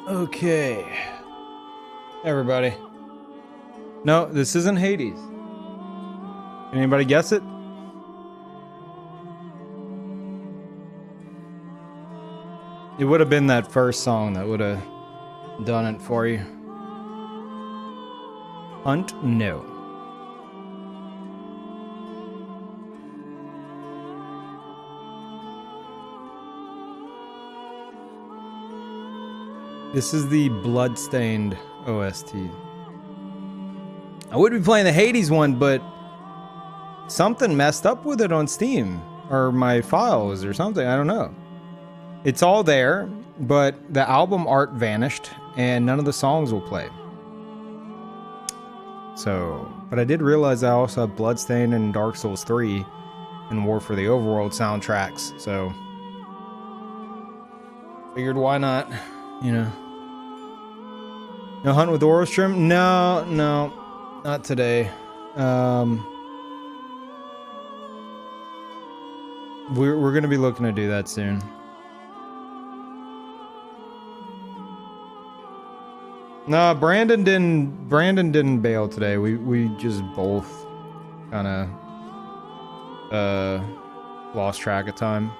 Okay. Everybody. No, this isn't Hades. Can anybody guess it? It would have been that first song that would have done it for you. Hunt? No. This is the Bloodstained OST. I would be playing the Hades one, but something messed up with it on Steam. Or my files or something, I don't know. It's all there, but the album art vanished and none of the songs will play. So, but I did realize I also have Bloodstained and Dark Souls 3 and War for the Overworld soundtracks, so figured why not, you know. No Hunt with Orostrum? No, not today. We're gonna be looking to do that soon. No, Brandon didn't bail today. We just both kind of lost track of time.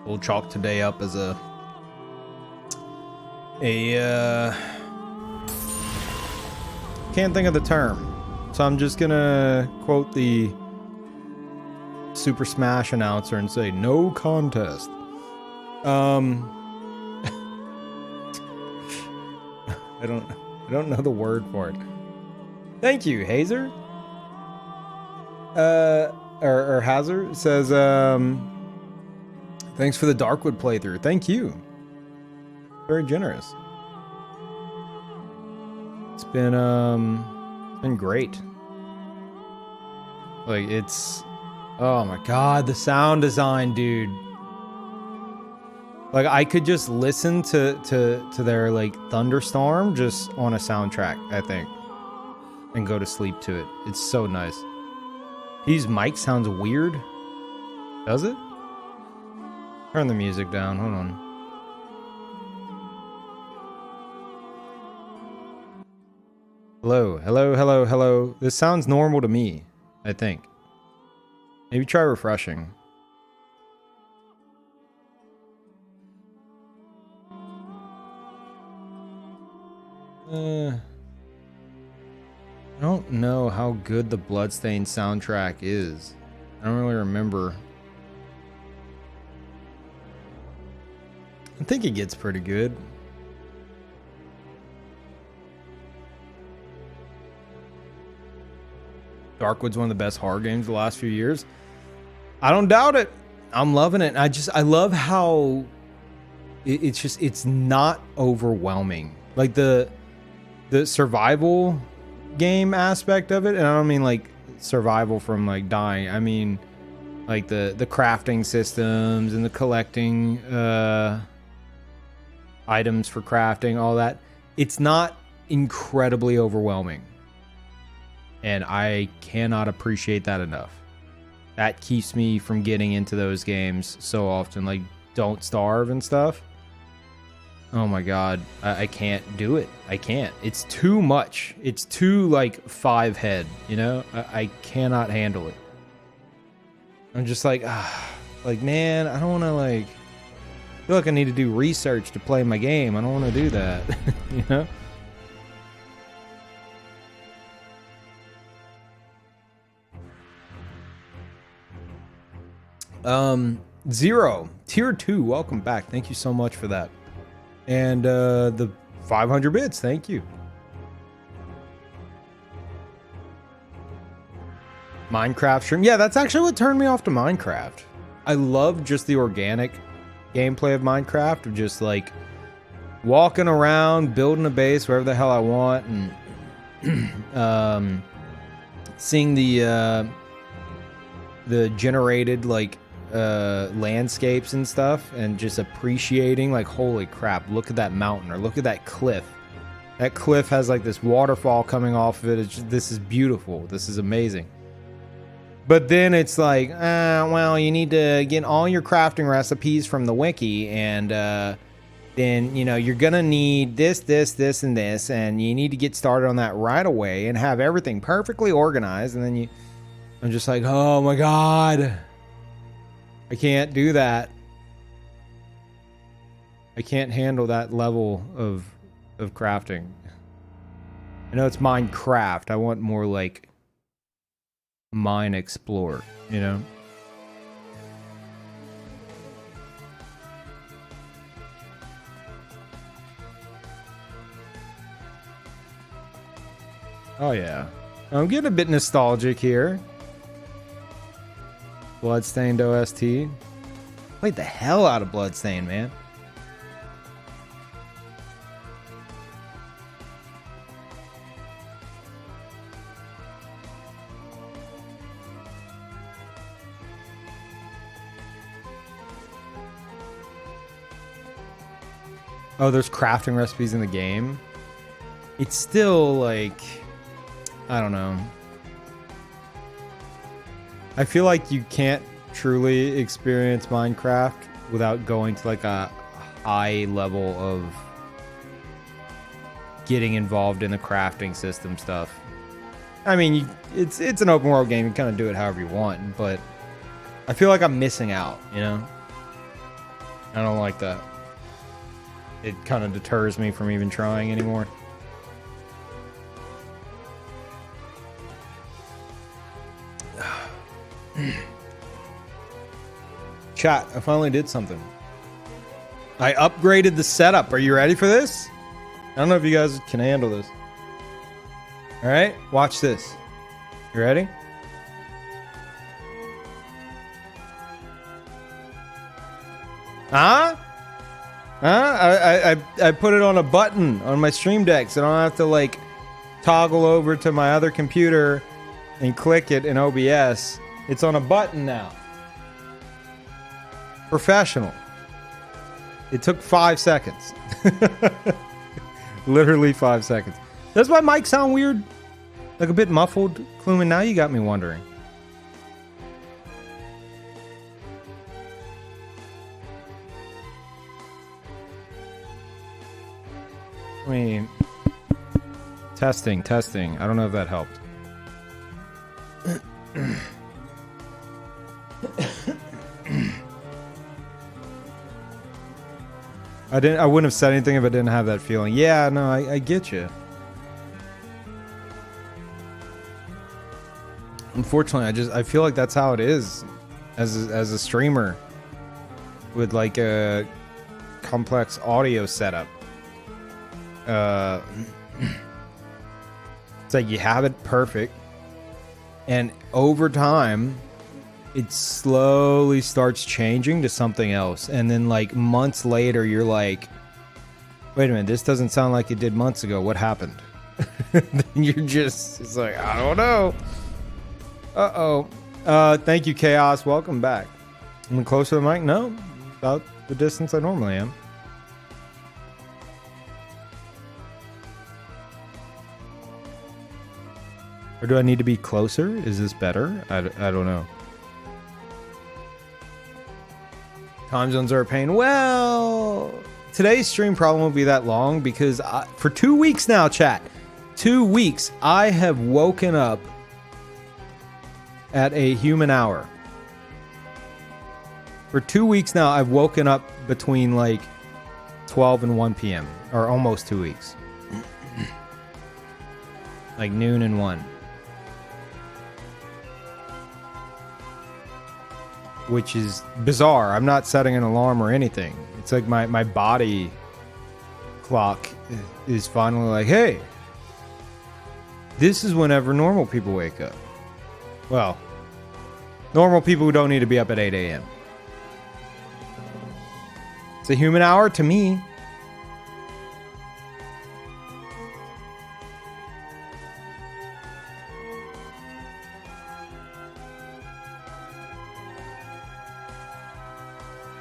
We'll chalk today up as a can't think of the term, so I'm just gonna quote the Super Smash announcer and say no contest. I don't know the word for it. Thank you, Hazer. Or Hazard says thanks for the Darkwood playthrough. Thank you. Very generous. It's been great. Like, it's, oh my god, the sound design, dude. Like, I could just listen to their like Thunderstorm just on a soundtrack, I think, and go to sleep to it. It's so nice. His mic sounds weird. Does it? Turn the music down. Hold on. Hello, hello, hello, hello. This sounds normal to me, I think. Maybe try refreshing. I don't know how good the Bloodstained soundtrack is. I don't really remember. I think it gets pretty good. Darkwood's one of the best horror games of the last few years. I don't doubt it. I'm loving it. I love how it's not overwhelming. Like the survival game aspect of it, and I don't mean like survival from like dying. I mean like the crafting systems and the collecting items for crafting, all that. It's not incredibly overwhelming, and I cannot appreciate that enough. That keeps me from getting into those games so often, like Don't Starve and stuff. Oh my god, I can't do it. I can't. It's too much. It's too like 5 head, you know? I cannot handle it. I'm just like, like, man, I don't want to like, I feel like I need to do research to play my game. I don't want to do that, you know? Zero, tier 2, welcome back. Thank you so much for that. And the 500 bits, thank you. Minecraft stream. Yeah, that's actually what turned me off to Minecraft. I love just the organic gameplay of Minecraft, of just like walking around, building a base wherever the hell I want, and seeing the generated like landscapes and stuff, and just appreciating like, holy crap, look at that mountain, or look at that cliff. That cliff has like this waterfall coming off of it. It's just, this is beautiful. This is amazing. But then it's like, well, you need to get all your crafting recipes from the wiki, and then, you know, you're gonna need this, and this, and you need to get started on that right away and have everything perfectly organized. And then I'm just like, oh my god, I can't do that. I can't handle that level of crafting. I know it's Minecraft. I want more like Mine Explore, you know? Oh yeah. I'm getting a bit nostalgic here. Bloodstained OST. Played the hell out of Bloodstained, man. Oh, there's crafting recipes in the game. It's still like, I don't know. I feel like you can't truly experience Minecraft without going to like a high level of getting involved in the crafting system stuff. I mean, it's an open world game. You kind of do it however you want, but I feel like I'm missing out, you know? I don't like that. It kind of deters me from even trying anymore. Chat, I finally did something. I upgraded the setup. Are you ready for this? I don't know if you guys can handle this. All right, watch this. You ready? Huh? I put it on a button on my Stream Deck, so I don't have to like toggle over to my other computer and click it in OBS. It's on a button now. Professional. It took 5 seconds. Literally 5 seconds. Does my mic sound weird? Like a bit muffled? Kluman, now you got me wondering. I mean, testing. I don't know if that helped. I wouldn't have said anything if I didn't have that feeling. Yeah, no, I get you. Unfortunately, I feel like that's how it is as a streamer with like a complex audio setup. It's like you have it perfect, and over time it slowly starts changing to something else, and then like months later you're like, Wait a minute, this doesn't sound like it did months ago. What happened? Then you're just, it's like, I don't know. Thank you, Chaos. Welcome back. Am I close to the mic? No, about the distance I normally am. Or do I need to be closer? Is this better? I don't know. Time zones are a pain. Well, today's stream probably won't be that long because for 2 weeks now, chat. 2 weeks, I have woken up at a human hour. For 2 weeks now, I've woken up between like 12 and 1 p.m. Or almost 2 weeks. Like noon and 1. Which is bizarre. I'm not setting an alarm or anything. It's like my body clock is finally like, hey, this is whenever normal people wake up. Well, normal people who don't need to be up at 8 a.m. It's a human hour to me.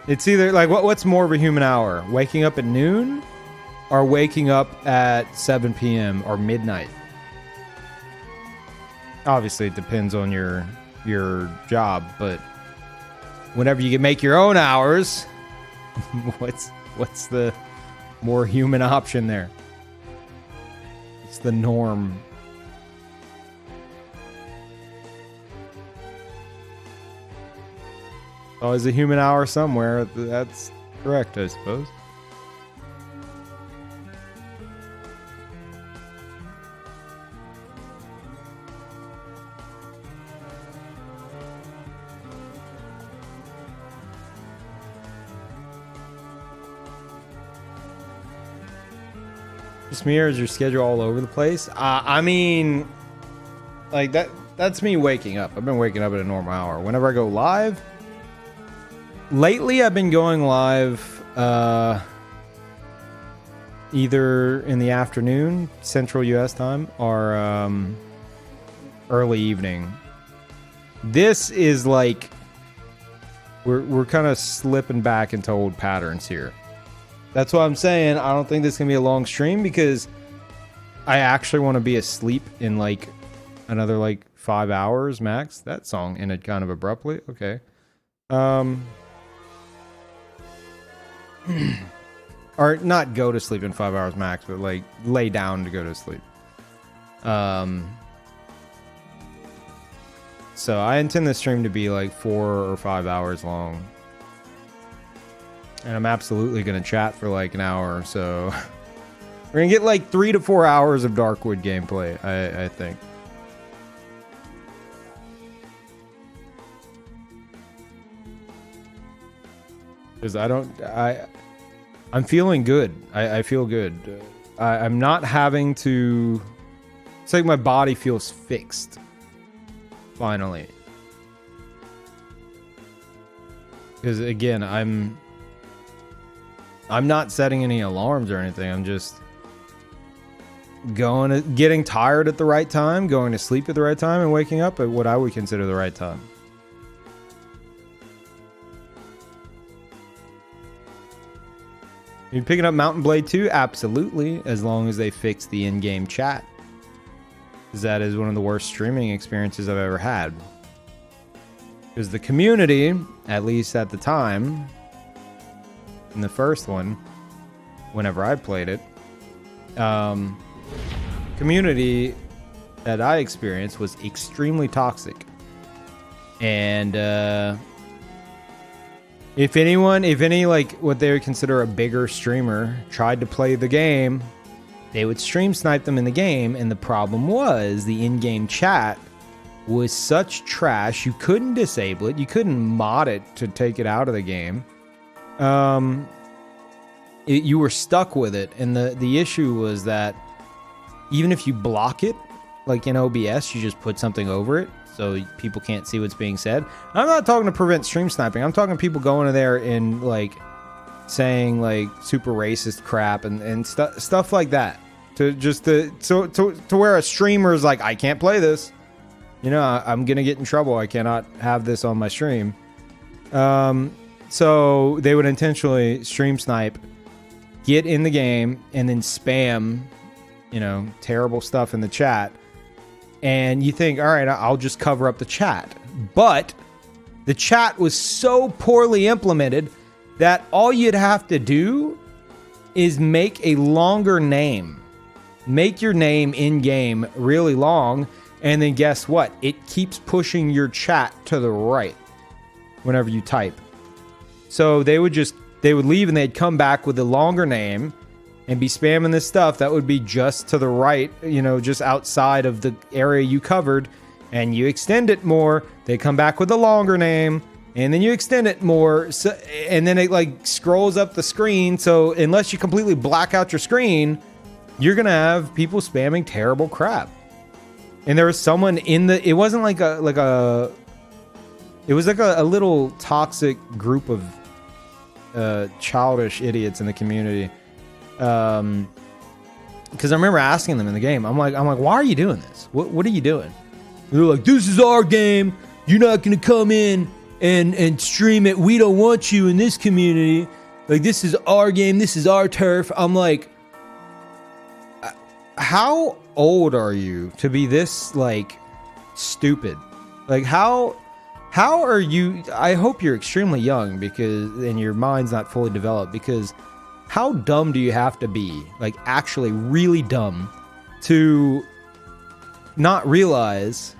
It's either like what's more of a human hour? Waking up at noon or waking up at 7 p.m. or midnight? Obviously, it depends on your job, but whenever you can make your own hours, what's the more human option there? It's the norm. Always a human hour somewhere. That's correct, I suppose. Just me, or is your schedule all over the place? I mean, like that's me waking up. I've been waking up at a normal hour. Whenever I go live, lately I've been going live either in the afternoon, Central US time, or early evening. This is like we're kind of slipping back into old patterns here. That's why I'm saying I don't think this is going to be a long stream, because I actually want to be asleep in like another like 5 hours max. That song ended kind of abruptly. Okay. Or not go to sleep in 5 hours max, but like lay down to go to sleep. So I intend this stream to be like 4 or 5 hours long. And I'm absolutely going to chat for like an hour or so. We're going to get like 3 to 4 hours of Darkwood gameplay, I think. Because I'm feeling good. I feel good. I'm not having to... It's like my body feels fixed. Finally. Because again, I'm not setting any alarms or anything. I'm just getting tired at the right time, going to sleep at the right time, and waking up at what I would consider the right time. Are you picking up Mountain Blade 2? Absolutely, as long as they fix the in-game chat. Because that is one of the worst streaming experiences I've ever had. Because the community, at least at the time, in the first one, whenever I played it, community that I experienced was extremely toxic. And if any like what they would consider a bigger streamer tried to play the game, they would stream snipe them in the game, and the problem was the in-game chat was such trash, you couldn't disable it, you couldn't mod it to take it out of the game. You were stuck with it, and the issue was that even if you block it, like in OBS, you just put something over it so people can't see what's being said. I'm not talking to prevent stream sniping. I'm talking people going in there and like saying like super racist crap and stuff like that, to where a streamer is like, I can't play this, you know, I'm gonna get in trouble, I cannot have this on my stream. So they would intentionally stream snipe, get in the game, and then spam, you know, terrible stuff in the chat. And you think, all right, I'll just cover up the chat. But the chat was so poorly implemented that all you'd have to do is make a longer name. Make your name in-game really long, and then guess what? It keeps pushing your chat to the right whenever you type. So they would leave and they'd come back with a longer name and be spamming this stuff that would be just to the right, you know, just outside of the area you covered, and you extend it more, they come back with a longer name, and then you extend it more, so, and then it like scrolls up the screen. So unless you completely black out your screen, you're gonna have people spamming terrible crap. And there was someone in the, it wasn't like a it was like a little toxic group of childish idiots in the community. Because I remember asking them in the game, I'm like, why are you doing this? What are you doing? And they're like, this is our game. You're not gonna come in and stream it. We don't want you in this community. Like, this is our game. This is our turf. I'm like, how old are you to be this like stupid? Like, how are you? I hope you're extremely young, because and your mind's not fully developed, because how dumb do you have to be, like actually really dumb, to not realize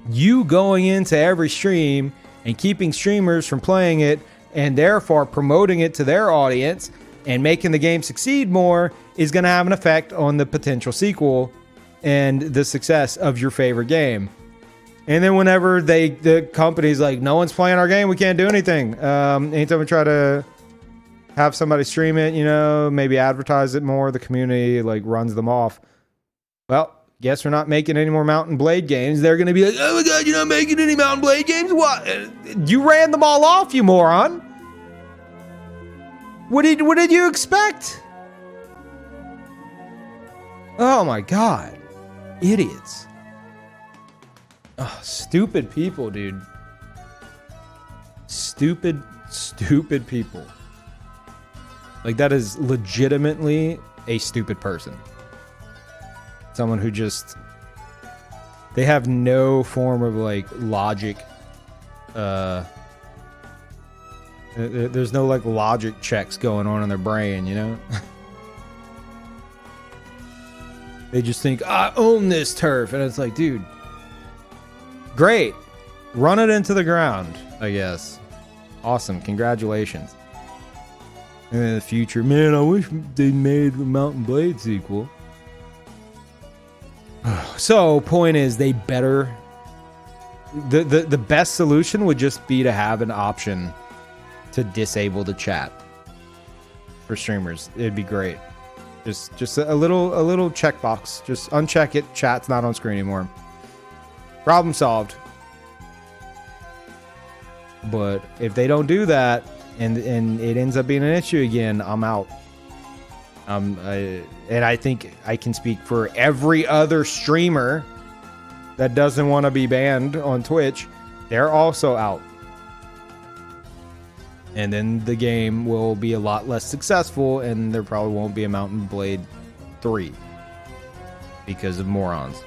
you going into every stream and keeping streamers from playing it, and therefore promoting it to their audience and making the game succeed more, is going to have an effect on the potential sequel and the success of your favorite game. And then whenever the company's like, no one's playing our game, we can't do anything. Anytime we try to have somebody stream it, you know, maybe advertise it more, the community like runs them off. Well, guess we're not making any more Mountain Blade games. They're going to be like, oh my god, you're not making any Mountain Blade games? What? You ran them all off, you moron. What did you expect? Oh my god. Idiots. Oh, stupid people, dude. Stupid people. Like, that is legitimately a stupid person. Someone who just, they have no form of like logic. There's no like logic checks going on in their brain, you know? They just think, I own this turf. And it's like, dude, great. Run it into the ground, I guess. Awesome. Congratulations. And in the future, man, I wish they made a Mountain Blade sequel. So, point is, they better... The best solution would just be to have an option to disable the chat for streamers. It'd be great. Just a little checkbox. Just uncheck it. Chat's not on screen anymore. Problem solved. But if they don't do that, and it ends up being an issue again, I'm out. And I think I can speak for every other streamer that doesn't want to be banned on Twitch. They're also out. And then the game will be a lot less successful, and there probably won't be a Mountain Blade 3 because of morons.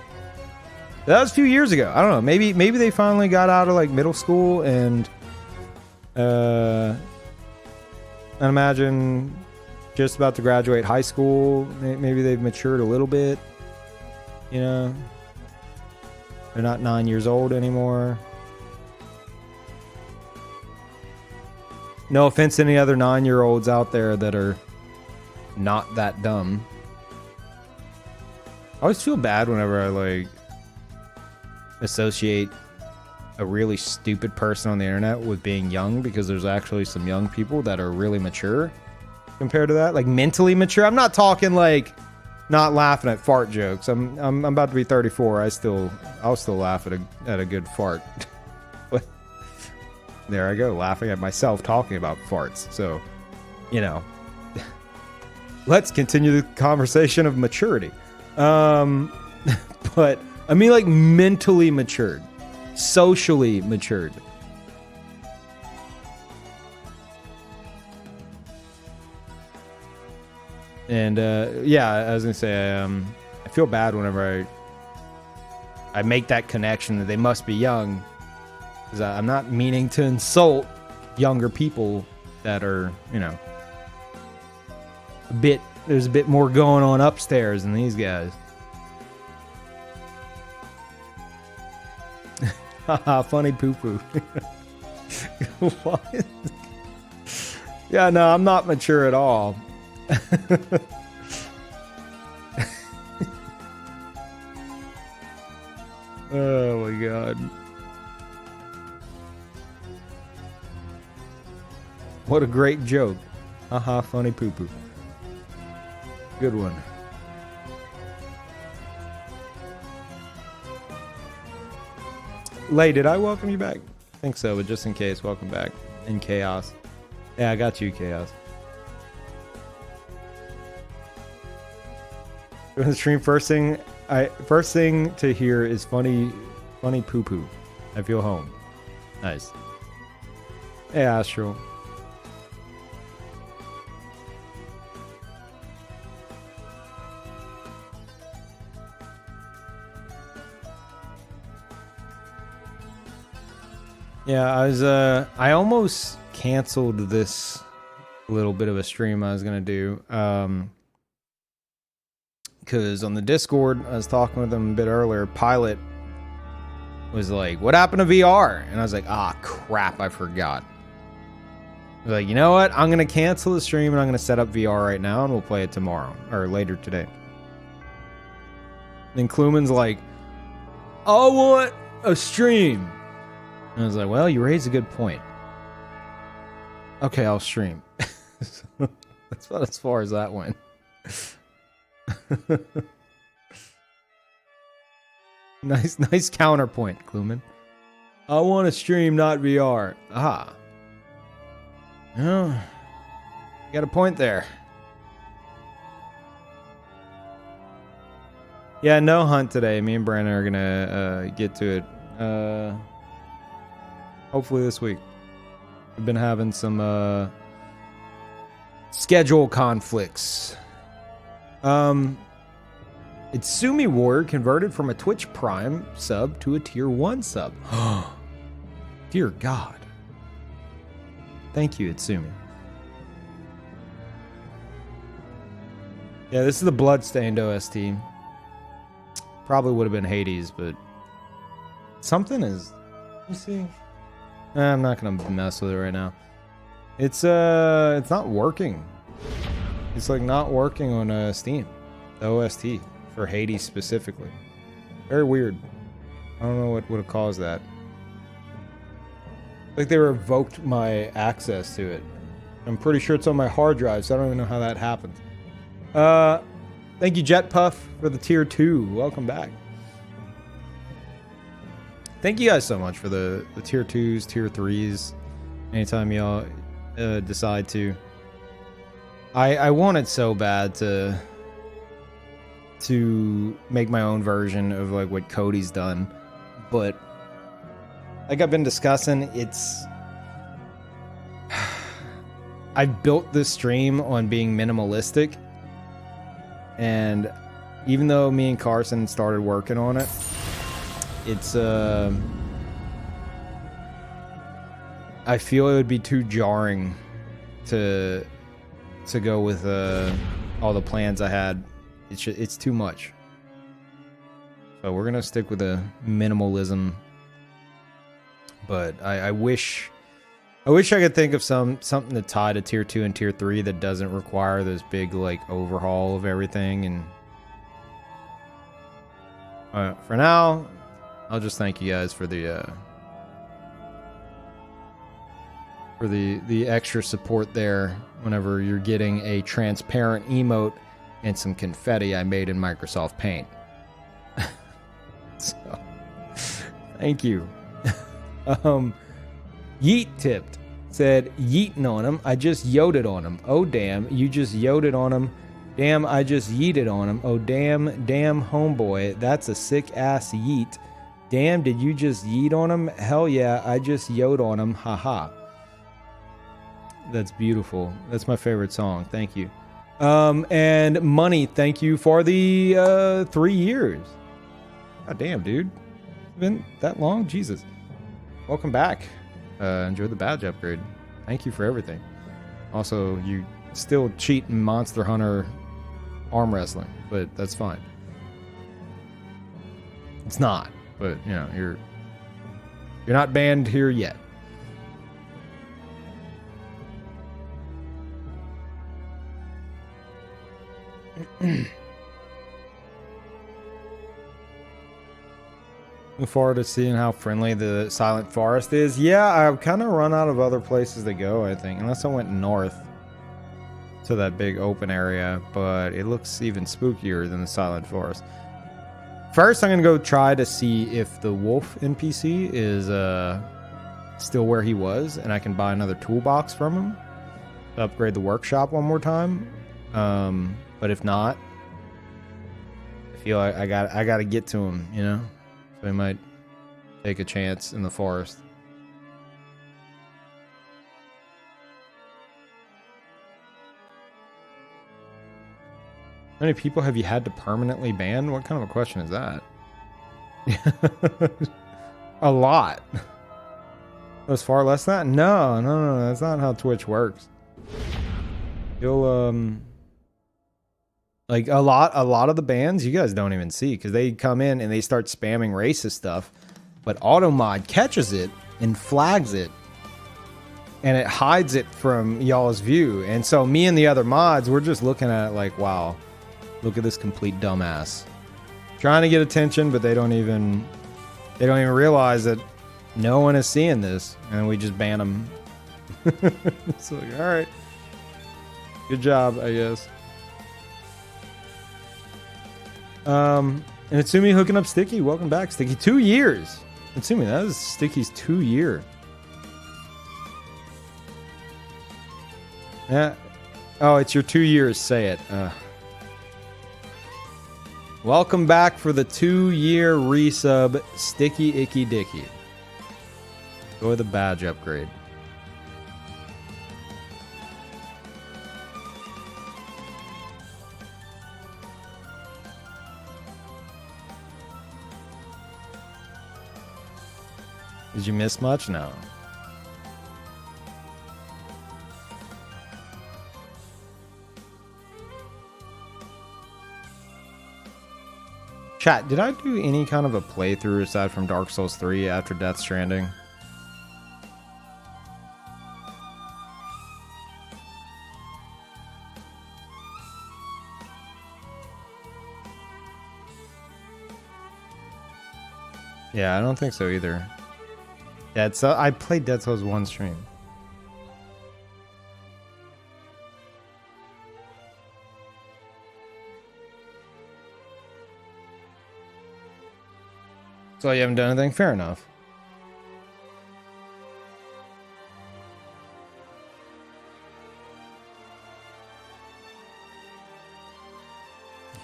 That was a few years ago. I don't know. Maybe they finally got out of like middle school, and I imagine just about to graduate high school. Maybe they've matured a little bit. You know, they're not 9 years old anymore. No offense to any other 9-year-olds out there that are not that dumb. I always feel bad whenever I like associate a really stupid person on the internet with being young, because there's actually some young people that are really mature compared to that, like mentally mature. I'm not talking like not laughing at fart jokes. I'm about to be 34. I'll still laugh at a good fart. But there I go, laughing at myself talking about farts. So you know, let's continue the conversation of maturity. But I mean, like, mentally matured, socially matured. And yeah, I was gonna say, I feel bad whenever I make that connection that they must be young, because I'm not meaning to insult younger people that are, you know, there's a bit more going on upstairs than these guys. Haha, funny poo-poo. What? Yeah, no, I'm not mature at all. Oh my god. What a great joke. Haha, funny poo-poo. Good one. Lay, did I welcome you back? I think so, but just in case, welcome back. In Chaos. Yeah, I got you, Chaos. During the stream, first thing to hear is funny poo-poo. I feel home. Nice. Hey, Astral. Yeah, I almost canceled this little bit of a stream I was gonna do. Because on the Discord, I was talking with them a bit earlier. Pilot was like, "What happened to VR?" And I was like, "Ah, crap, I forgot." I was like, "You know what? I'm gonna cancel the stream and I'm gonna set up VR right now, and we'll play it tomorrow or later today." Then Kluman's like, "I want a stream." And I was like, "Well, you raised a good point. Okay, I'll stream." That's about as far as that went. Nice counterpoint, Kluman. I want to stream, not VR. Aha. Oh, you got a point there. Yeah, no hunt today. Me and Brandon are gonna get to it. Hopefully this week. We've been having some schedule conflicts. Itsumi Warrior converted from a Twitch Prime sub to a Tier 1 sub. Dear God. Thank you, Itsumi. Yeah, this is the Bloodstained OST. Probably would have been Hades, but something is... You see? I'm not gonna mess with it right now. It's not working. It's like not working on Steam. The OST for Hades specifically. Very weird. I don't know what would have caused that. Like they revoked my access to it. I'm pretty sure it's on my hard drive, so I don't even know how that happened. Thank you, Jetpuff, for the tier 2. Welcome back. Thank you guys so much for the tier 2s, tier 3s. Anytime y'all decide to. I wanted so bad to make my own version of like what Cody's done, but like I've been discussing, it's I built this stream on being minimalistic, and even though me and Carson started working on it, it's I feel it would be too jarring to go with all the plans I had. It's too much. So we're gonna stick with the minimalism. But I wish I could think of something to tie to tier 2 and tier 3 that doesn't require this big like overhaul of everything. And for now, I'll just thank you guys for the extra support there whenever you're getting a transparent emote and some confetti I made in Microsoft Paint. So, thank you. Yeet tipped. said, yeeting on him. I just yoted on him. Oh, damn. You just yoted on him. Damn, I just yeeted on him. Oh, damn, homeboy. That's a sick-ass yeet. Damn, did you just yeet on him? Hell yeah, I just yoed on him. Haha. That's beautiful. That's my favorite song. Thank you. And Money, thank you for the 3 years. God damn, dude. It's been that long? Jesus. Welcome back. Enjoy the badge upgrade. Thank you for everything. Also, you still cheat in Monster Hunter arm wrestling, but that's fine. It's not, but you know, you're not banned here yet. Looking forward to seeing how friendly the Silent Forest is. Yeah, I've kind of run out of other places to go, I think, unless I went north to that big open area, but it looks even spookier than the Silent Forest. First, I'm going to go try to see if the wolf NPC is still where he was, and I can buy another toolbox from him to upgrade the workshop one more time. But if not, I feel like I got to get to him, you know? So I might take a chance in the forest. How many people have you had to permanently ban? What kind of a question is that? A lot. That's far less than that? No, that's not how Twitch works. You'll like a lot of the bans you guys don't even see because they come in and they start spamming racist stuff, but Automod catches it and flags it and it hides it from y'all's view. And so me and the other mods, we're just looking at it like, wow, look at this complete dumbass. Trying to get attention, but they don't even realize that no one is seeing this, and we just ban them. It's like, all right, good job, I guess. And Itsumi hooking up Sticky. Welcome back, Sticky. 2 years. Itsumi, that is Sticky's 2 year. Yeah. Oh, it's your 2 years. Say it. Welcome back for the 2-year resub, Sticky Icky Dicky. Enjoy the badge upgrade. Did you miss much? No. Chat, did I do any kind of a playthrough aside from Dark Souls 3 after Death Stranding? Yeah, I don't think so either. Yeah, I played Dead Souls 1 stream. So you haven't done anything? Fair enough.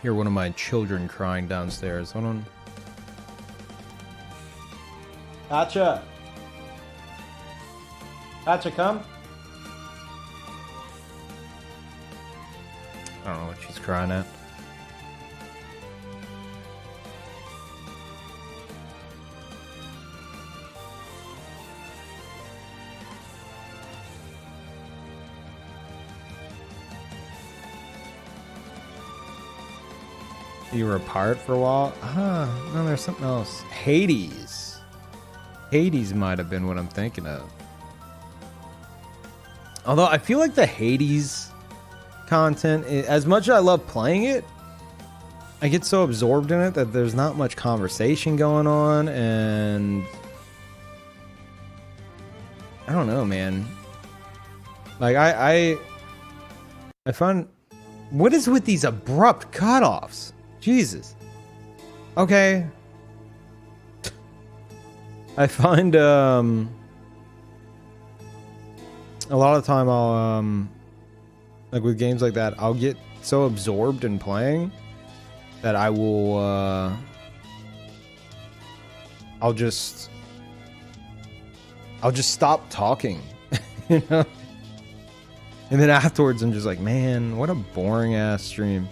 Hear one of my children crying downstairs. Hold on. Gotcha. Gotcha, come. I don't know what she's crying at. You were apart for a while? No, there's something else. Hades. Hades might have been what I'm thinking of. Although I feel like the Hades content, as much as I love playing it, I get so absorbed in it that there's not much conversation going on, and I don't know, man. Like I find, what is with these abrupt cutoffs? Jesus. Okay. I find a lot of the time I'll like with games like that, I'll get so absorbed in playing that I will I'll just stop talking, you know? And then afterwards I'm just like, man, what a boring ass stream.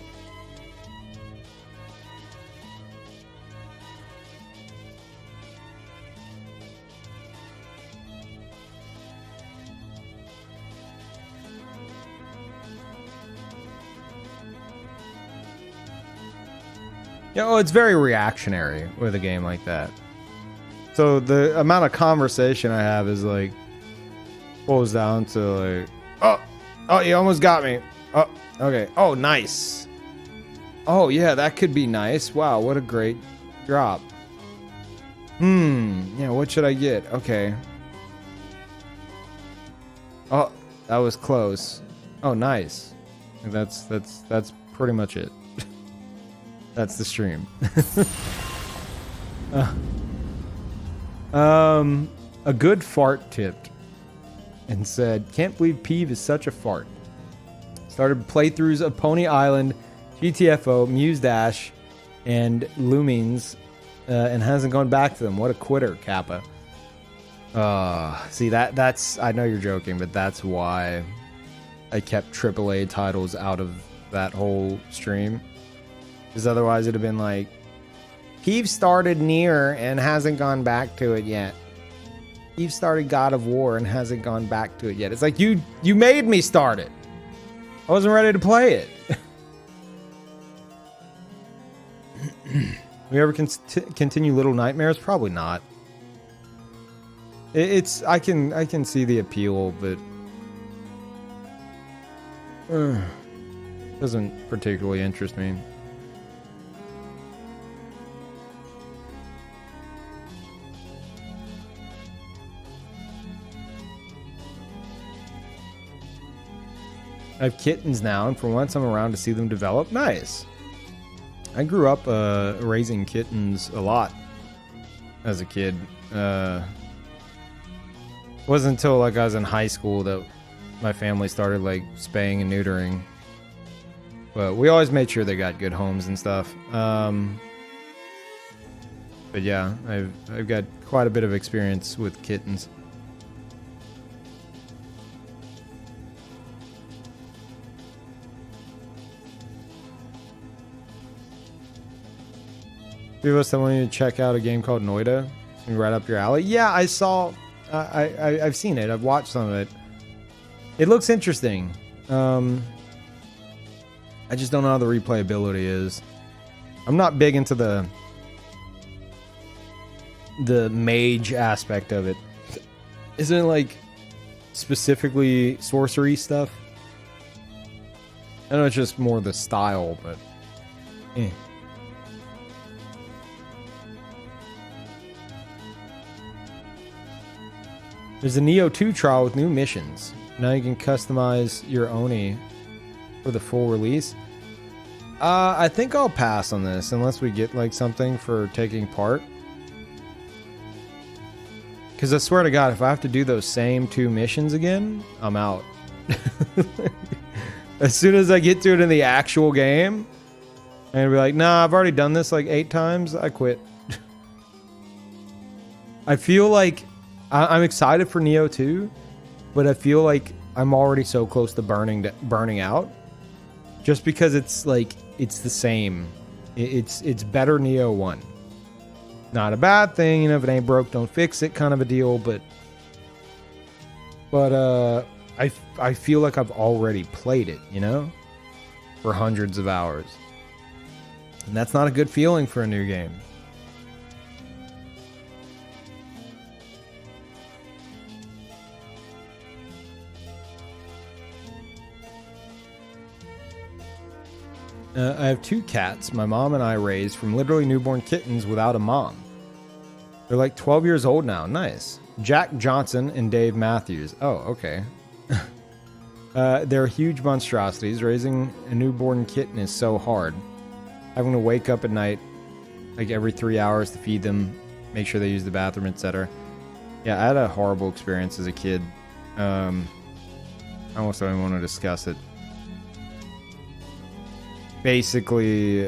You know, it's very reactionary with a game like that. So the amount of conversation I have is like boils down to like, oh, you almost got me. Oh, okay. Oh, nice. Oh, yeah, that could be nice. Wow, what a great drop. Yeah, what should I get? Okay. Oh, that was close. Oh, nice. That's pretty much it. That's the stream. A good fart tipped and said, "Can't believe Peeve is such a fart. Started playthroughs of Pony Island, GTFO, Muse Dash, and Lumines, and hasn't gone back to them. What a quitter, Kappa." See, that's, I know you're joking, but that's why I kept AAA titles out of that whole stream. Because otherwise it'd have been like, Peeve started Nier and hasn't gone back to it yet. Peeve started God of War and hasn't gone back to it yet. It's like, you made me start it. I wasn't ready to play it. We ever continue Little Nightmares? Probably not. It's I can see the appeal, but doesn't particularly interest me. I have kittens now, and for once I'm around to see them develop. Nice. I grew up raising kittens a lot as a kid. It wasn't until like I was in high school that my family started like spaying and neutering. But we always made sure they got good homes and stuff. But yeah, I've got quite a bit of experience with kittens. Few of us that wanted to check out a game called Noida. It's right up your alley. Yeah, I saw. I've seen it. I've watched some of it. It looks interesting. I just don't know how the replayability is. I'm not big into the mage aspect of it. Isn't it like specifically sorcery stuff? I know it's just more the style, but eh. There's a Neo 2 trial with new missions. Now you can customize your Oni for the full release. I think I'll pass on this unless we get like something for taking part. Because I swear to God, if I have to do those same 2 missions again, I'm out. As soon as I get to it in the actual game, I'm gonna be like, nah, I've already done this like 8 times. I quit. I feel like I'm excited for Neo 2, but I feel like I'm already so close to burning out. Just because it's like, it's the same. It's better Neo 1. Not a bad thing, you know, if it ain't broke, don't fix it kind of a deal, but I feel like I've already played it, you know, for hundreds of hours. And that's not a good feeling for a new game. I have 2 cats my mom and I raised from literally newborn kittens without a mom. They're like 12 years old now. Nice. Jack Johnson and Dave Matthews. Oh, okay. They're huge monstrosities. Raising a newborn kitten is so hard. Having to wake up at night like every 3 hours to feed them, make sure they use the bathroom, etc. Yeah, I had a horrible experience as a kid. I almost don't even want to discuss it. Basically,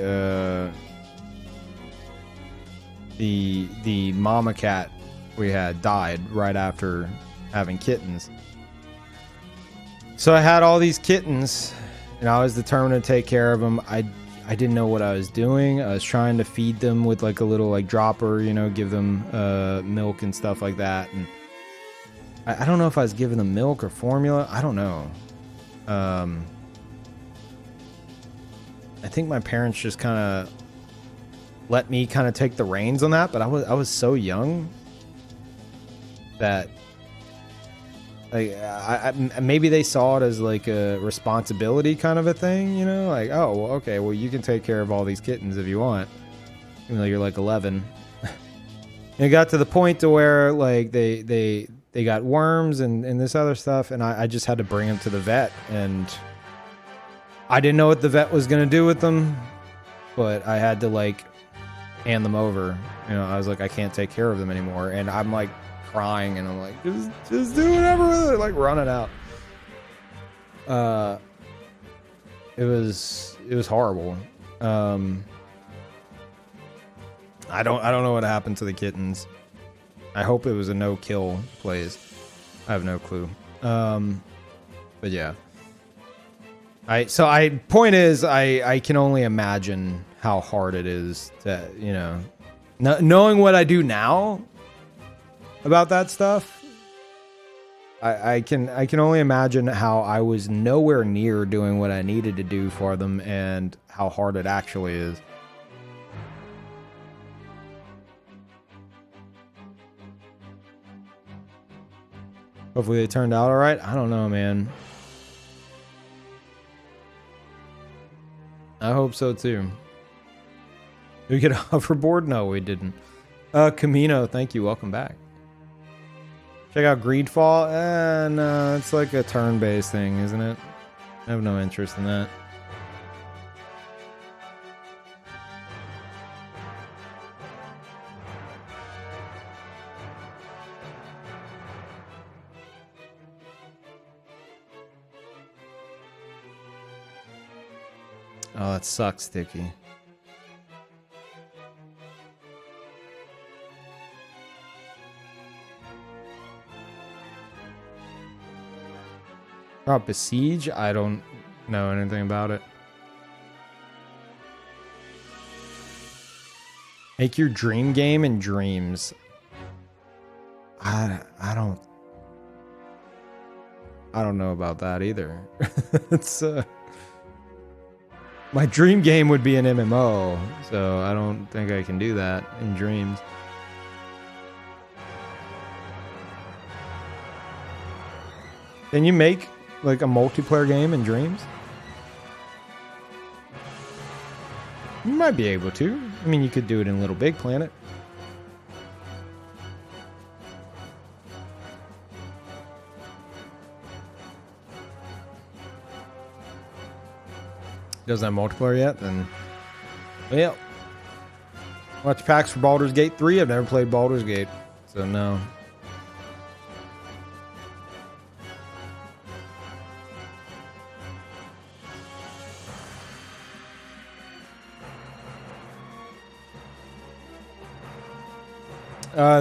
the mama cat we had died right after having kittens. So I had all these kittens, and I was determined to take care of them. I didn't know what I was doing. I was trying to feed them with like a little like dropper, you know, give them milk and stuff like that. And I don't know if I was giving them milk or formula. I don't know. I think my parents just kind of let me kind of take the reins on that, but I was so young that like maybe they saw it as like a responsibility kind of a thing, you know, like, oh, well, okay, well, you can take care of all these kittens if you want, even though you're like 11. And it got to the point to where like they got worms and this other stuff, and I just had to bring them to the vet, and I didn't know what the vet was gonna do with them, but I had to like hand them over. You know, I was like, I can't take care of them anymore, and I'm like crying, and I'm like, just do whatever with it, like running out. It was horrible. I don't know what happened to the kittens. I hope it was a no-kill plays. I have no clue. But yeah. Point is, I can only imagine how hard it is to, you know, knowing what I do now about that stuff. I can only imagine how I was nowhere near doing what I needed to do for them and how hard it actually is. Hopefully they turned out all right. I don't know, man. I hope so too. Did we get a hoverboard? No, we didn't. Camino, thank you. Welcome back. Check out Greedfall. No, it's like a turn-based thing, isn't it? I have no interest in that. Oh, that sucks, Sticky. Oh, Besiege? I don't know anything about it. Make your dream game in dreams. I don't know about that either. It's my dream game would be an MMO, so I don't think I can do that in dreams. Can you make like a multiplayer game in dreams? You might be able to. I mean, you could do it in Little Big Planet. Doesn't have multiplayer yet, then well, watch packs for Baldur's Gate 3. I've never played Baldur's Gate, so no.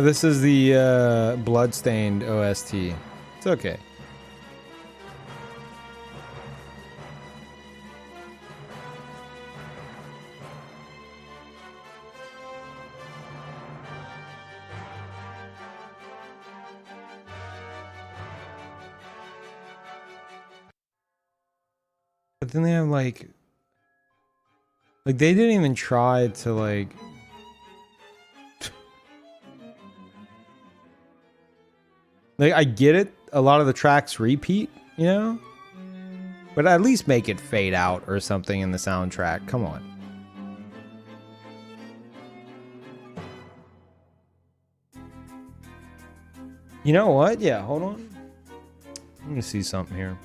This is the Bloodstained OST. It's okay. But then they have like they didn't even try to like I get it, a lot of the tracks repeat, you know? But at least make it fade out or something in the soundtrack. Come on. You know what? Yeah, hold on. Let me see something here.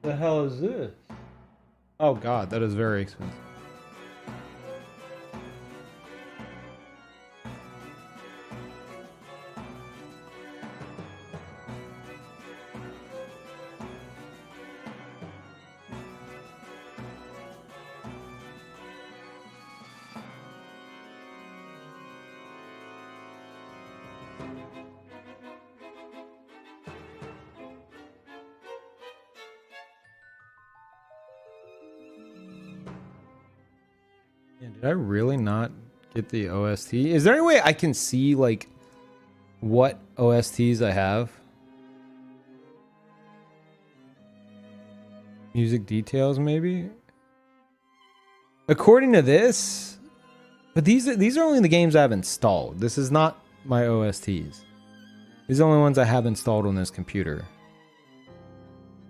The hell is this? Oh god, that is very expensive. Yeah, did I really not get the OST? Is there any way I can see, like, what OSTs I have? Music details, maybe? According to this... But these are only the games I've installed. This is not my OSTs. These are the only ones I have installed on this computer.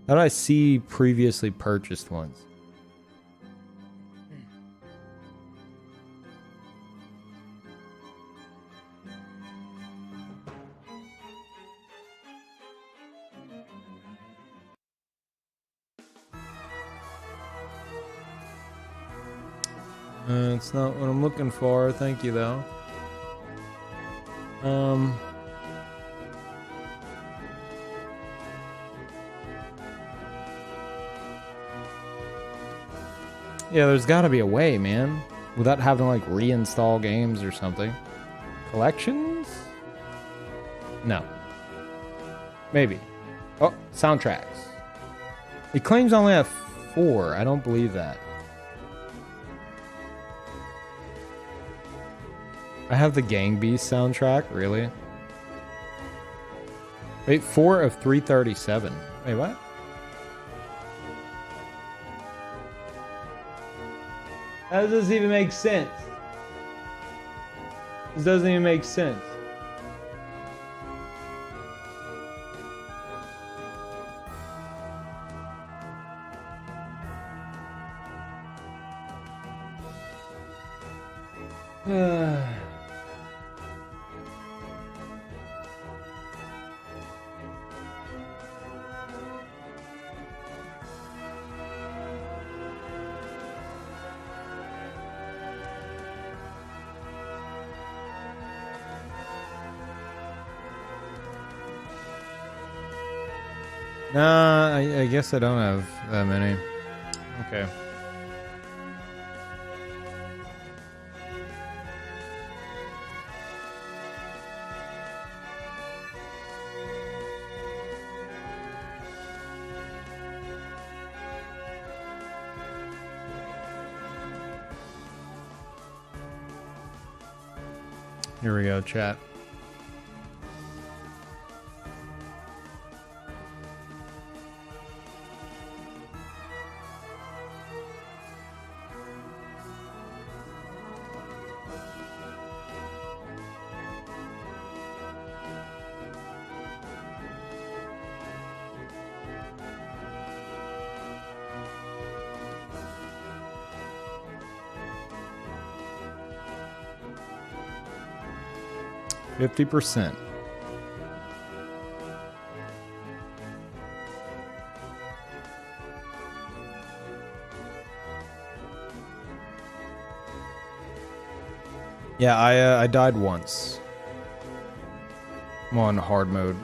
How do I see previously purchased ones? It's not what I'm looking for. Thank you, though. Yeah, there's got to be a way, man. Without having to, like, reinstall games or something. Collections? No. Maybe. Oh, soundtracks. It claims I only have 4. I don't believe that. I have the Gang Beast soundtrack, really? Wait, 4 of 337. Wait, what? How does this even make sense? This doesn't even make sense. Nah, I guess I don't have that many. Okay. Here we go, chat. %. Yeah, I died once. I'm on hard mode.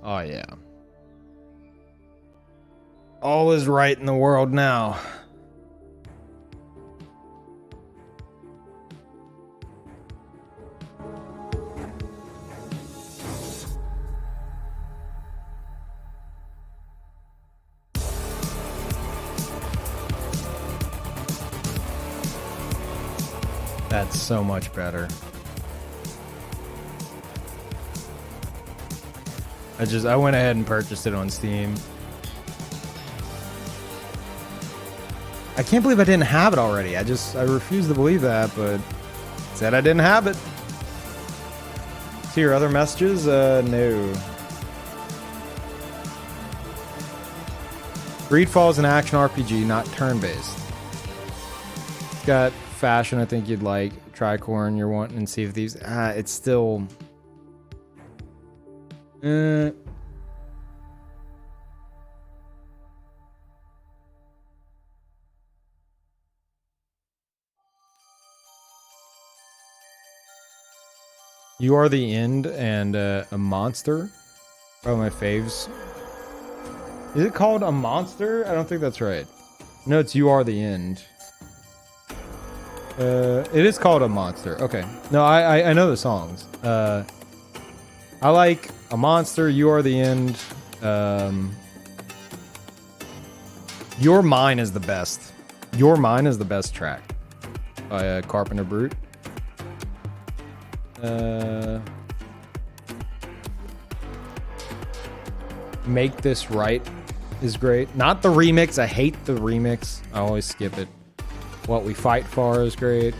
Oh, yeah. All is right in the world now. That's so much better. I went ahead and purchased it on Steam. I can't believe I didn't have it already. I refuse to believe that, but said I didn't have it. See your other messages? No. Greedfall is an action RPG, not turn-based. It's got fashion I think you'd like. Tricorn you're wanting and see if these... it's still... You Are the End and a Monster. Oh, my faves. Is it called A Monster? I don't think that's right. No, it's You Are the End. It is called A Monster. Okay. No, I know the songs. I like A Monster, You Are the End. Your Mine is the best. Your Mine is the best track by Carpenter Brute. Make This Right is great. Not the remix. I hate the remix. I always skip it. What We Fight For is great.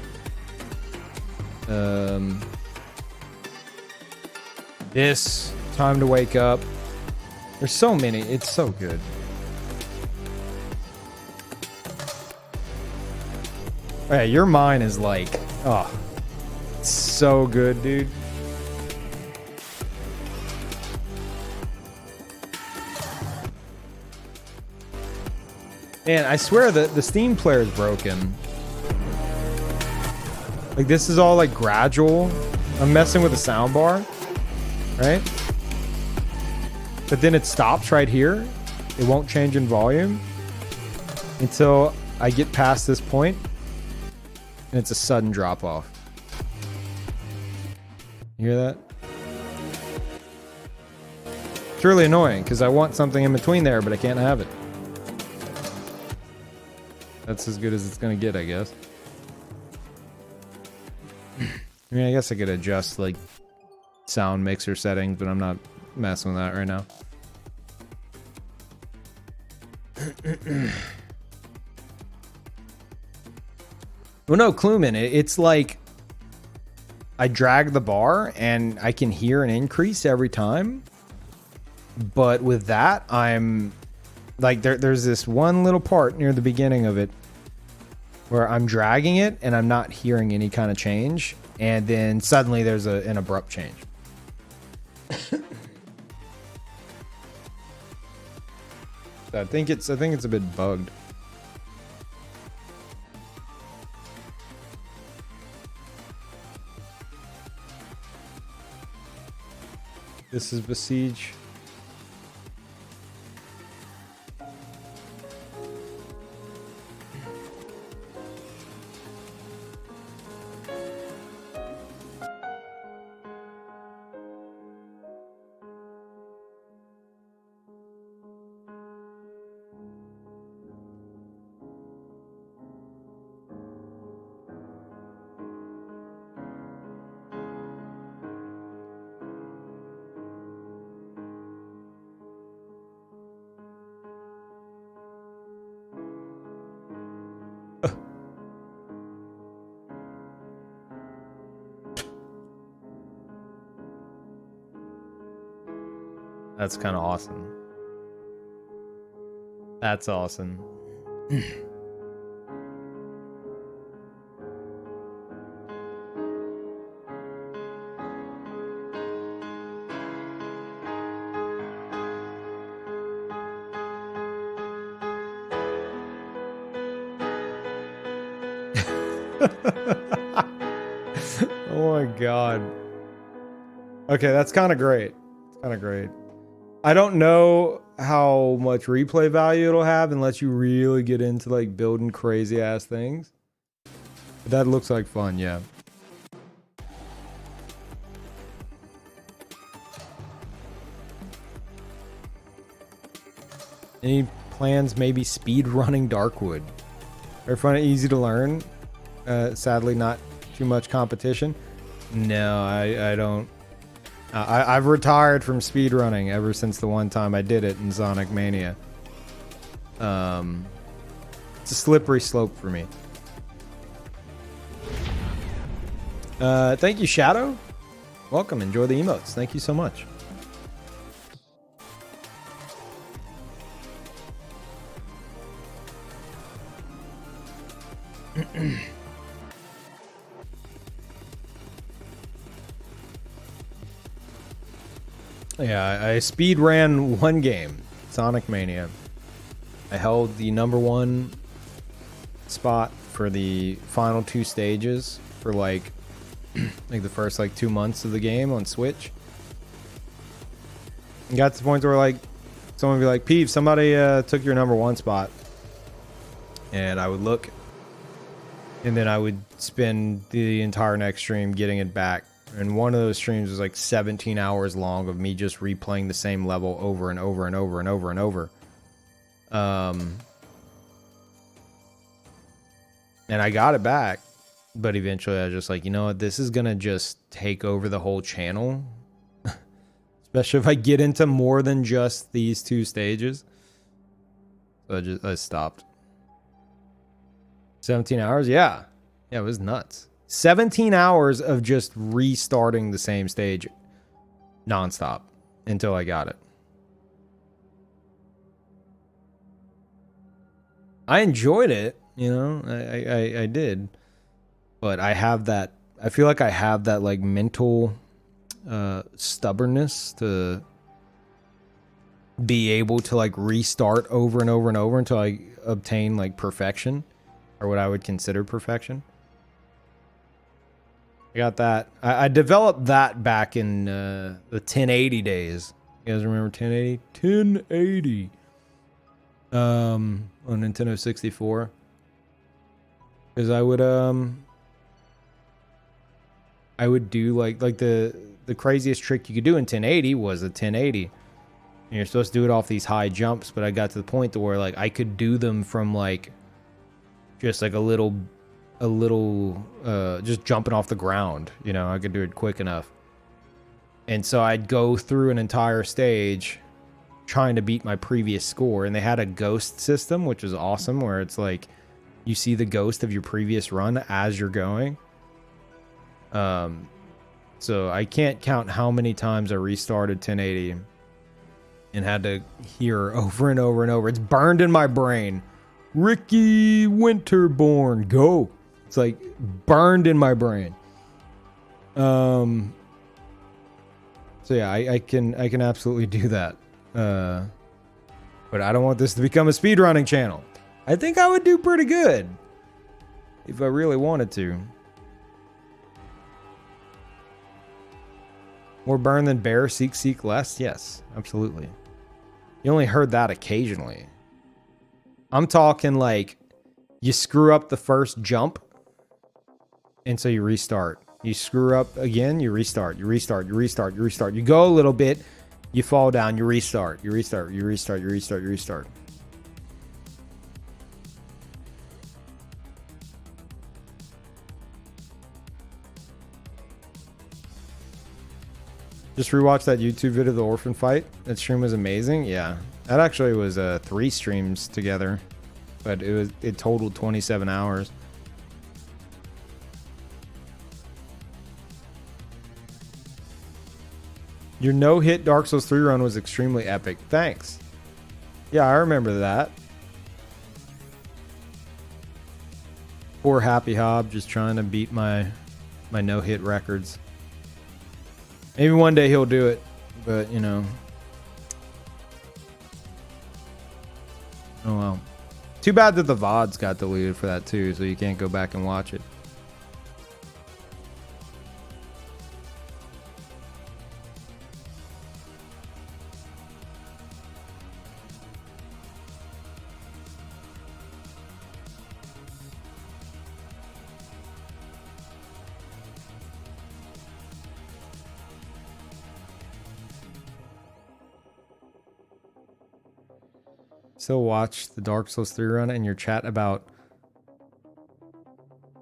This Time to Wake Up. There's so many. It's so good. Oh, yeah, Your Mine is like, oh, it's so good, dude. Man, I swear that the Steam player is broken. Like, this is all like gradual. I'm messing with the soundbar, right? But then it stops right here. It won't change in volume until I get past this point, and it's a sudden drop off. You hear that? It's really annoying because I want something in between there, but I can't have it. That's as good as it's gonna get, I guess. I mean, I guess I could adjust like sound mixer settings, but I'm not messing with that right now. Well, no, Kluman, it's like I drag the bar and I can hear an increase every time. But with that, I'm like, there's this one little part near the beginning of it where I'm dragging it and I'm not hearing any kind of change. And then suddenly there's an abrupt change. So I think it's a bit bugged. This is Besiege. That's kind of awesome. That's awesome. Oh my god. Okay, that's kind of great. It's kind of great. I don't know how much replay value it'll have unless you really get into like building crazy ass things. But that looks like fun, yeah. Any plans maybe speed running Darkwood? Very fun and easy to learn. Sadly not too much competition. No, I don't. I've retired from speedrunning ever since the one time I did it in Sonic Mania. It's a slippery slope for me. Thank you, Shadow. Welcome. Enjoy the emotes. Thank you so much. Yeah, I speed ran one game, Sonic Mania. I held the #1 spot for the final 2 stages for like the first like 2 months of the game on Switch. And got to the point where like someone would be like, Peeve, somebody took your #1 spot. And I would look, and then I would spend the entire next stream getting it back. And one of those streams was like 17 hours long of me just replaying the same level over and over and over and over and over. And I got it back, but eventually I was just like, you know what, this is gonna just take over the whole channel. Especially if I get into more than just these 2 stages. So I stopped. 17 hours? Yeah. Yeah, it was nuts. 17 hours of just restarting the same stage nonstop until I got it. I enjoyed it, you know, I did. But I have that, I feel like I have that like mental stubbornness to be able to like restart over and over and over until I obtain like perfection, or what I would consider perfection. I got that. I developed that back in the 1080 days. You guys remember 1080? 1080. On Nintendo 64. Because I would do like the craziest trick you could do in 1080 was a 1080. And you're supposed to do it off these high jumps, but I got to the point to where like I could do them from like just like a little just jumping off the ground, you know. I could do it quick enough. And so I'd go through an entire stage trying to beat my previous score, and they had a ghost system, which was awesome, where it's like you see the ghost of your previous run as you're going. So I can't count how many times I restarted 1080 and had to hear over and over and over. It's burned in my brain. Ricky Winterborn, go. It's like burned in my brain. So yeah, I can absolutely do that. But I don't want this to become a speedrunning channel. I think I would do pretty good if I really wanted to. More burn than bear, seek less? Yes, absolutely. You only heard that occasionally. I'm talking like you screw up the first jump, and so you restart. You screw up again, you restart. You restart, you restart, you restart. You go a little bit, you fall down, you restart. You restart, you restart, you restart, you restart. Just rewatch that YouTube video of the orphan fight. That stream was amazing. Yeah, that actually was 3 streams together, but it totaled 27 hours. Your no-hit Dark Souls 3 run was extremely epic. Thanks. Yeah, I remember that. Poor Happy Hob just trying to beat my no-hit records. Maybe one day he'll do it, but you know. Oh well. Too bad that the VODs got deleted for that too, so you can't go back and watch it. So watch the Dark Souls 3 run and your chat about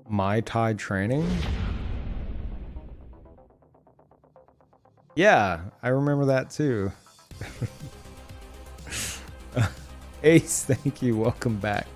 my Thai training. Yeah, I remember that too. Ace, thank you. Welcome back.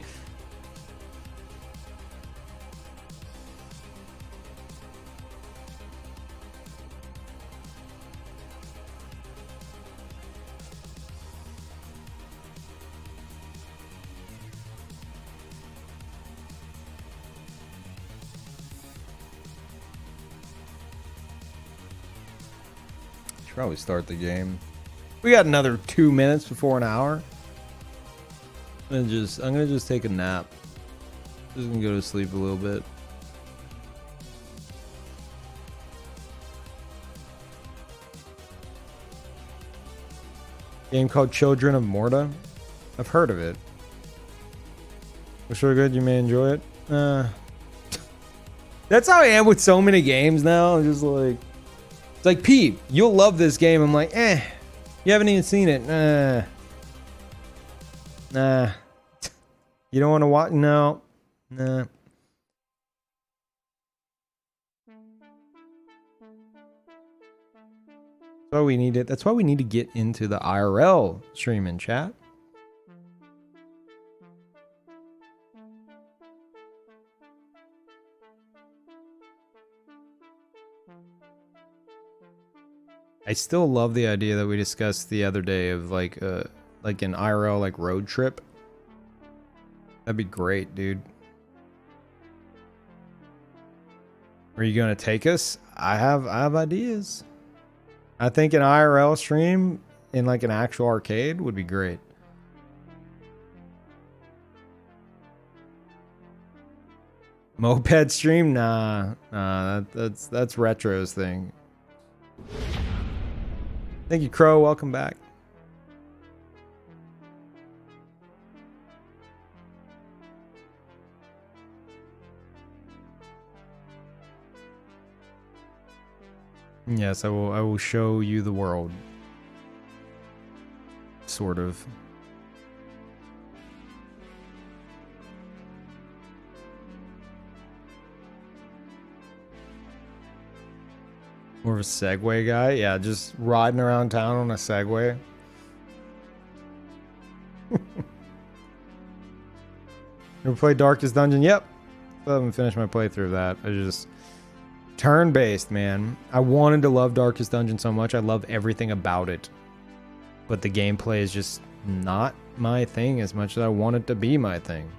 Probably start the game. We got another 2 minutes before an hour. I'm gonna just take a nap. Just gonna go to sleep a little bit. Game called Children of Morta. I've heard of it. It's really good. You may enjoy it. That's how I am with so many games now. I'm just like, it's like, Pete, you'll love this game. I'm like, you haven't even seen it. Nah. You don't want to watch? No. Nah. That's why we need it. That's why we need to get into the IRL streaming chat. I still love the idea that we discussed the other day of like an IRL like road trip. That'd be great, dude. Are you gonna take us? I have ideas. I think an IRL stream in like an actual arcade would be great. Moped stream? Nah, that's Retro's thing. Thank you, Crow. Welcome back. Yes, I will show you the world. Sort of. More of a Segway guy? Yeah, just riding around town on a Segway. Ever play Darkest Dungeon? Yep. I haven't finished my playthrough of that. I just... Turn-based, man. I wanted to love Darkest Dungeon so much. I love everything about it. But the gameplay is just not my thing as much as I want it to be my thing.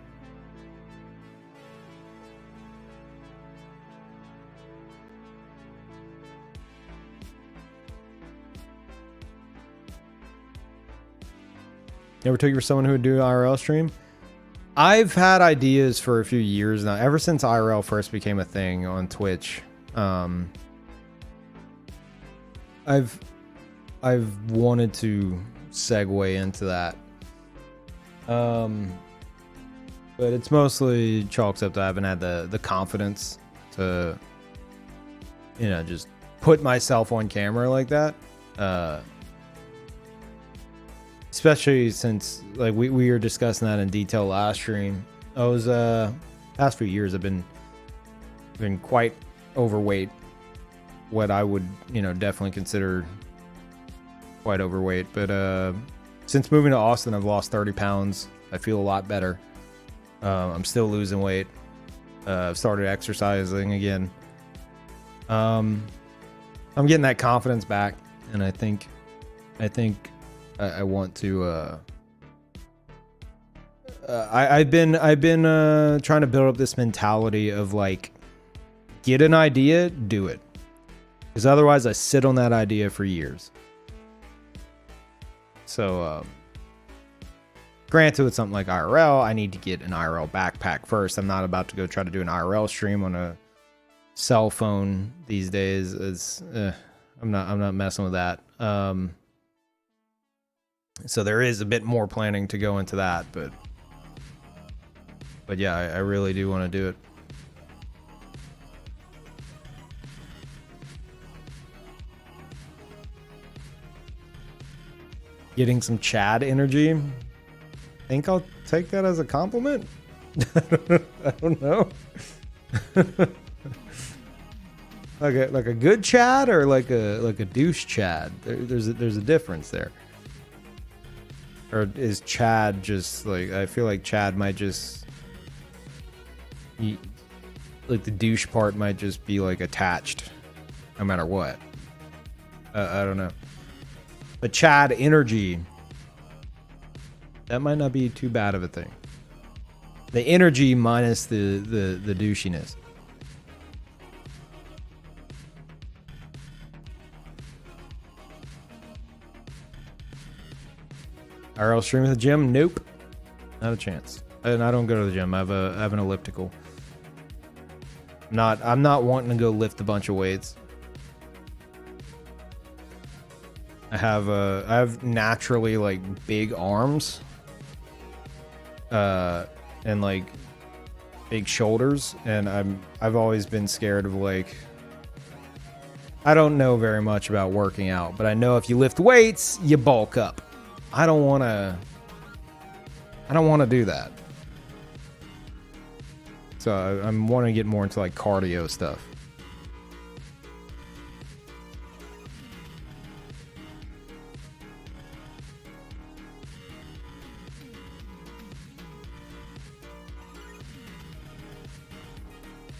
You ever took for someone who would do an IRL stream? I've had ideas for a few years now. Ever since IRL first became a thing on Twitch. I've wanted to segue into that. But it's mostly chalks up to I haven't had the confidence to, you know, just put myself on camera like that. Especially since like we were discussing that in detail last stream. I was past few years I've been quite overweight. What I would, you know, definitely consider quite overweight. But since moving to Austin, I've lost 30 pounds. I feel a lot better. I'm still losing weight. I've started exercising again. I'm getting that confidence back, and I think I want to. I've been trying to build up this mentality of like, get an idea, do it, because otherwise I sit on that idea for years. So, granted, with something like IRL, I need to get an IRL backpack first. I'm not about to go try to do an IRL stream on a cell phone these days. I'm not messing with that. So there is a bit more planning to go into that, but yeah, I really do want to do it. Getting some Chad energy. Think I'll take that as a compliment? I don't know. like a good Chad or like a douche Chad? There's a difference there. Or is Chad just like, I feel like Chad might just, like the douche part might just be like attached no matter what. I don't know. But Chad energy, that might not be too bad of a thing. The energy minus the douchiness. IRL stream at the gym? Nope. Not a chance. And I don't go to the gym. I have an elliptical. I'm not wanting to go lift a bunch of weights. I have naturally like big arms. And like big shoulders, and I've always been scared of like, I don't know very much about working out, but I know if you lift weights, you bulk up. I don't want to do that. So I'm wanting to get more into like cardio stuff.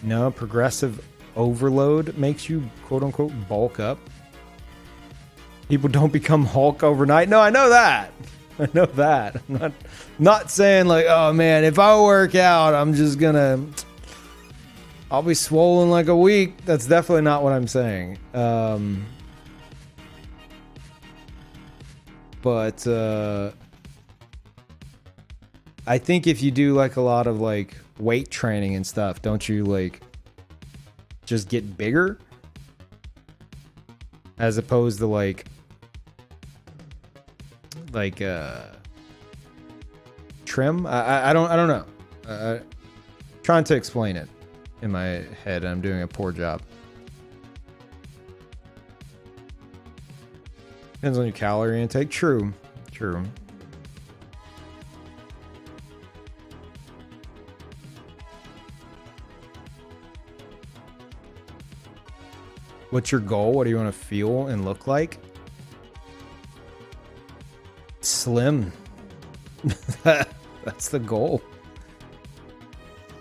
No, progressive overload makes you quote unquote bulk up. People don't become Hulk overnight. No, I know that. I know that. I'm not saying like, oh man, if I work out, I'll be swollen like a week. That's definitely not what I'm saying. But I think if you do like a lot of like weight training and stuff, don't you like just get bigger as opposed to like trim? I don't know. Trying to explain it in my head. I'm doing a poor job. Depends on your calorie intake. True. What's your goal? What do you want to feel and look like? Slim. That's the goal.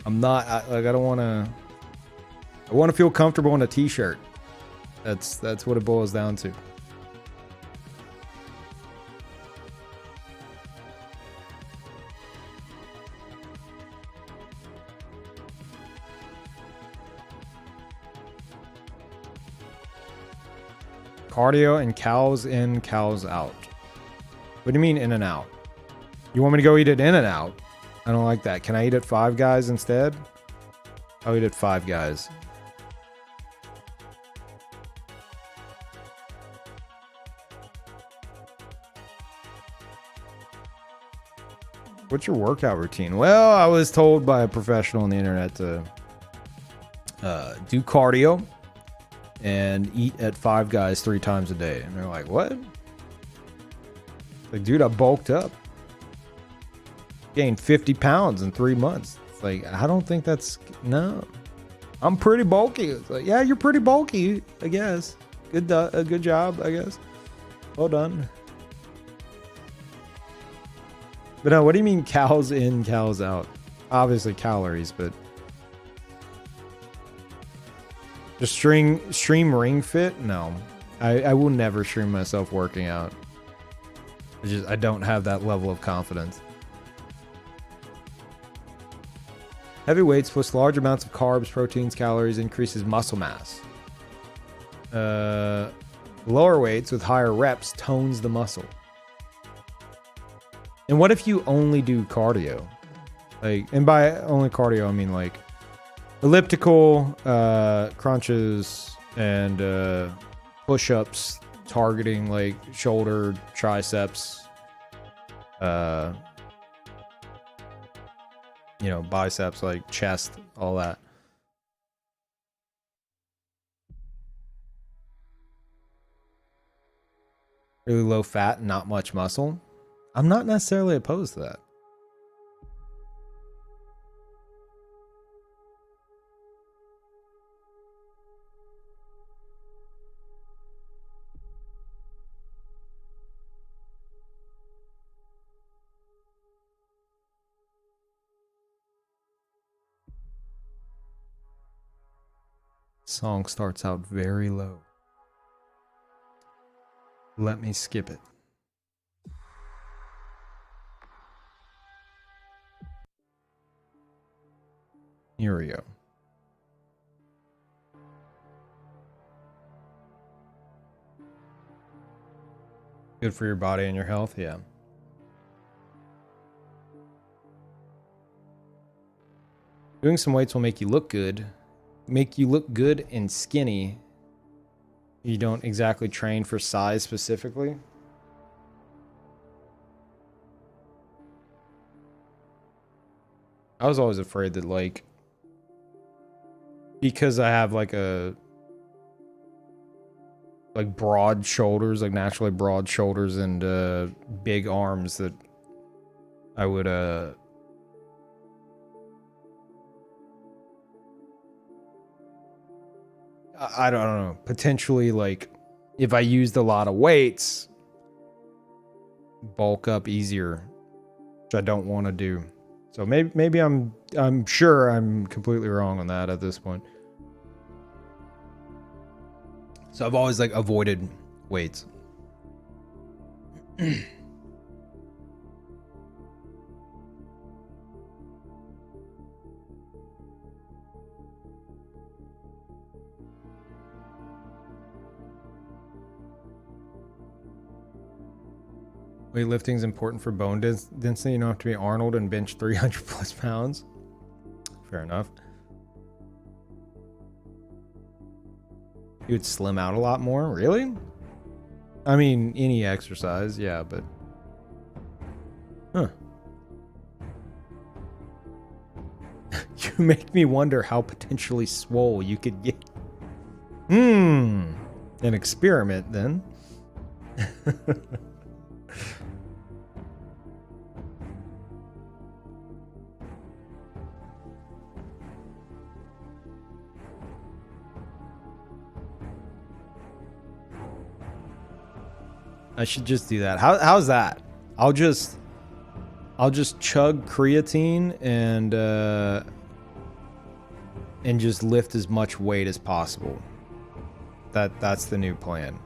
I don't want to. I want to feel comfortable in a t-shirt. That's what it boils down to. Cardio and cows in, cows out. What do you mean in and out? You want me to go eat at In-N-Out? I don't like that. Can I eat at Five Guys instead? I'll eat at Five Guys. What's your workout routine? Well, I was told by a professional on the internet to do cardio and eat at Five Guys 3 times a day. And they're like, what? Like, dude, I bulked up. Gained 50 pounds in 3 months. It's like, I don't think that's... No. I'm pretty bulky. It's like, yeah, you're pretty bulky, I guess. Good job, I guess. Well done. But no, what do you mean cows in, cows out? Obviously calories, but... Just stream Ring Fit? No. I will never stream myself working out. I don't have that level of confidence. Heavy weights plus large amounts of carbs, proteins, calories increases muscle mass. Lower weights with higher reps tones the muscle. And what if you only do cardio? Like, and by only cardio, I mean like elliptical, crunches, and push-ups targeting like shoulder, triceps, biceps, like chest, all that. Really low fat, not much muscle. I'm not necessarily opposed to that. Song starts out very low. Let me skip it. Here we go. Good for your body and your health, yeah. Doing some weights will make you look good. Make you look good and skinny. You don't exactly train for size specifically. I was always afraid that, like, because I have like broad shoulders, like naturally broad shoulders and big arms, that I would I don't know, potentially, like, if I used a lot of weights, bulk up easier, which I don't want to do. So maybe I'm sure I'm completely wrong on that at this point. So I've always, like, avoided weights. Weightlifting is important for bone density. You don't have to be Arnold and bench 300 plus pounds. Fair enough. You would slim out a lot more? Really? I mean, any exercise, yeah, but... Huh. You make me wonder how potentially swole you could get. An experiment, then. I should just do that. How's that? I'll just chug creatine and just lift as much weight as possible. That's the new plan.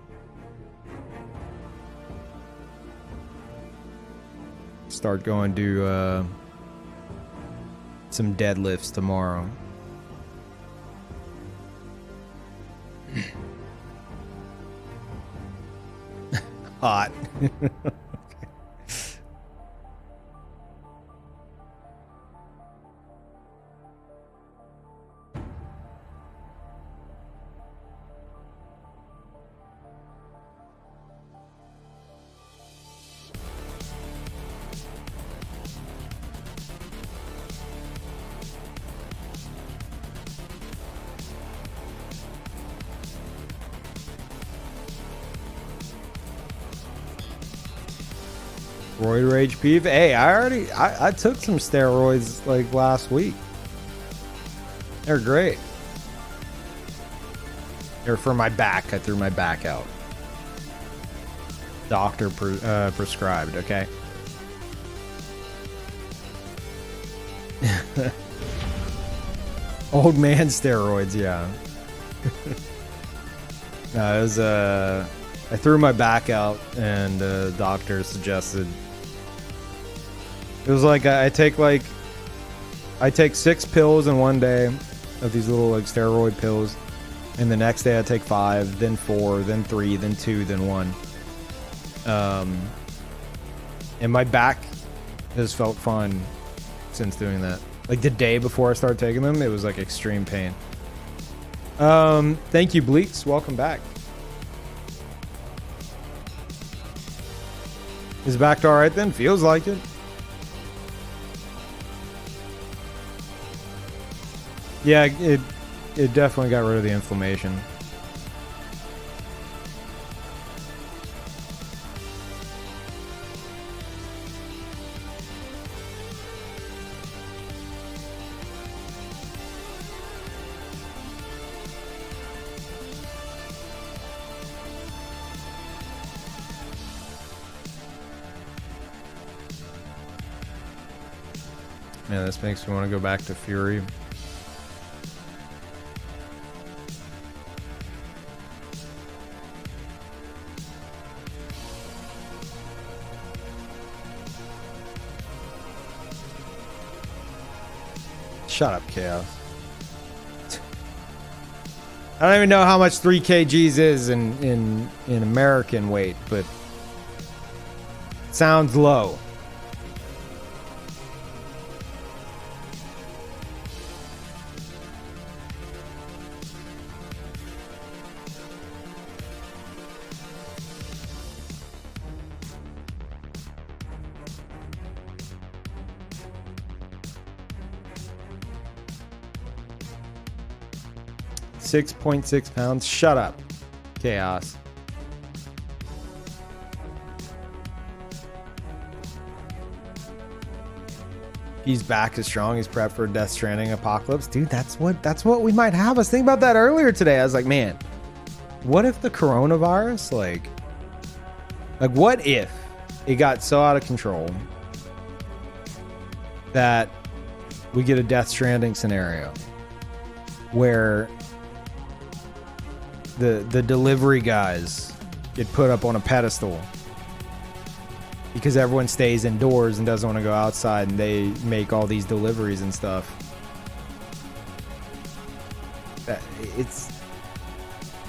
Start going to some deadlifts tomorrow. Hot. Roid Rage Peeve. Hey, I took some steroids like last week. They're great. They're for my back. I threw my back out. Doctor prescribed, okay? Old man steroids, yeah. No, it was I threw my back out, and the doctor suggested. It was like I take 6 pills in one day of these little, like, steroid pills, and the next day I take 5, then 4, then 3, then 2, then 1. And my back has felt fine since doing that. Like, the day before I started taking them, it was like extreme pain. Thank you, Bleaks. Welcome back. Is back all right then? Feels like it. Yeah, it definitely got rid of the inflammation. Yeah, this makes me want to go back to Fury. Shut up, Chaos. I don't even know how much 3 kgs is in American weight, but sounds low. 6.6 pounds. Shut up. Chaos. He's back as strong. He's prepped for Death Stranding apocalypse. Dude, that's what we might have. I was thinking about that earlier today. I was like, man, what if the coronavirus, like what if it got so out of control that we get a Death Stranding scenario where the delivery guys get put up on a pedestal because everyone stays indoors and doesn't want to go outside, and they make all these deliveries and stuff. It's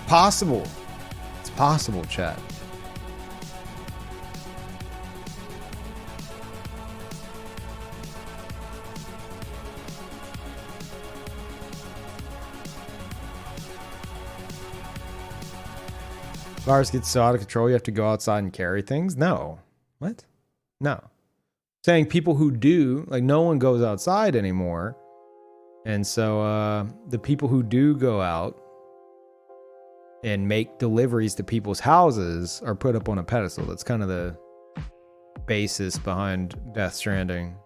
possible. It's possible, chat. Virus gets so out of control, you have to go outside and carry things? No. What? No. Saying people who do, like, no one goes outside anymore. And so the people who do go out and make deliveries to people's houses are put up on a pedestal. That's kind of the basis behind Death Stranding.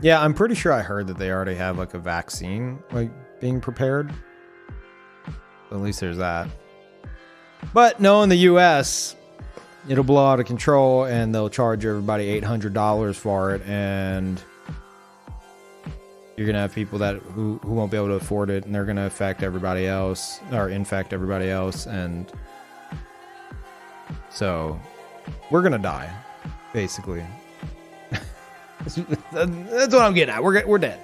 Yeah, I'm pretty sure I heard that they already have like a vaccine like being prepared. At least there's that. But no, in the US, it'll blow out of control and they'll charge everybody $800 for it, and you're gonna have people that who won't be able to afford it, and they're gonna affect everybody else or infect everybody else, and so we're gonna die, basically. That's what I'm getting at. We're dead.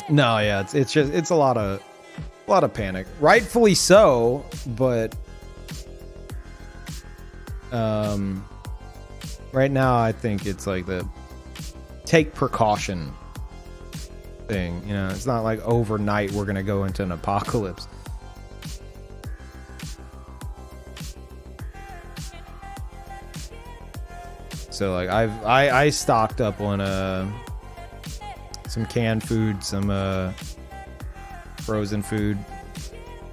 No, yeah, it's a lot of panic, rightfully so, but right now I think it's like the take precaution thing. You know, it's not like overnight we're gonna go into an apocalypse. So like I stocked up on some canned food, some frozen food,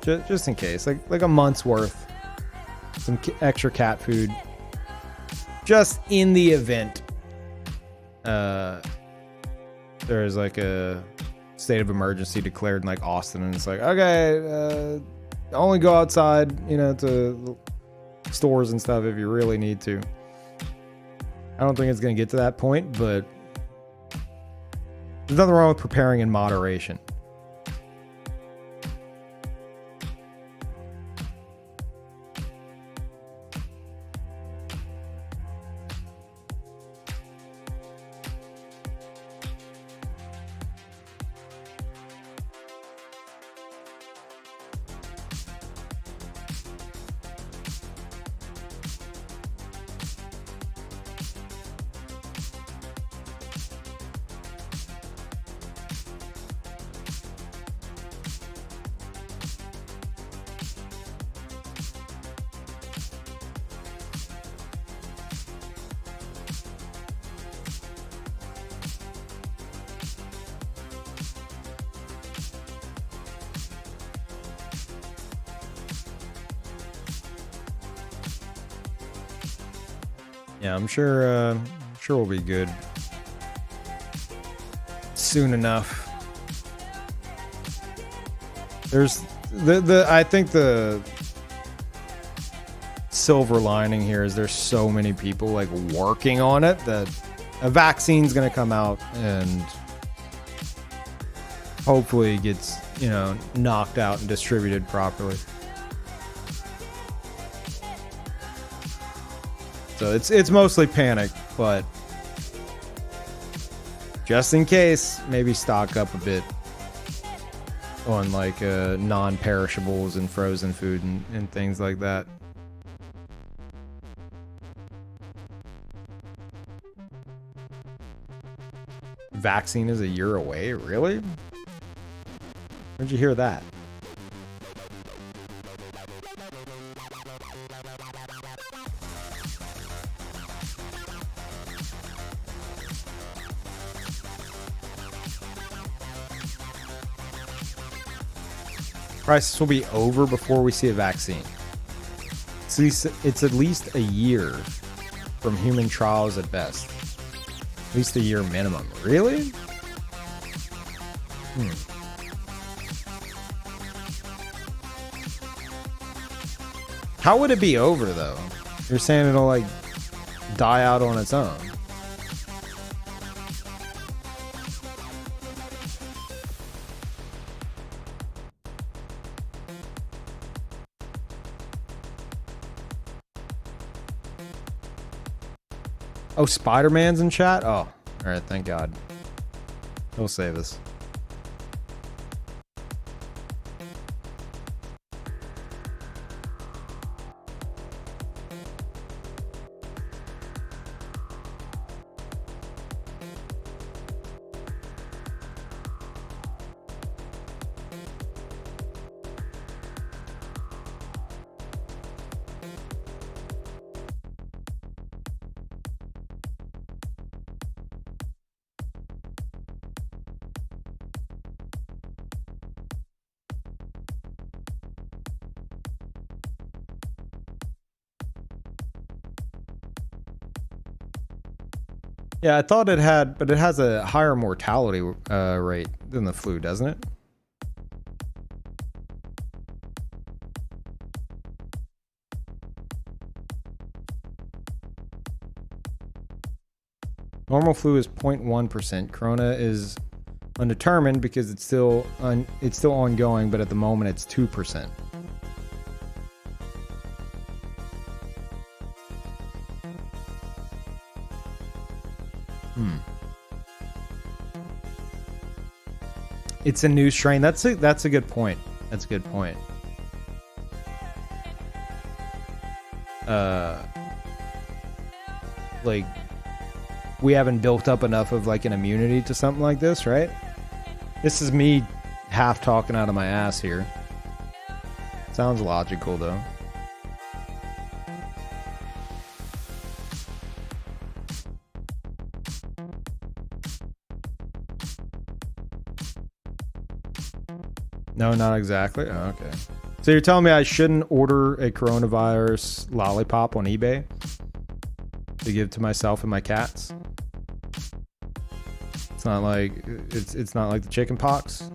just in case, like a month's worth, some extra cat food, just in the event there's like a state of emergency declared in like Austin, and it's like, okay, only go outside, you know, to stores and stuff if you really need to. I don't think it's going to get to that point, but there's nothing wrong with preparing in moderation. Yeah, I'm sure we'll be good soon enough. There's I think the silver lining here is there's so many people like working on it that a vaccine's going to come out and hopefully it gets, you know, knocked out and distributed properly. So it's mostly panic, but just in case, maybe stock up a bit on like non-perishables and frozen food and things like that. Vaccine is a year away, really? Where'd you hear that? Crisis will be over before we see a vaccine. It's at least a year from human trials at best. At least a year minimum. Really? How would it be over, though? You're saying it'll, like, die out on its own. Oh, Spider-Man's in chat? Oh, alright, thank God. He'll save us. Yeah, I thought it had, but it has a higher mortality rate than the flu, doesn't it? Normal flu is 0.1%. Corona is undetermined because it's still ongoing, but at the moment it's 2%. It's a new strain. That's a good point. That's a good point. Like, we haven't built up enough of like an immunity to something like this, right? This is me half talking out of my ass here. Sounds logical though. No, not exactly. Oh, okay. So you're telling me I shouldn't order a coronavirus lollipop on eBay to give to myself and my cats? It's not like it's not like the chicken pox.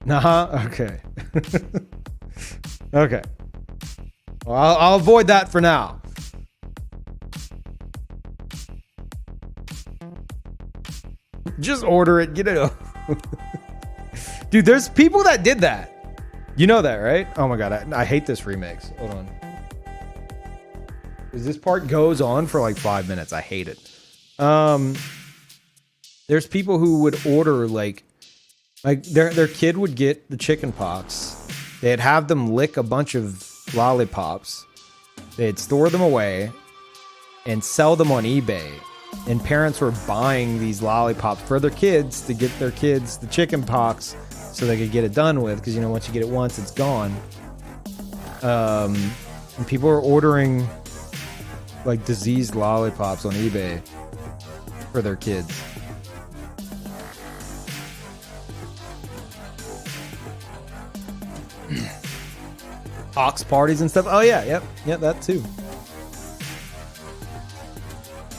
Nah. Okay. Okay. Well, I'll avoid that for now. Just order it, get it over. Dude, there's people that did that. You know that, right? Oh my god, I hate this remix. Hold on. Because this part goes on for like 5 minutes. I hate it. There's people who would order like their kid would get the chicken pox. They'd have them lick a bunch of lollipops. They'd store them away and sell them on eBay. And parents were buying these lollipops for their kids to get their kids the chicken pox so they could get it done with. Because, you know, once you get it once, it's gone. And people are ordering, like, diseased lollipops on eBay for their kids. Ox parties and stuff. Oh, yeah. Yep, that too.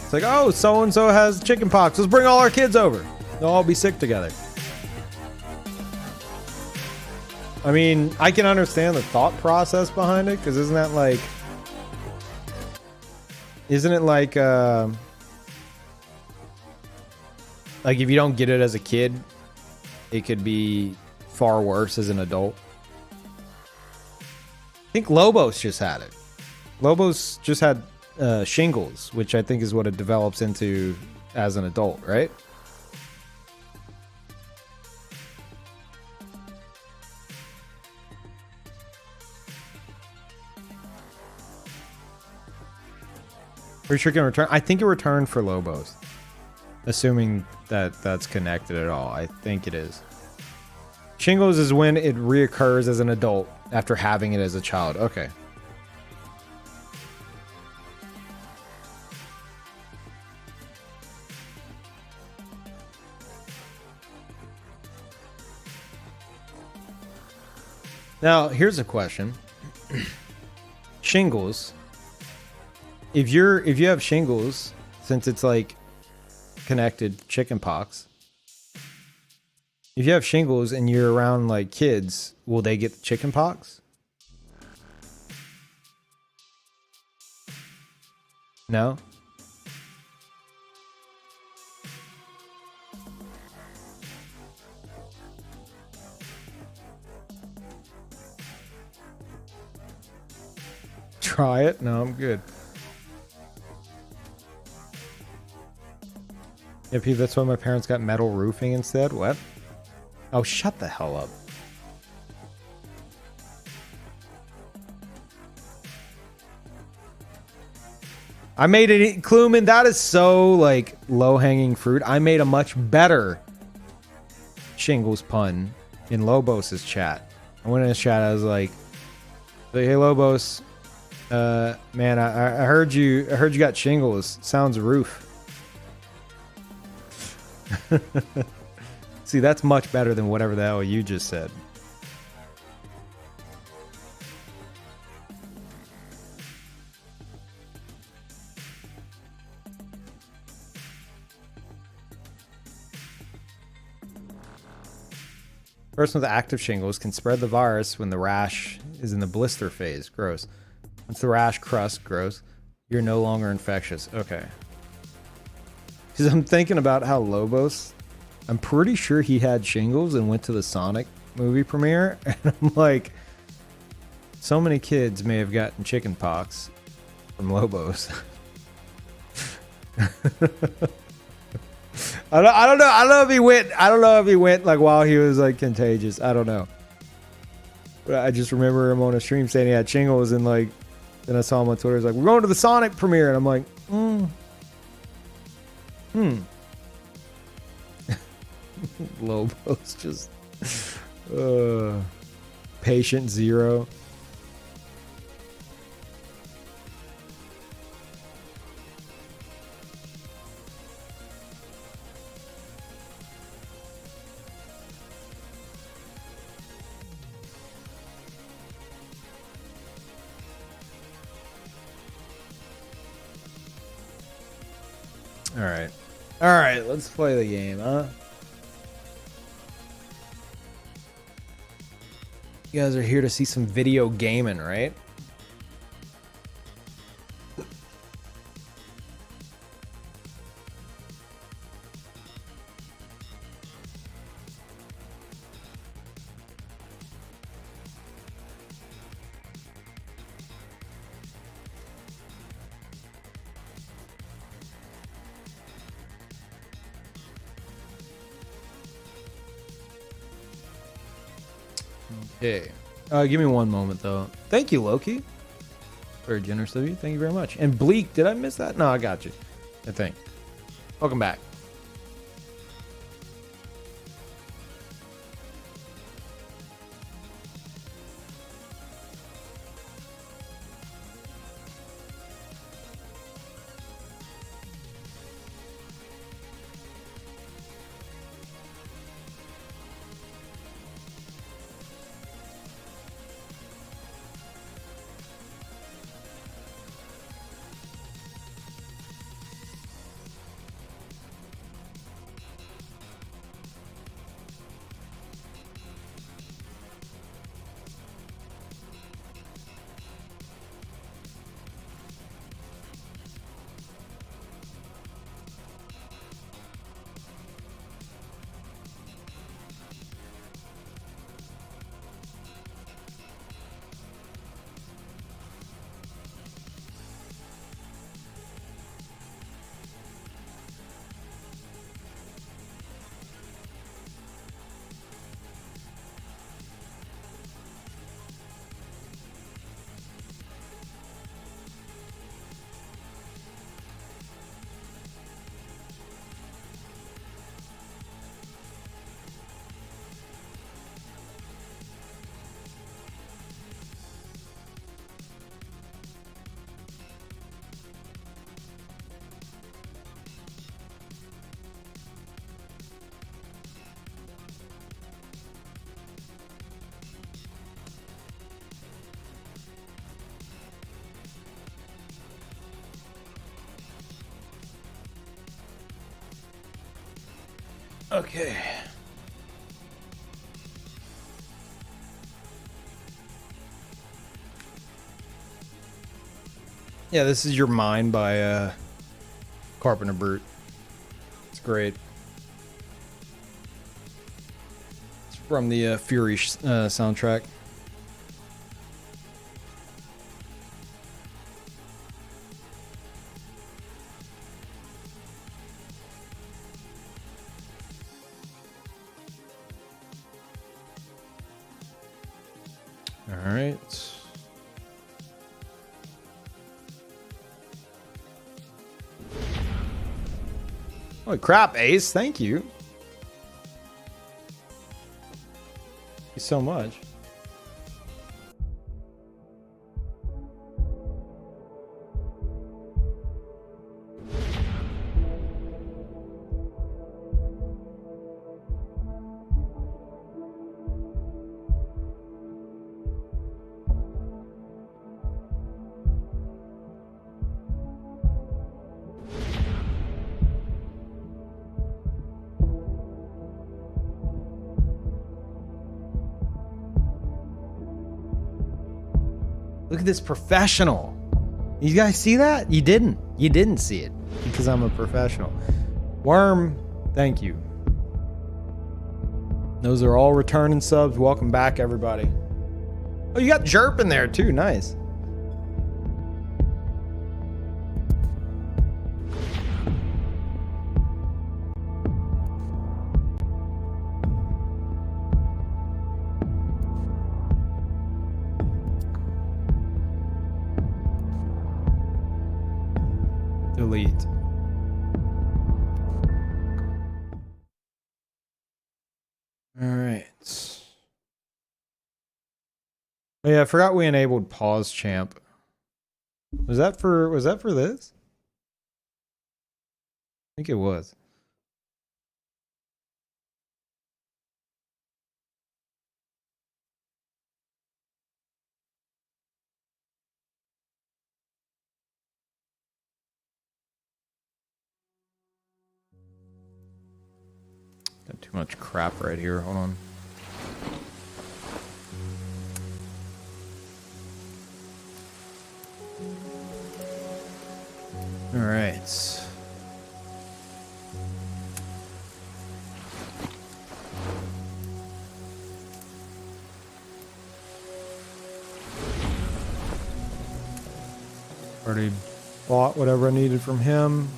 It's like, oh, so-and-so has chicken pox. Let's bring all our kids over. They'll all be sick together. I mean, I can understand the thought process behind it, because isn't it like, if you don't get it as a kid, it could be far worse as an adult. I think Lobos just had it. Lobos just had shingles, which I think is what it develops into as an adult, right? Pretty sure it can return. I think it returned for Lobos, assuming that's connected at all. I think it is. Shingles is when it reoccurs as an adult after having it as a child. Okay. Now, here's a question. Shingles. If you have shingles, since it's like connected chickenpox, if you have shingles and you're around like kids, will they get chickenpox? No? Try it? No, I'm good. Yeah, Pete, that's why my parents got metal roofing instead. What? Oh, shut the hell up. I made it, Kluman, that is so, like, low-hanging fruit. I made a much better shingles pun in Lobos' chat. I went in his chat, I was like, hey, Lobos, man, I heard you got shingles. Sounds roof. See, that's much better than whatever the hell you just said. Person with active shingles can spread the virus when the rash is in the blister phase. Gross. Once the rash crust grows, you're no longer infectious. Okay. Because I'm thinking about how Lobos, I'm pretty sure he had shingles and went to the Sonic movie premiere. And I'm like, so many kids may have gotten chicken pox from Lobos. I don't know. I don't know if he went. I don't know if he went like while he was like contagious. I don't know. But I just remember him on a stream saying he had shingles, and like, then I saw him on Twitter. He's like, "We're going to the Sonic premiere," and I'm like, Lobos just patient zero. All right, let's play the game, huh? You guys are here to see some video gaming, right? Okay. Give me one moment, though. Thank you, Loki. Very generous of you. Thank you very much. And Bleak, did I miss that? No, I got you. I think. Welcome back. Okay. Yeah, this is Your Mind by Carpenter Brute. It's great. It's from the Fury soundtrack. All right. Holy crap, Ace. Thank you. Thank you so much. Look at this professional. You guys see that? You didn't. You didn't see it because I'm a professional. Worm, thank you. Those are all returning subs. Welcome back, everybody. Oh, you got Jerp in there too. Nice. Delete. All right. Oh yeah, I forgot we enabled pause champ. Was that for this? I think it was. Got too much crap right here. Hold on. All right. Already bought whatever I needed from him.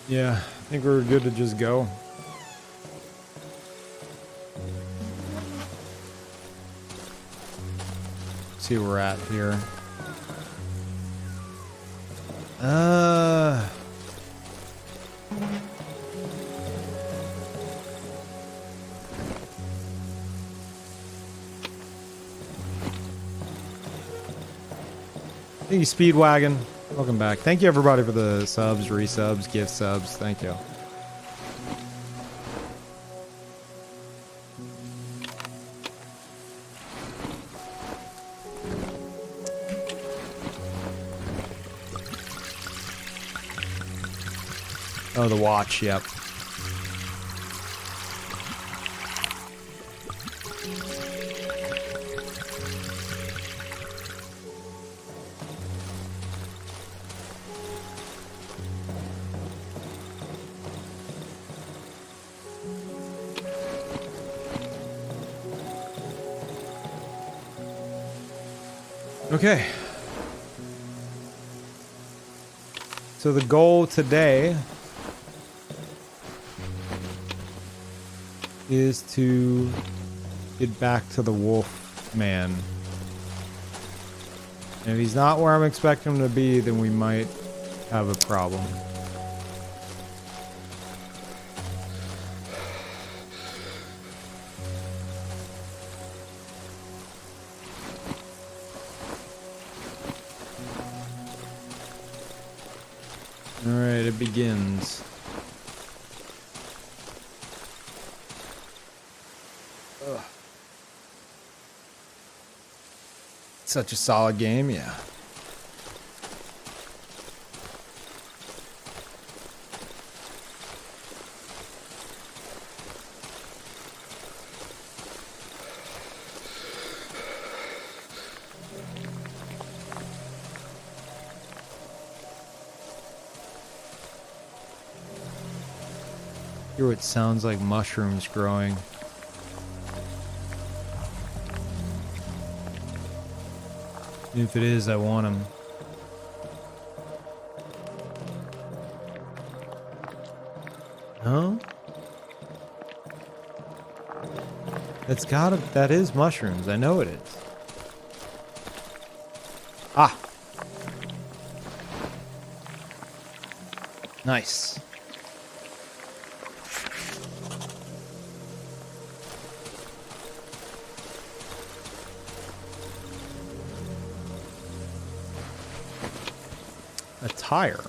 Yeah, I think we're good to just go. See where we're at here. Thank you, Speedwagon. Welcome back. Thank you, everybody, for the subs, resubs, gift subs. Thank you. Oh, the watch, yep. Okay. So the goal today is to get back to the wolf man. And if he's not where I'm expecting him to be, then we might have a problem. Alright, it begins. Ugh. Such a solid game, yeah. Hear what sounds like mushrooms growing. If it is, I want them. No? That is mushrooms. I know it is. Ah! Nice. A tire.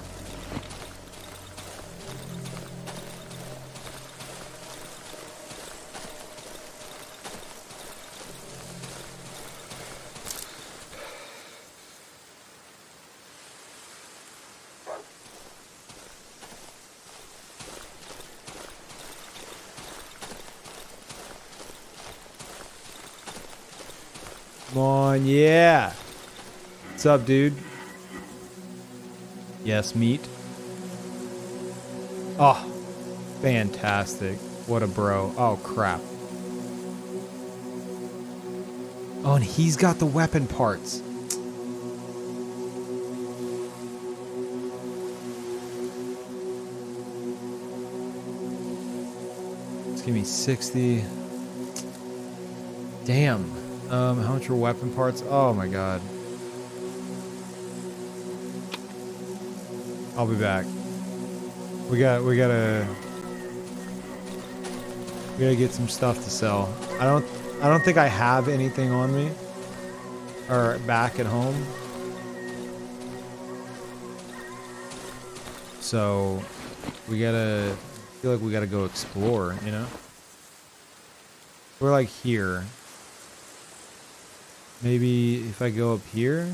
Come on, yeah. What's up, dude? Yes, meat. Oh, fantastic. What a bro. Oh, crap. Oh, and he's got the weapon parts. Let's give me 60. Damn. How much are weapon parts? Oh my god. I'll be back. We gotta get some stuff to sell. I don't think I have anything on me or back at home. So I feel like we gotta go explore, you know? We're like here. Maybe if I go up here.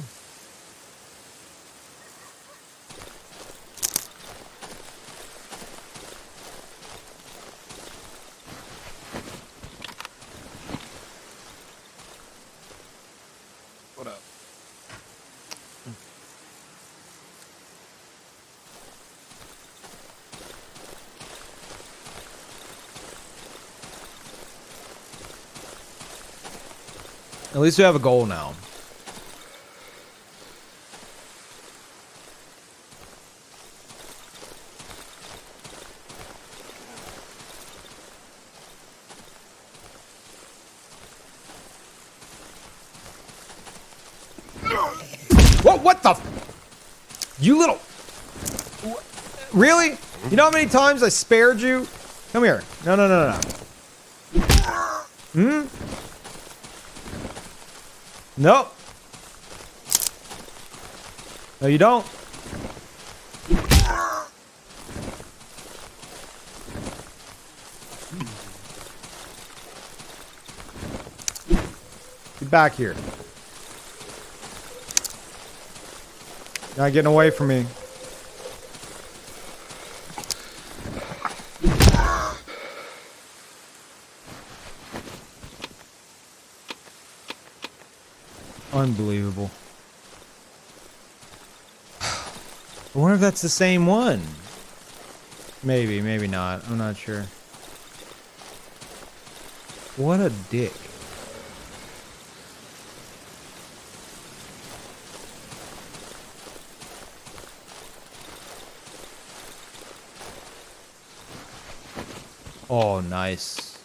What up? At least we have a goal now. Whoa, what the? You little... Really? You know how many times I spared you? Come here. No, no, no, no, no. Hmm? Nope. No, you don't. Get back here. You're not getting away from me. Unbelievable. I wonder if that's the same one. Maybe, maybe not. I'm not sure. What a dick. Oh, nice.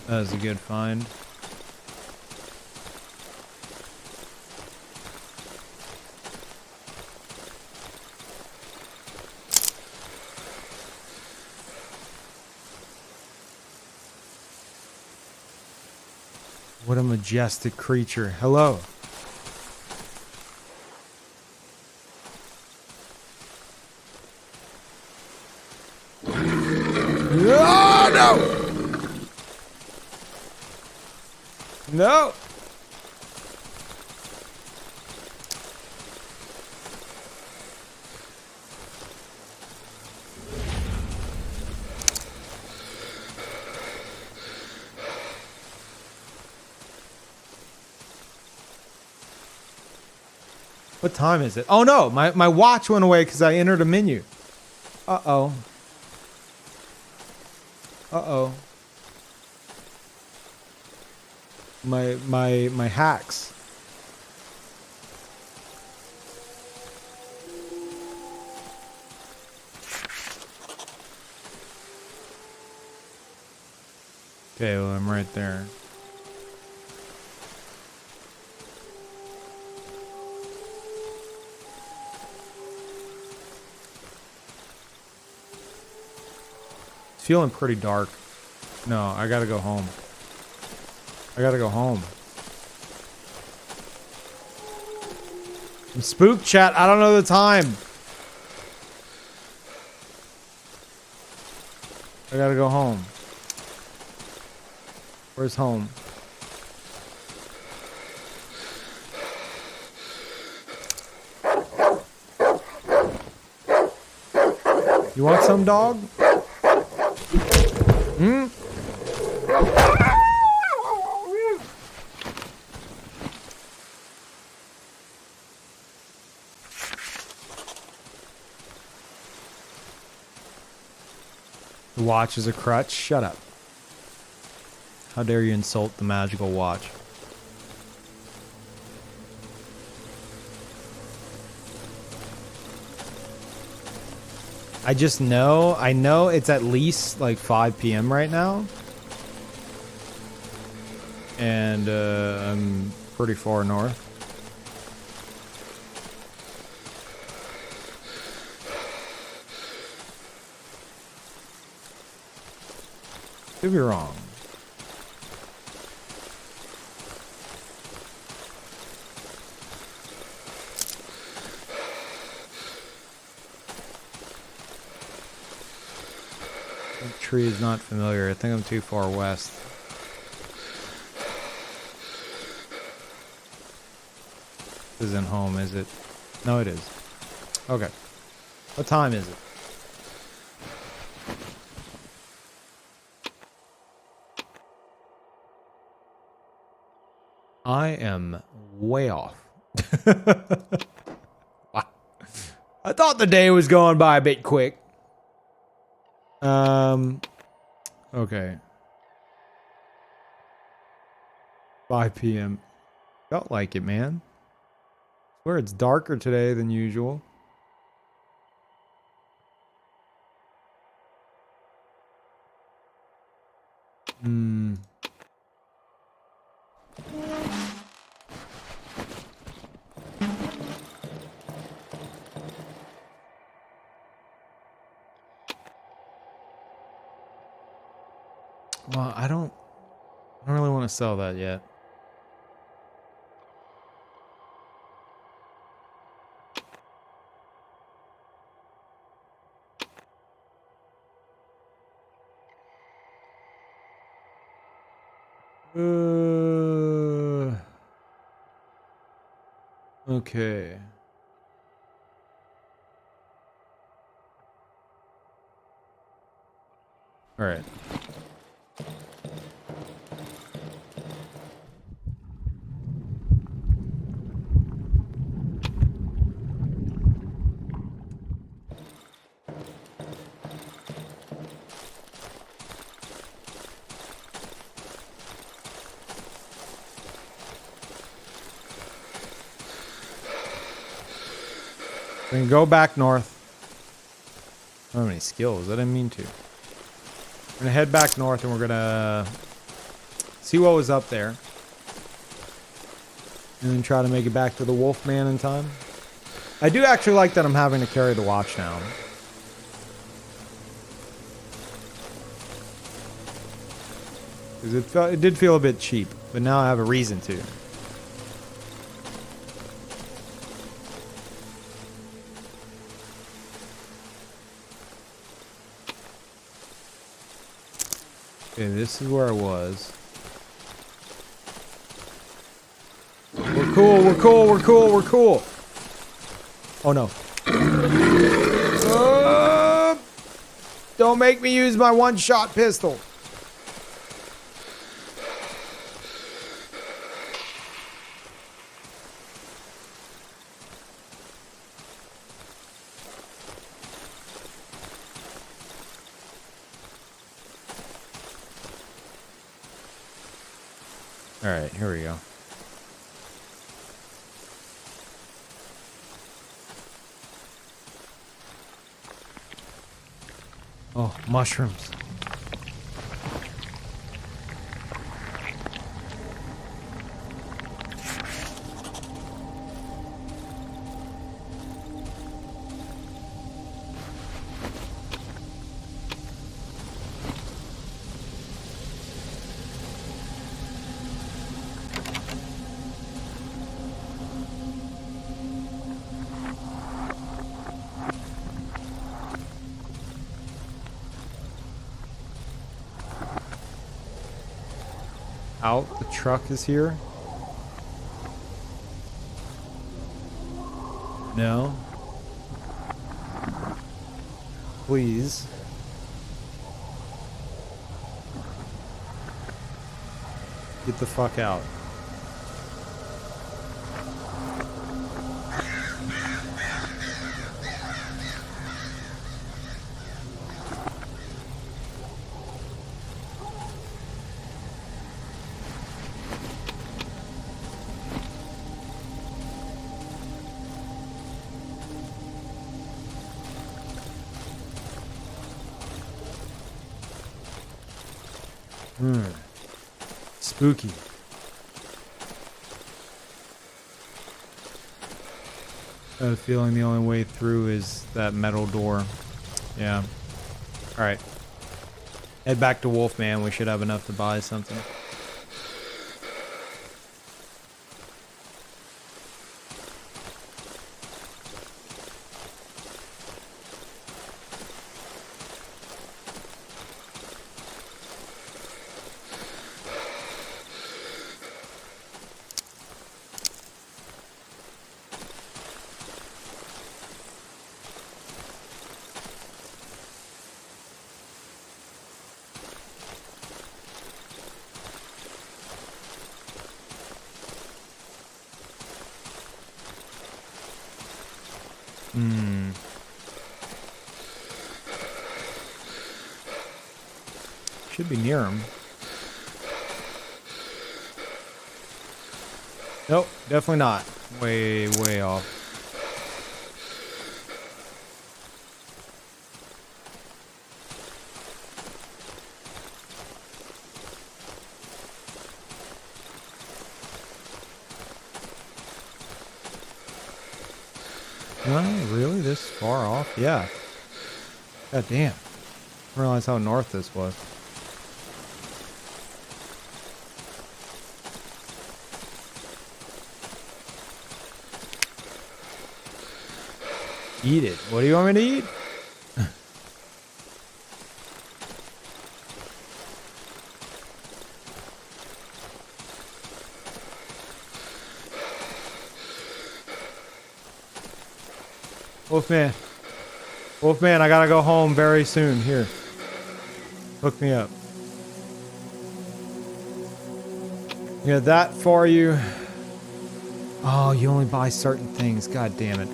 That was a good find. What a majestic creature. Hello. Oh, no! No! What time is it? Oh no, my watch went away because I entered a menu. Uh-oh. Uh-oh. My hacks. Okay, well, I'm right there. It's feeling pretty dark. No, I gotta go home. I gotta go home. I'm spooked, chat. I don't know the time. I gotta go home. Where's home? You want some, dog? Hmm? The watch is a crutch? Shut up. How dare you insult the magical watch? I know it's at least like 5 p.m. right now. And I'm pretty far north. Could be wrong. That tree is not familiar. I think I'm too far west. This isn't home, is it? No, it is. Okay. What time is it? I am way off. Wow. I thought the day was going by a bit quick. Okay. 5 p.m. Felt like it, man. Swear it's darker today than usual. Hmm. Well, I don't really want to sell that yet. Okay. All right. We can go back north. I don't have any skills. I didn't mean to. We're gonna head back north and we're gonna see what was up there. And then try to make it back to the Wolfman in time. I do actually like that I'm having to carry the watch now. Because it did feel a bit cheap, but now I have a reason to. Okay, this is where I was. We're cool, we're cool, we're cool, we're cool. Oh no. Don't make me use my one-shot pistol. All right, here we go. Oh, mushrooms. Out, the truck is here. No. Please. Get the fuck out. Spooky. I have a feeling the only way through is that metal door. Yeah. Alright. Head back to Wolfman. We should have enough to buy something. Should be near him. Nope, definitely not. Way, way off. No, really? This far off? Yeah. God damn. I didn't realize how north this was. Eat it. What do you want me to eat? Wolfman. Wolfman, I gotta go home very soon. Here. Hook me up. Yeah, that for you. Oh, you only buy certain things. God damn it.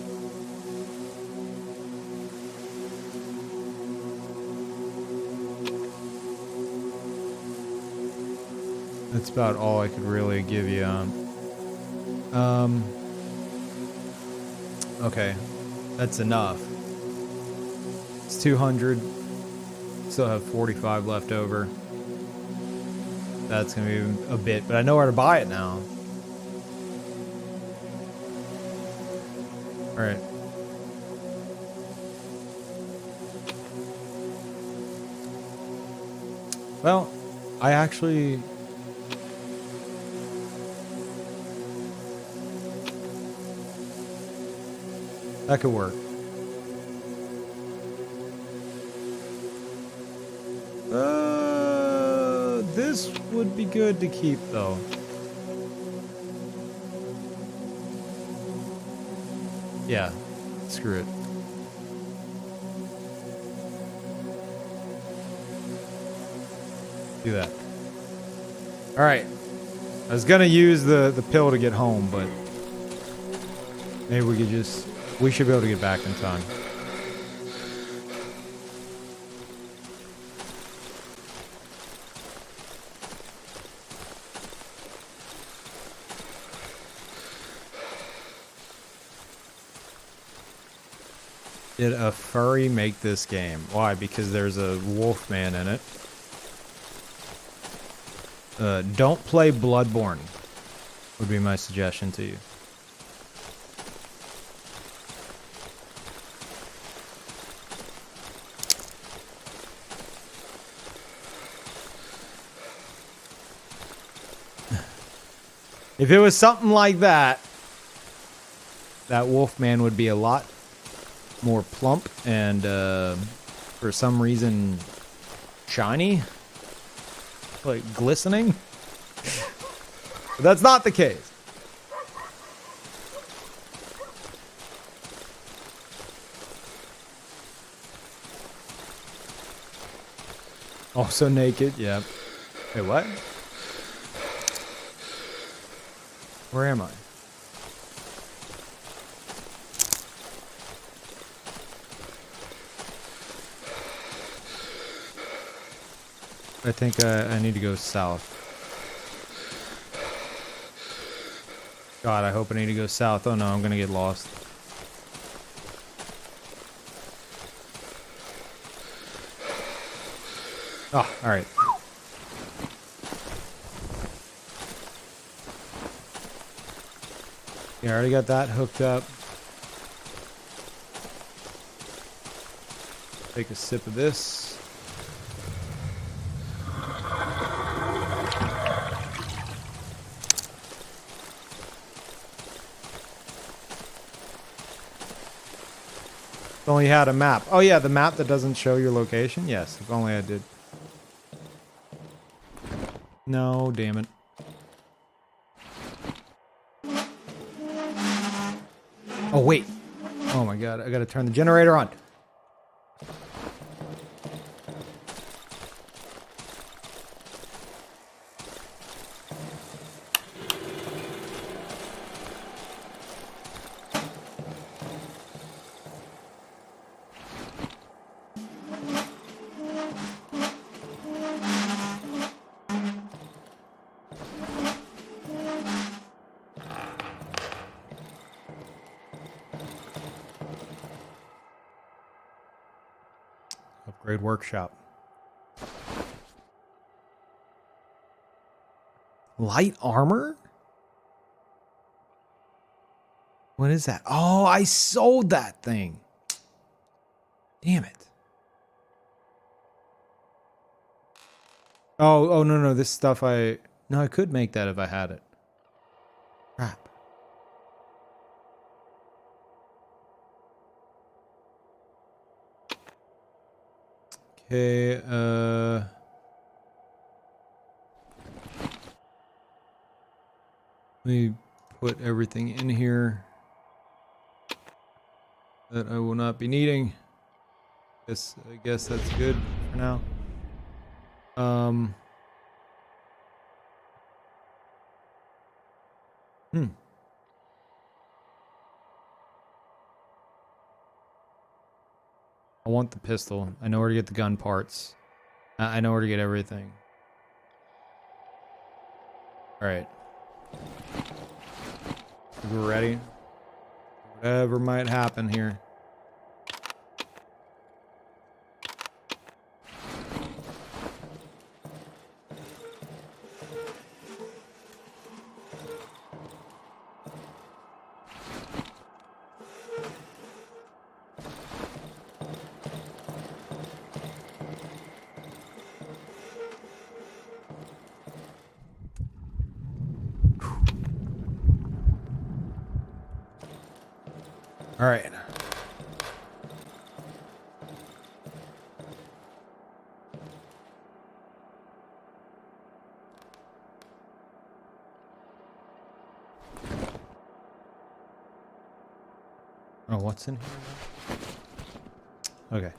That's about all I could really give you. Okay. That's enough. It's 200. Still have 45 left over. That's gonna be a bit, but I know where to buy it now. Alright. Well, I actually... that could work. This would be good to keep, though. Yeah, screw it. Do that. All right. I was gonna use the pill to get home, but maybe we could just... we should be able to get back in time. Did a furry make this game? Why? Because there's a wolf man in it. Don't play Bloodborne, would be my suggestion to you. If it was something like that, that wolf man would be a lot more plump and for some reason shiny, like glistening. But that's not the case. Also naked, yeah. Wait, what? Where am I? I think I need to go south. God, I hope I need to go south. Oh no, I'm gonna get lost. Oh, alright. Yeah, I already got that hooked up. Take a sip of this. If only had a map. Oh yeah, the map that doesn't show your location? Yes, if only I did. No, damn it. Oh wait. Oh my god, I gotta turn the generator on. Upgrade workshop. Light armor? What is that? Oh, I sold that thing. Damn it. Oh, no, this stuff no, I could make that if I had it. Crap. Okay, let me put everything in here that I will not be needing. I guess that's good for now. I want the pistol. I know where to get the gun parts. I know where to get everything. Alright. We're ready. Whatever might happen here. All right. Oh, what's in here? Okay.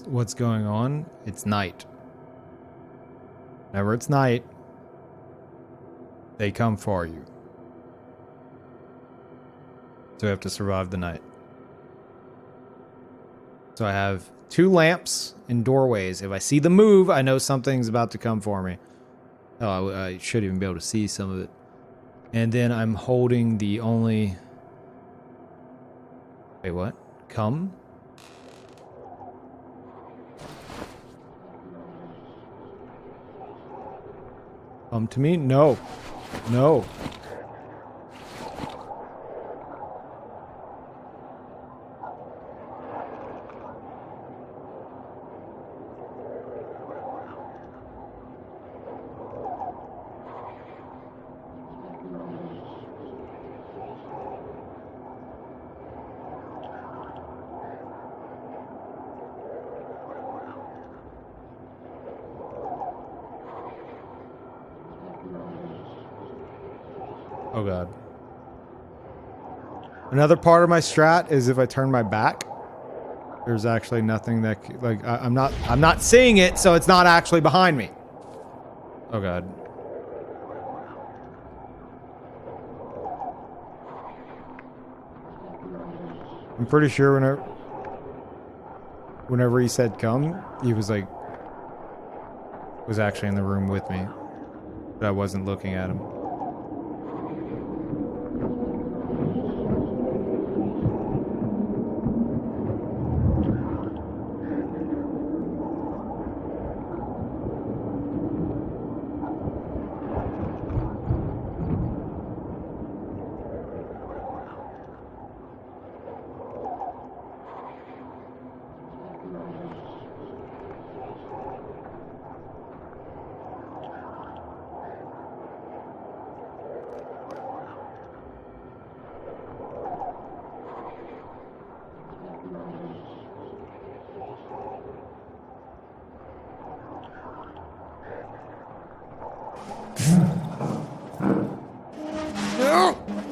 what's going on. It's night. Whenever it's night, they come for you. So I have to survive the night. So I have 2 lamps in doorways. If I see them move, I know something's about to come for me. Oh, I should even be able to see some of it. And then I'm holding the only... Wait, what? Come? Come to me? No. No. Oh god. Another part of my strat is if I turn my back, there's actually nothing that like I'm not seeing it, so it's not actually behind me. Oh god. I'm pretty sure whenever he said come, he was like was actually in the room with me, but I wasn't looking at him.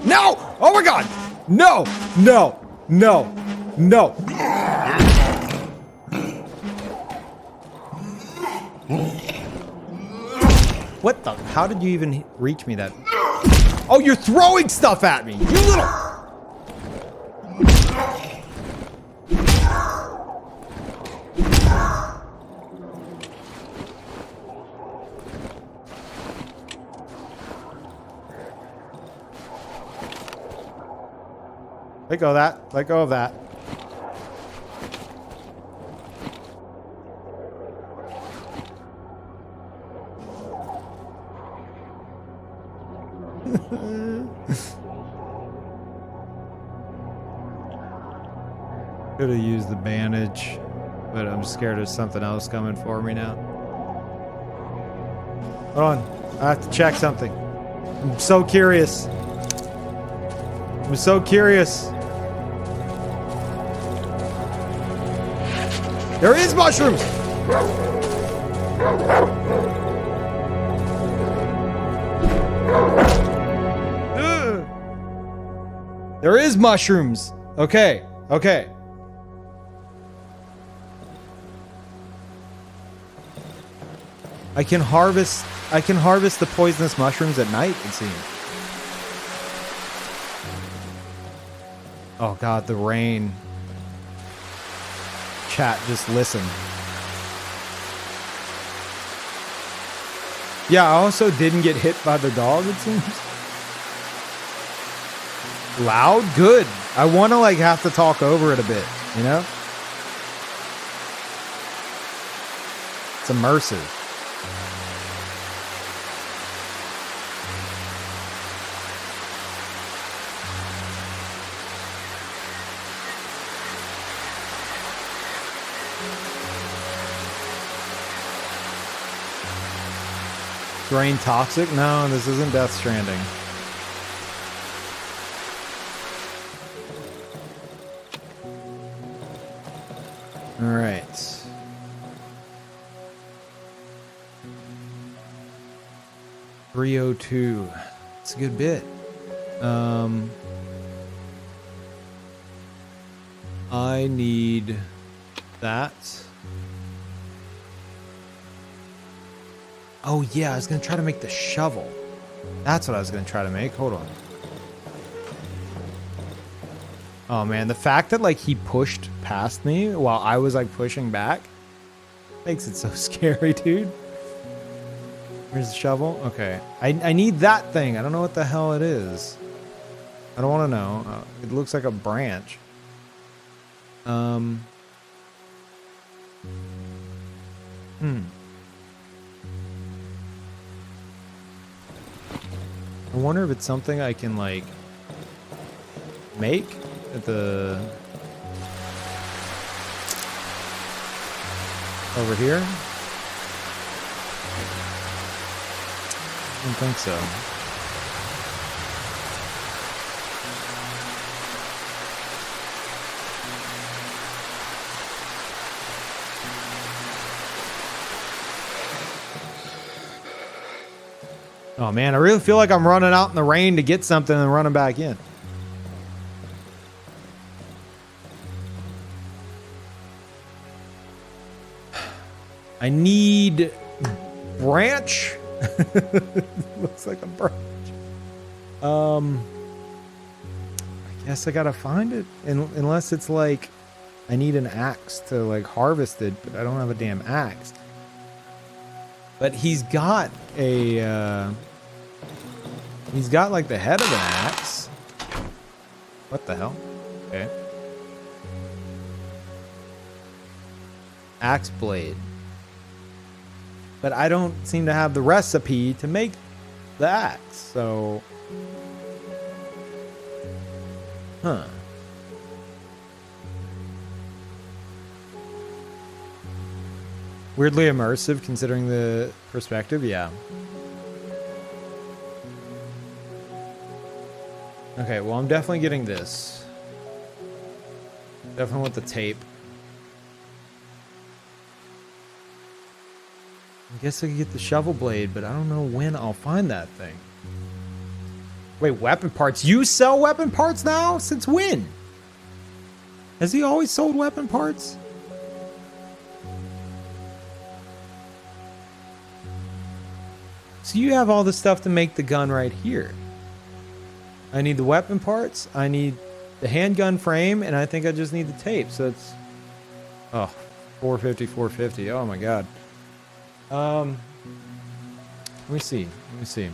No! Oh my god! No! No! No! No! What the? How did you even reach me that? Oh, you're throwing stuff at me! You little... Let go of that. Let go of that. Could have used the bandage, but I'm scared of something else coming for me now. Hold on. I have to check something. I'm so curious. I'm so curious. There is mushrooms! Ugh. There is mushrooms. Okay, okay. I can harvest the poisonous mushrooms at night, it seems. Oh god, the rain. Chat, just listen. Yeah, I also didn't get hit by the dog, it seems. Loud? Good. I want to like have to talk over it a bit, you know? It's immersive. Is rain toxic? No, this isn't Death Stranding. All right. $302. It's a good bit. I need that. Oh yeah, I was gonna try to make the shovel. That's what I was gonna try to make. Hold on. Oh man, the fact that like he pushed past me while I was like pushing back makes it so scary, dude. Where's the shovel? Okay. I need that thing. I don't know what the hell it is. I don't want to know. It looks like a branch. I wonder if it's something I can like make at the over here. I don't think so. Oh man, I really feel like I'm running out in the rain to get something and running back in. I need branch. Looks like a branch. I guess I gotta find it, unless it's like I need an axe to like harvest it, but I don't have a damn axe. But he's got a he's got like the head of an axe. What the hell? Okay. Axe blade. But I don't seem to have the recipe to make the axe, so... Huh. Weirdly immersive considering the perspective, yeah. Okay, well I'm definitely getting this. Definitely want the tape. I guess I could get the shovel blade, but I don't know when I'll find that thing. Wait, weapon parts? You sell weapon parts now? Since when? Has he always sold weapon parts? So you have all the stuff to make the gun right here. I need the weapon parts, I need the handgun frame, and I think I just need the tape. So it's... Oh, 450, 450. Oh my god. Let me see. Let me see.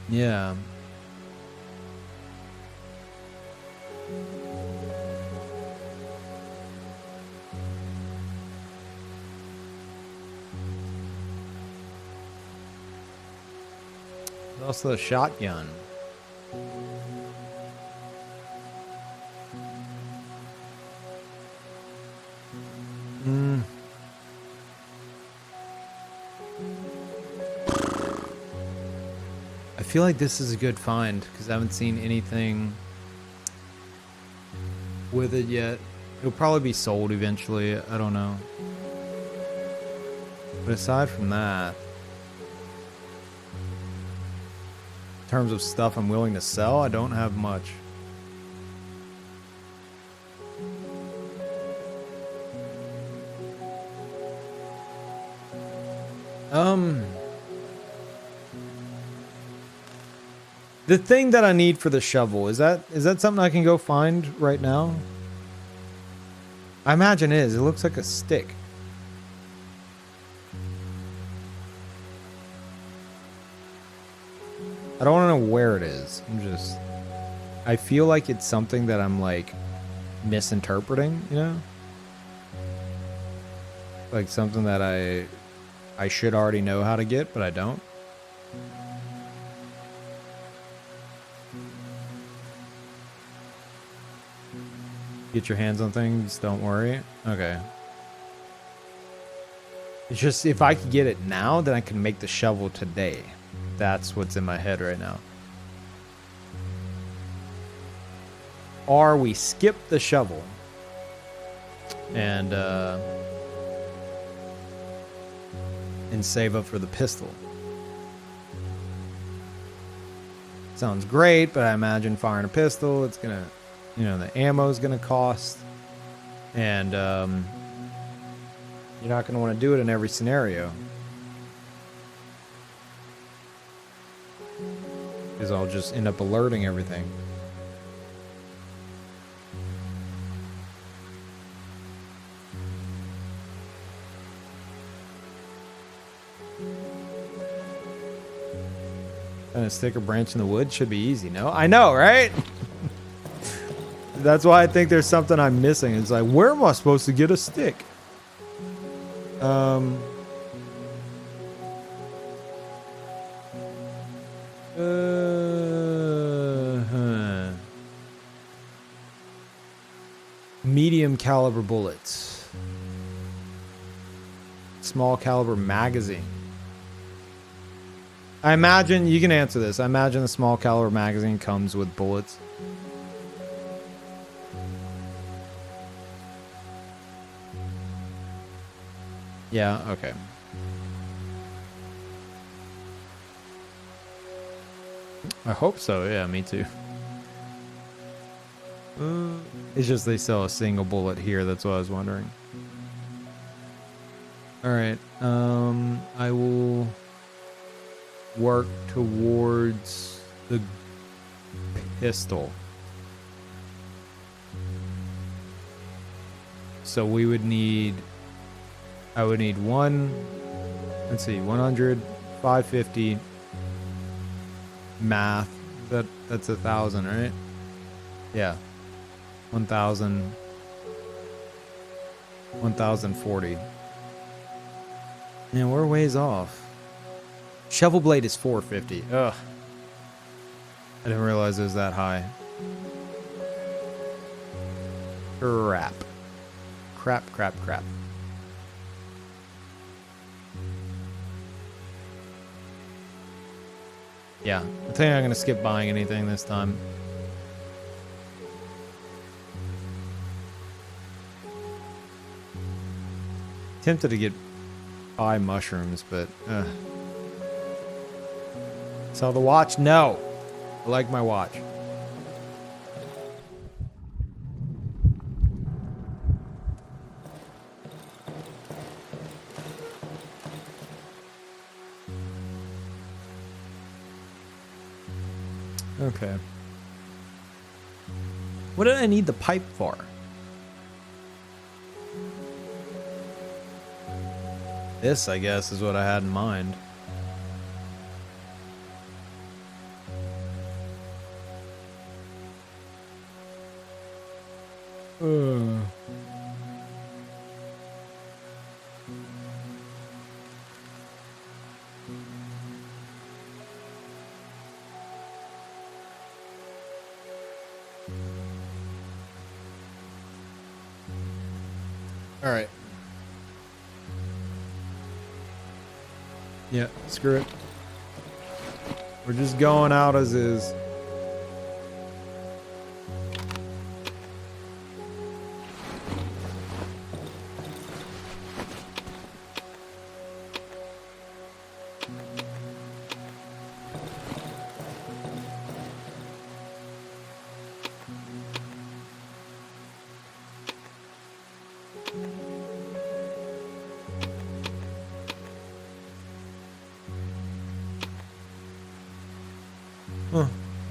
Yeah. Also the shotgun. I feel like this is a good find because I haven't seen anything with it yet. It'll probably be sold eventually. I don't know. But aside from that, in terms of stuff I'm willing to sell, I don't have much. The thing that I need for the shovel, is that something I can go find right now? I imagine it is. It looks like a stick. I don't want to know where it is. I feel like it's something that I'm like misinterpreting, you know? Like something that I should already know how to get, but I don't. Get your hands on things, don't worry. Okay. It's just, if I could get it now, then I can make the shovel today. That's what's in my head right now. Or we skip the shovel. And save up for the pistol. Sounds great, but I imagine firing a pistol, it's gonna, you know, the ammo's gonna cost. And you're not gonna want to do it in every scenario. Because I'll just end up alerting everything. And a stick or branch in the wood should be easy, no? I know, right? That's why I think there's something I'm missing. It's like, where am I supposed to get a stick? Medium caliber bullets. Small caliber magazine. I imagine, you can answer this. I imagine the small caliber magazine comes with bullets. Yeah, okay. I hope so, yeah, me too. It's just they sell a single bullet here, that's what I was wondering. Alright, I will work towards the pistol. So we would need, I would need one, let's see, 100, 550, math, that's 1,000, right? Yeah. 1,000, 1,040. Man, we're ways off. Shovel blade is 450. Ugh. I didn't realize it was that high. Crap. Crap, crap, crap. Yeah, I think I'm gonna skip buying anything this time. Tempted to buy mushrooms, but sell the watch? No. I like my watch. Okay. What did I need the pipe for? This, I guess, is what I had in mind. All right. Yeah, screw it. We're just going out as is.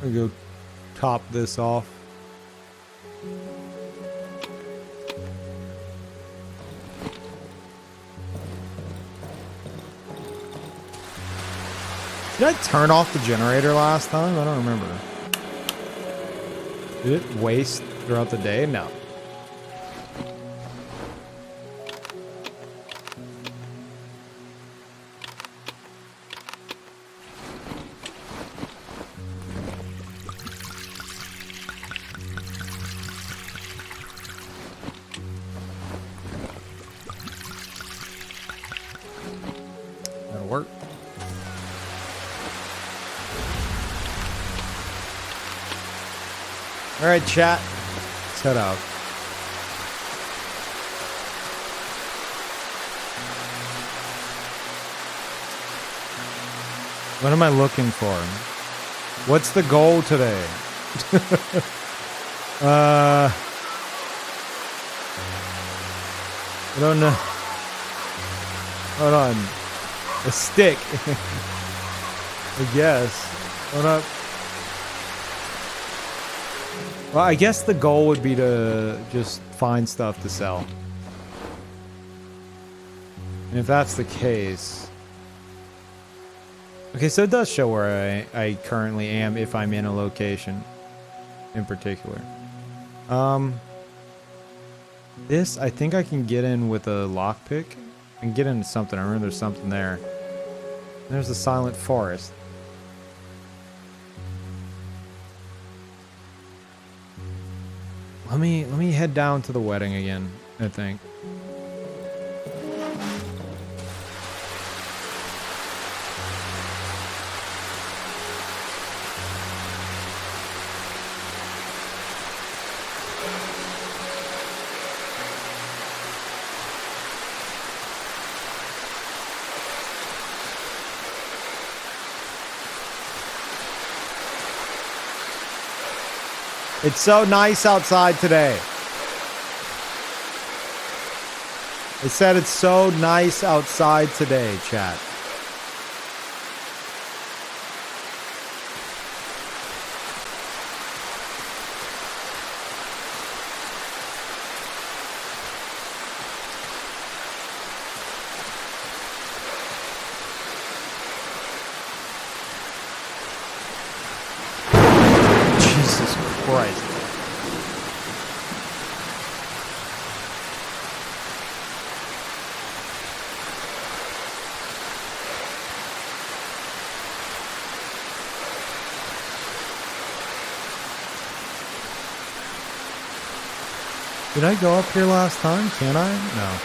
I'll go top this off. Did I turn off the generator last time? I don't remember. Did it waste throughout the day? No. That'll work. All right, chat. Let's head out. What am I looking for? What's the goal today? I don't know. Hold on. A stick. I guess. Hold up. Well, I guess the goal would be to just find stuff to sell. And if that's the case... Okay, so it does show where I currently am if I'm in a location in particular. This, I think I can get in with a lockpick. I can get into something. I remember there's something there. There's the silent forest. Let me head down to the wedding again, I think. It's so nice outside today. It said it's so nice outside today, chat. Jesus Christ. Did I go up here last time? Can I? No.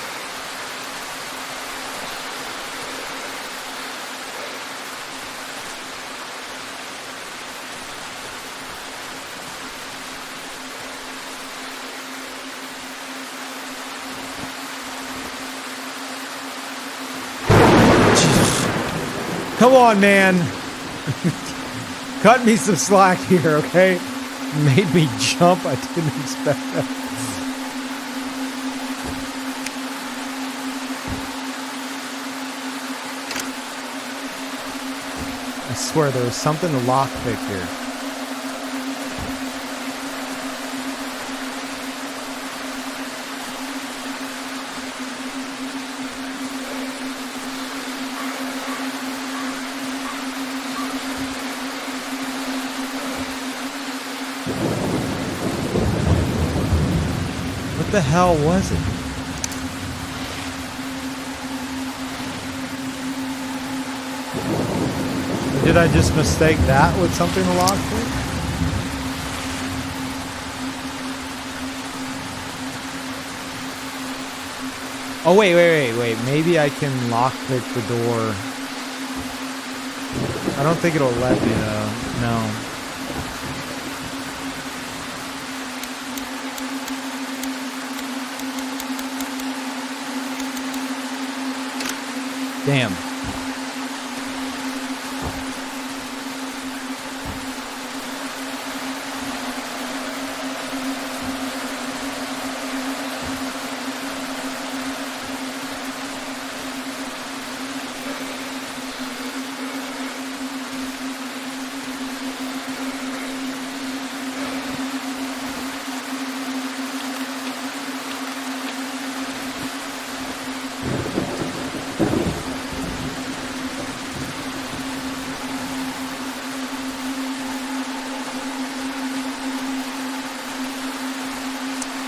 Come on, man. Cut me some slack here, okay? Made me jump. I didn't expect that. I swear there was something to lockpick here. What the hell was it? Did I just mistake that with something to lock with? Oh, wait. Maybe I can lockpick the door. I don't think it'll let me, though. No. Damn.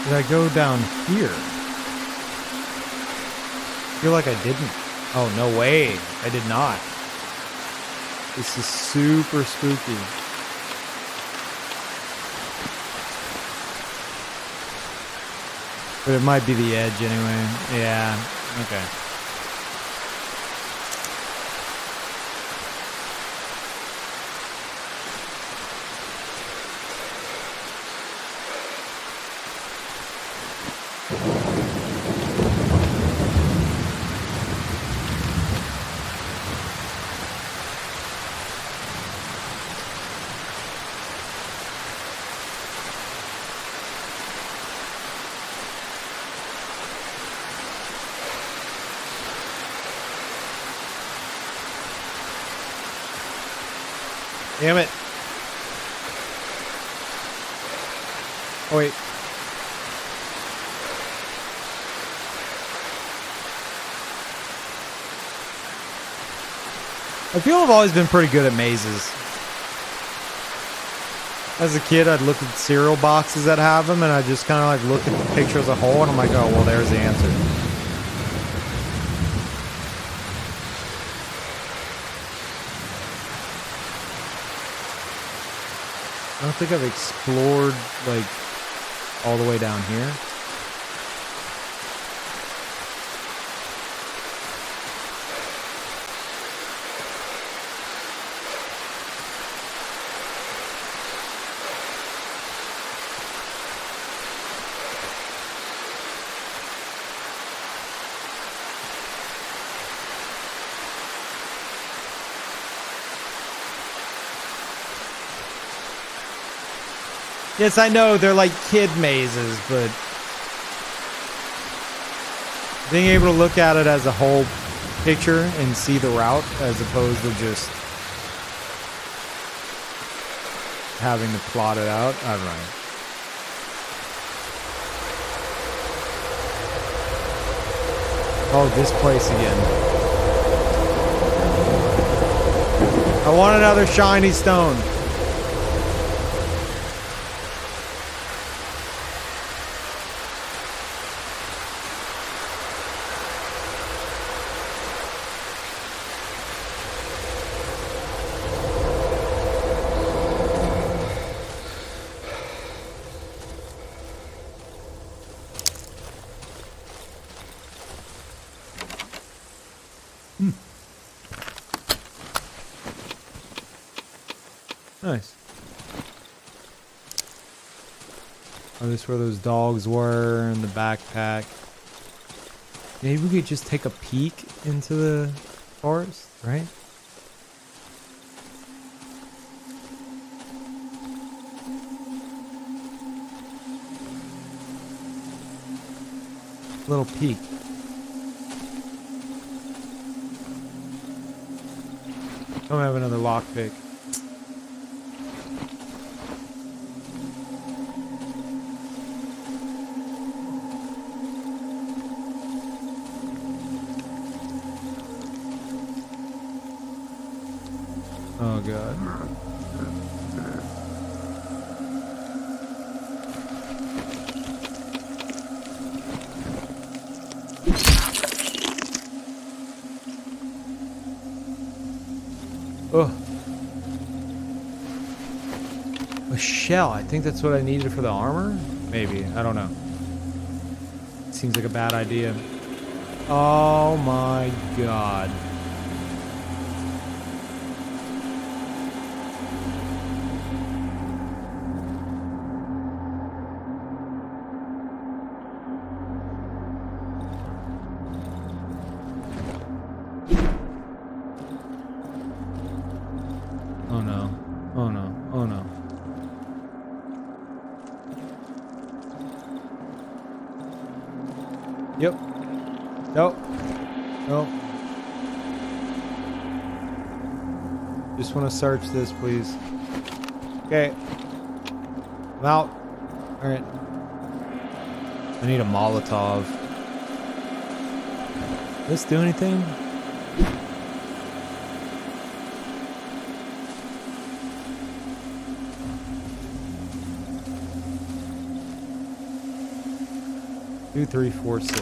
Did I go down here? I feel like I didn't. Oh, no way. I did not. This is super spooky. But it might be the edge anyway. Yeah. Okay. Damn it. Oh, wait. I feel I've always been pretty good at mazes. As a kid, I'd look at cereal boxes that have them, and I just kind of like look at the picture as a whole, and I'm like, oh, well, there's the answer. I don't think I've explored, like, all the way down here. Yes, I know they're like kid mazes, but being able to look at it as a whole picture and see the route as opposed to just having to plot it out, I don't know. Oh, this place again. I want another shiny stone. Nice. Oh, this is where those dogs were in the backpack. Maybe we could just take a peek into the forest, right? Little peek. Don't have another lockpick. Oh god. Oh. A shell. I think that's what I needed for the armor? Maybe. I don't know. Seems like a bad idea. Oh my god. Oh no. Oh no. Oh no. Yep. Nope. Nope. Just want to search this, please. Okay. I'm out. Alright. I need a Molotov. Does this do anything? Two, 3, 4, 6.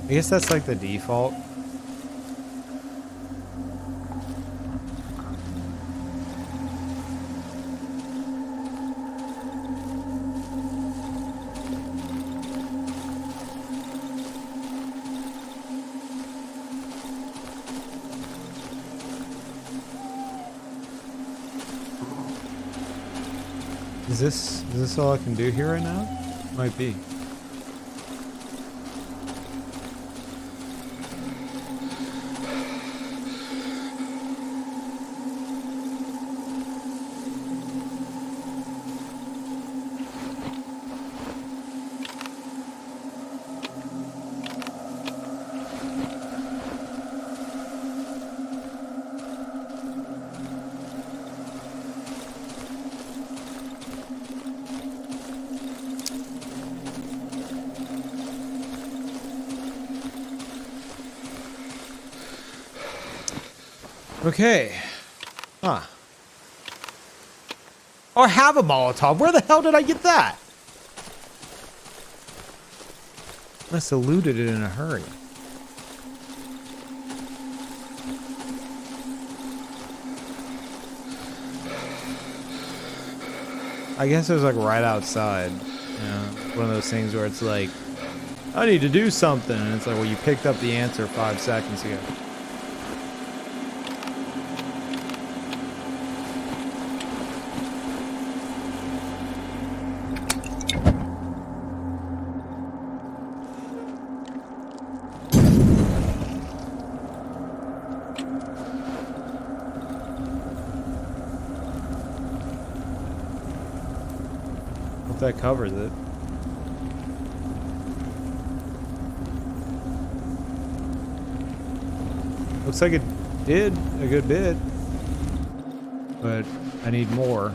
I guess that's like the default. Is this all I can do here right now? Might be. Okay. Huh. Oh, I have a Molotov. Where the hell did I get that? Must have looted it in a hurry. I guess it was like right outside. You know, one of those things where it's like, I need to do something. And it's like, well, you picked up the answer 5 seconds ago. If that covers it. Looks like it did a good bit, but I need more.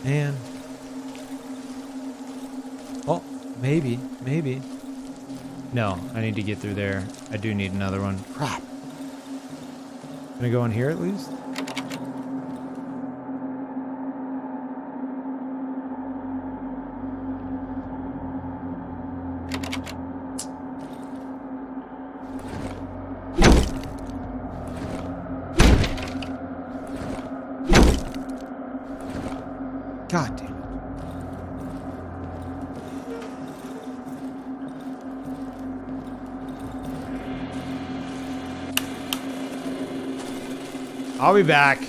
Man. Oh, maybe. No, I need to get through there. I do need another one. Crap. Can I go in here at least? God damn it. I'll be back.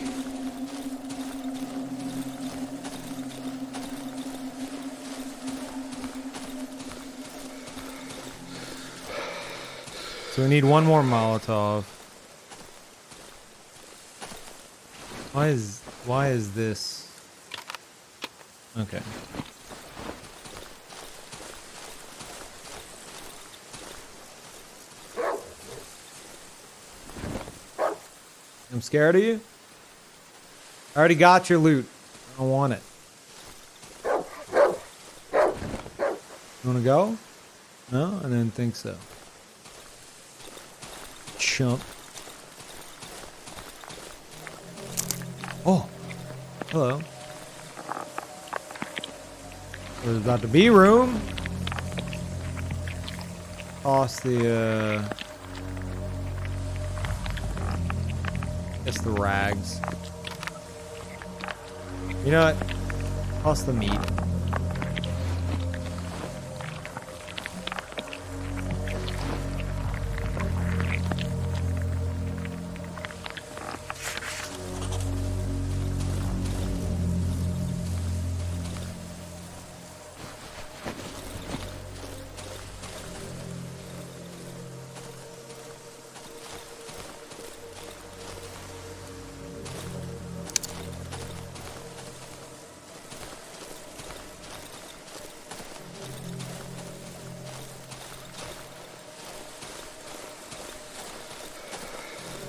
So we need one more Molotov. Why is this? Okay. I'm scared of you. I already got your loot. I don't want it. You wanna go? No, I didn't think so. Chump. Oh, hello. There's about to be room. Toss the, guess the rags. You know what? Toss the meat.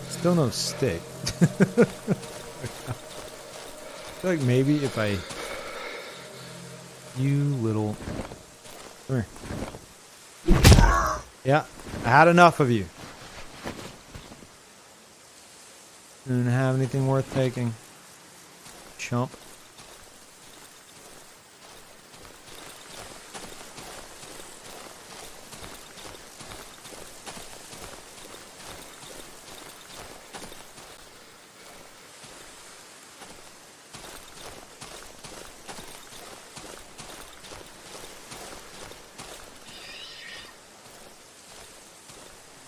Still no stick. I feel like maybe if I... You little... Come here. Yeah, I had enough of you. Didn't have anything worth taking. Chump.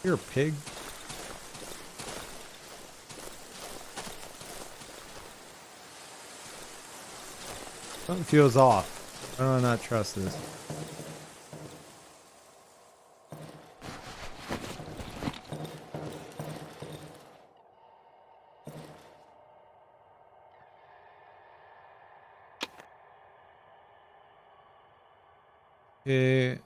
You're a pig. Something feels off. I do not trust this. Okay,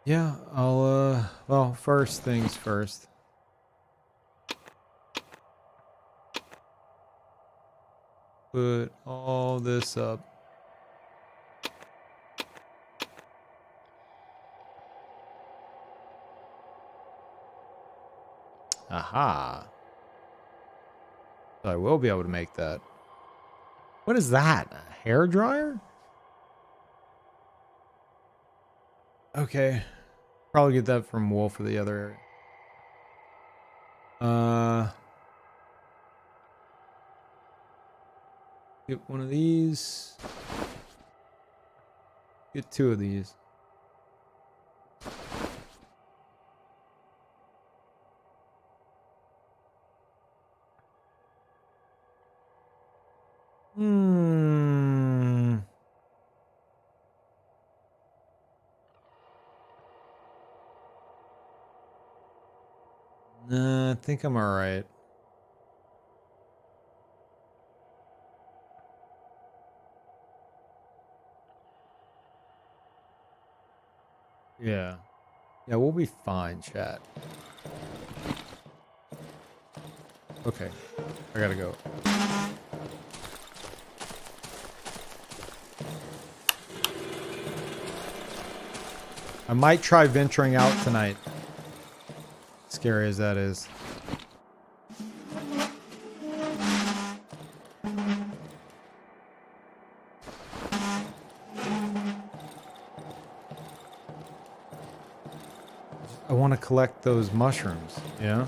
Yeah, I'll, well, first things first. Put all this up. Aha. So I will be able to make that. What is that? A hair dryer? Okay. Probably get that from Wolf or the other area. Get one of these. Get two of these. Hmm. Nah, I think I'm alright. Yeah. Yeah, we'll be fine, chat. Okay. I gotta go. I might try venturing out tonight. Scary as that is. I want to collect those mushrooms, yeah?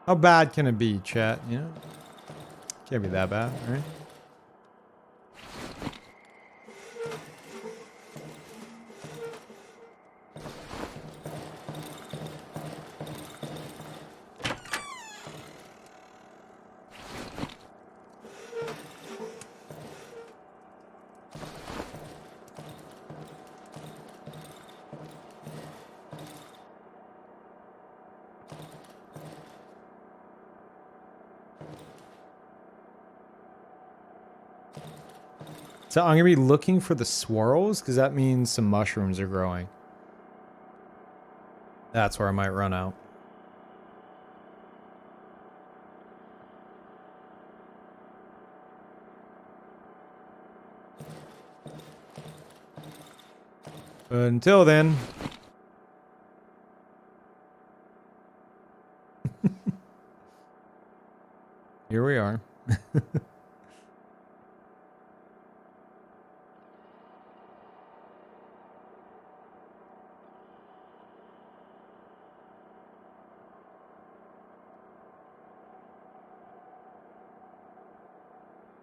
How bad can it be, chat? You know? Can't be that bad, right? So I'm gonna be looking for the swirls because that means some mushrooms are growing. That's where I might run out. But until then, here we are.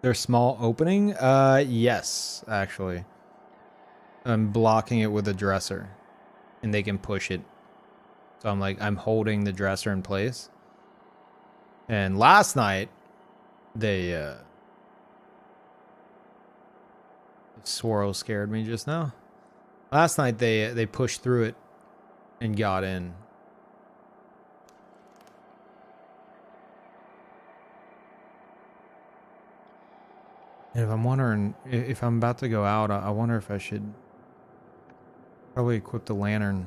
Their small opening? Yes, actually. I'm blocking it with a dresser, and they can push it. So I'm holding the dresser in place. And last night, they, swirl scared me just now. Last night they pushed through it and got in. And if I'm wondering if I'm about to go out, I wonder if I should probably equip the lantern.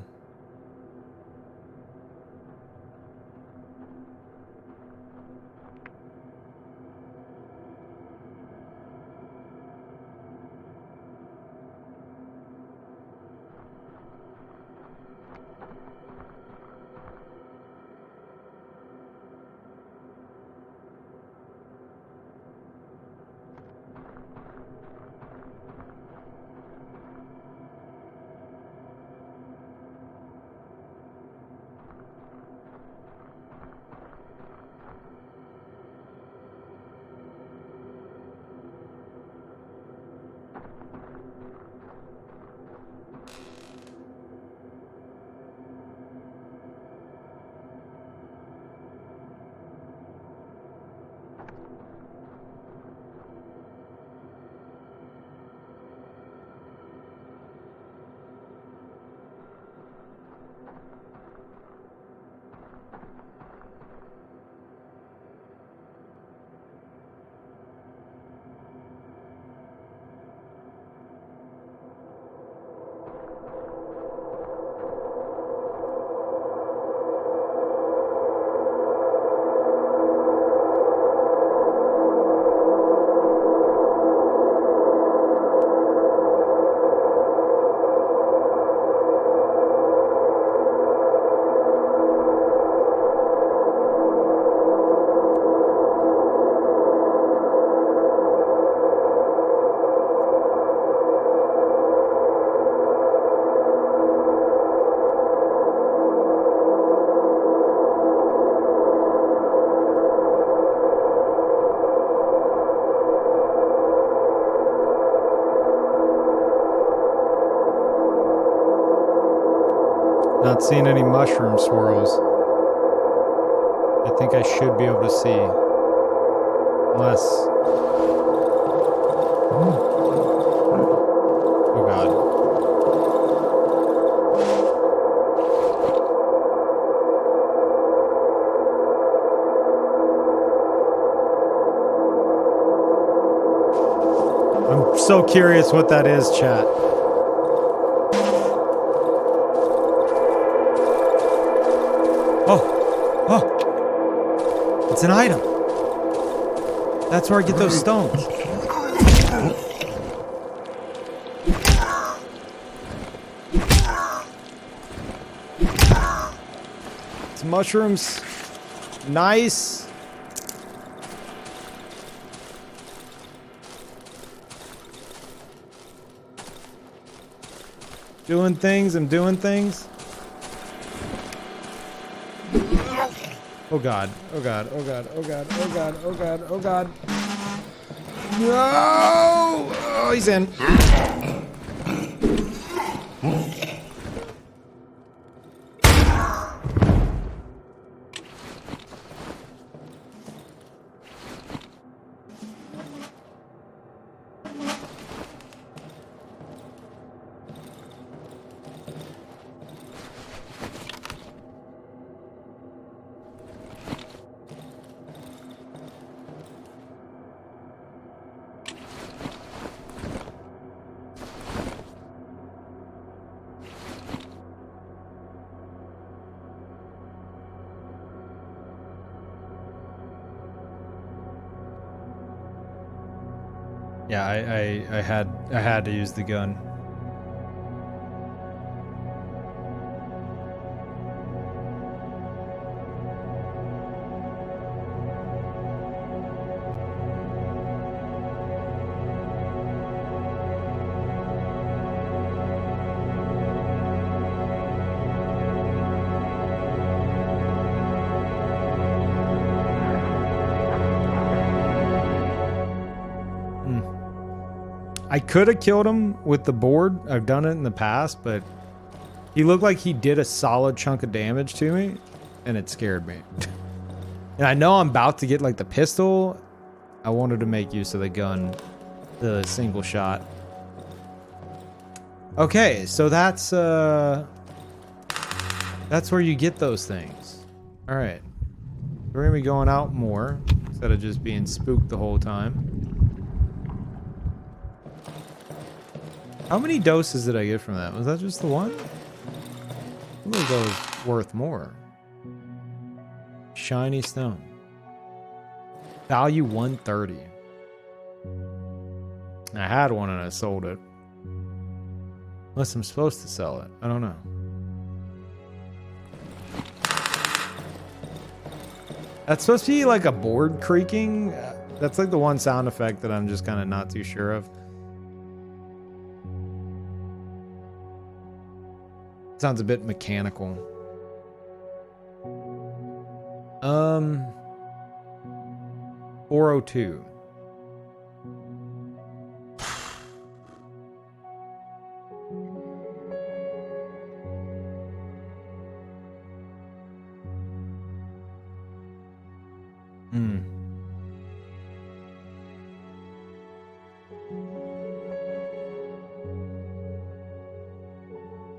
Not seeing any mushroom swirls. I think I should be able to see. Unless... Oh god. I'm so curious what that is, chat. Oh! It's an item! That's where I get those stones. It's mushrooms. Nice. Doing things, I'm doing things. Oh god, oh god, oh god, oh god, oh god, oh god, oh god. No! Oh, he's in. Yeah, I had to use the gun. I could have killed him with the board. I've done it in the past, but he looked like he did a solid chunk of damage to me, and it scared me. And I know I'm about to get like the pistol. I wanted to make use of the gun, the single shot. Okay, so that's where you get those things. All right, we're gonna be going out more instead of just being spooked the whole time. How many doses did I get from that? Was that just the one? I think that was worth more. Shiny stone. Value 130. I had one and I sold it. Unless I'm supposed to sell it. I don't know. That's supposed to be like a board creaking. That's like the one sound effect that I'm just kind of not too sure of. Sounds a bit mechanical. 402.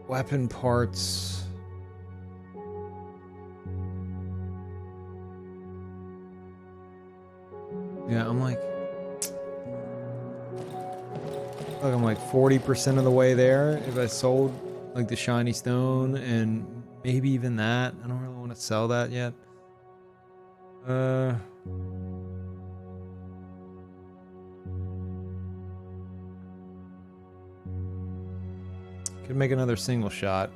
Weapon parts. Yeah, I'm like 40% of the way there. If I sold like the shiny stone and maybe even that. I don't really want to sell that yet. Could make another single shot.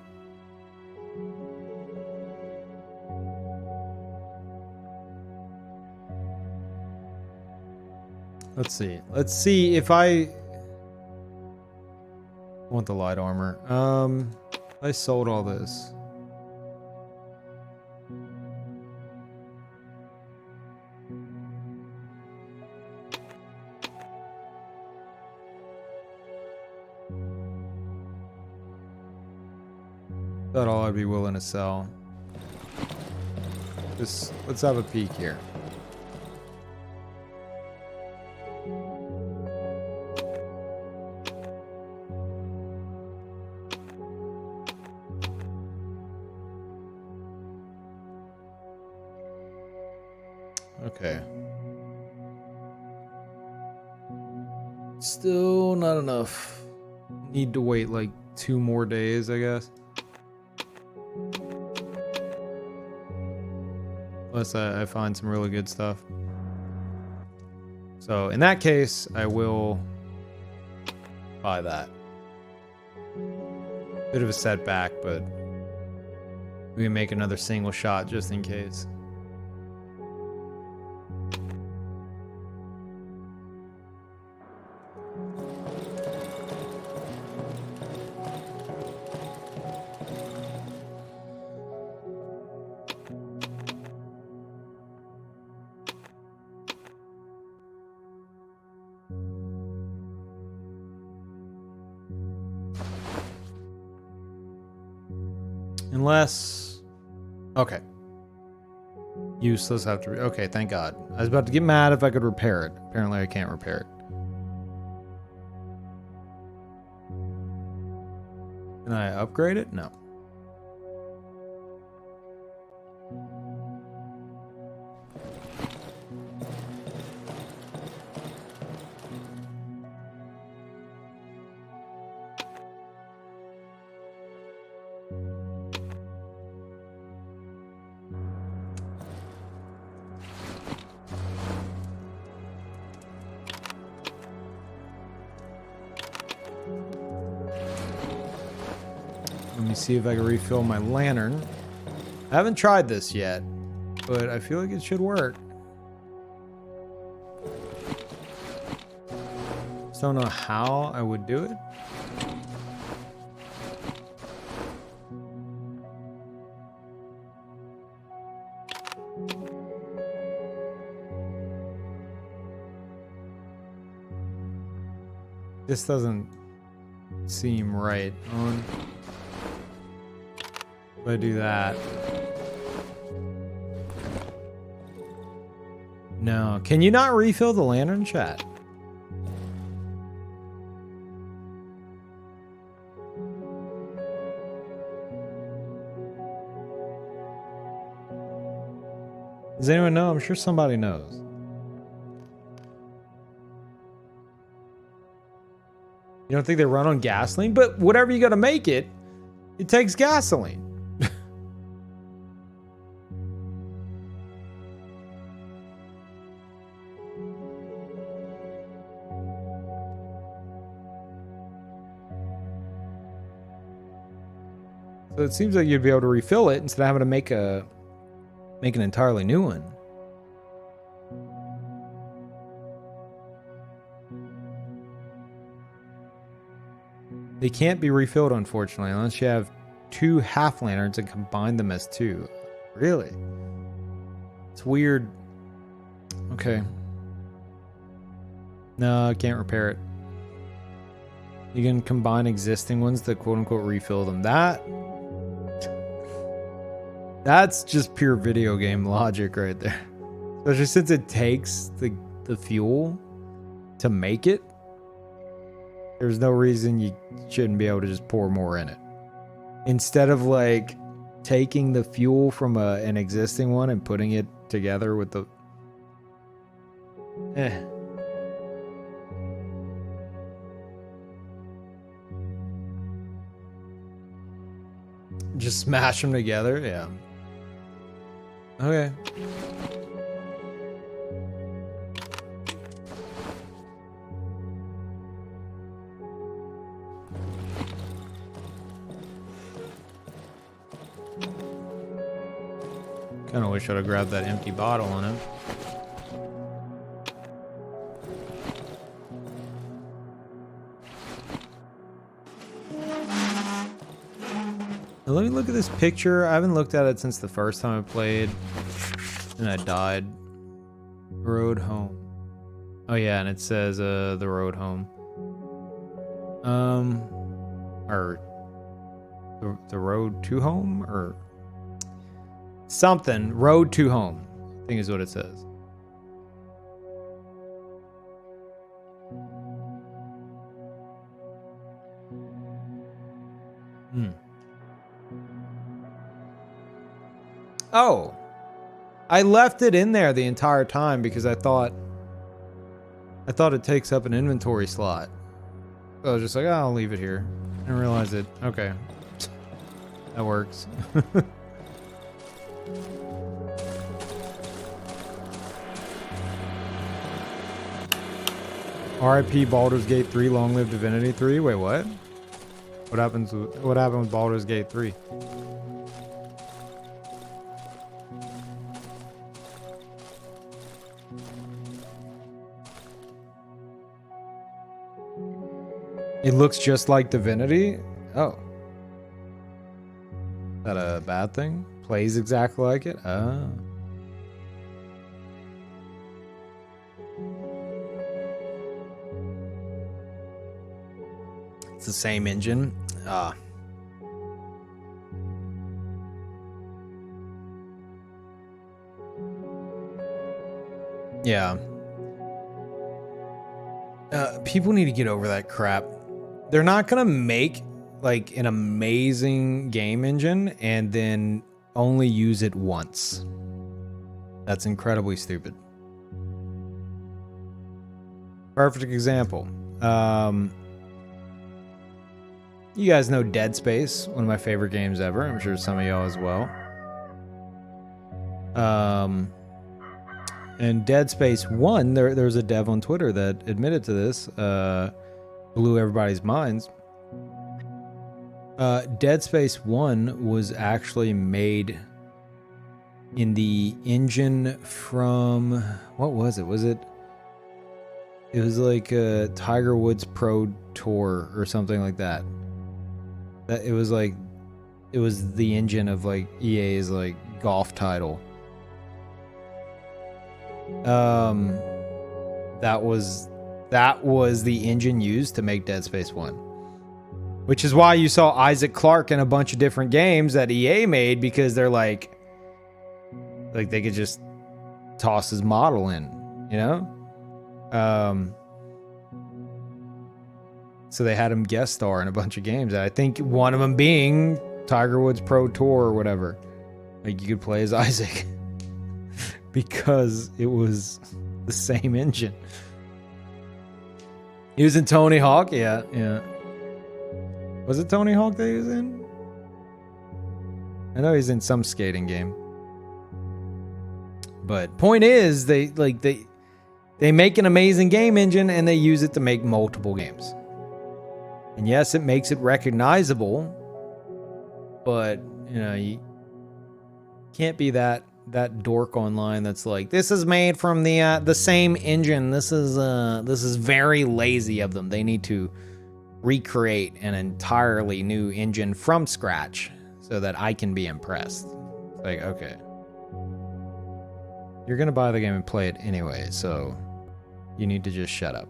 Let's see. Let's see if I want the light armor. I sold all this. That's all I'd be willing to sell. Just let's have a peek here. Okay. Still not enough. Need to wait like 2 more days, I guess. Unless I find some really good stuff. So in that case, I will buy that. Bit of a setback, but we can make another single shot just in case. Unless... Okay. Useless after... Okay, thank God. I was about to get mad if I could repair it. Apparently I can't repair it. Can I upgrade it? No. Let me see if I can refill my lantern. I haven't tried this yet, but I feel like it should work. Just don't know how I would do it. This doesn't seem right on. If I do that. No. Can you not refill the lantern, chat? Does anyone know? I'm sure somebody knows. You don't think they run on gasoline? But whatever you got to make it, it takes gasoline. So it seems like you'd be able to refill it instead of having to make an entirely new one. They can't be refilled, unfortunately, unless you have 2 half lanterns and combine them as 2. Really? It's weird. Okay. No, I can't repair it. You can combine existing ones to quote-unquote refill them. That's just pure video game logic right there. Especially since it takes the fuel to make it. There's no reason you shouldn't be able to just pour more in it. Instead of like taking the fuel from an existing one and putting it together with the... Just smash them together? Yeah. Okay. Kinda wish I'd have grabbed that empty bottle on him. Now let me look at this picture. I haven't looked at it since the first time I played. And I died. Road home. Oh yeah, and it says the road home. Or The road to home or something. Road to home, I think is what it says. Oh, I left it in there the entire time because I thought it takes up an inventory slot. So I was just like, oh, I'll leave it here. And realize it. Okay. That works. RIP Baldur's Gate 3, Long Live Divinity 3. Wait, what? What happened with Baldur's Gate 3? It looks just like Divinity? Oh. Is that a bad thing? Plays exactly like it? Oh. It's the same engine. Yeah. People need to get over that crap. They're not gonna make like an amazing game engine and then only use it once. That's incredibly stupid. Perfect example. You guys know Dead Space, one of my favorite games ever. I'm sure some of y'all as well. And Dead Space 1, there was a dev on Twitter that admitted to this, blew everybody's minds. Dead Space 1 was actually made in the engine from, what was it? It was like Tiger Woods Pro Tour or something like that. It was the engine of like EA's like golf title. That was the engine used to make Dead Space 1. Which is why you saw Isaac Clarke in a bunch of different games that EA made, because they're like they could just toss his model in, you know? So they had him guest star in a bunch of games. I think one of them being Tiger Woods Pro Tour or whatever. Like you could play as Isaac because it was the same engine. He was in Tony Hawk, yeah. Was it Tony Hawk that he was in? I know he's in some skating game. But point is, they make an amazing game engine and they use it to make multiple games. And yes, it makes it recognizable, but you can't be that dork online that's like, this is made from the same engine. This is very lazy of them. They need to recreate an entirely new engine from scratch so that I can be impressed. Like, okay, you're gonna buy the game and play it anyway, so you need to just shut up.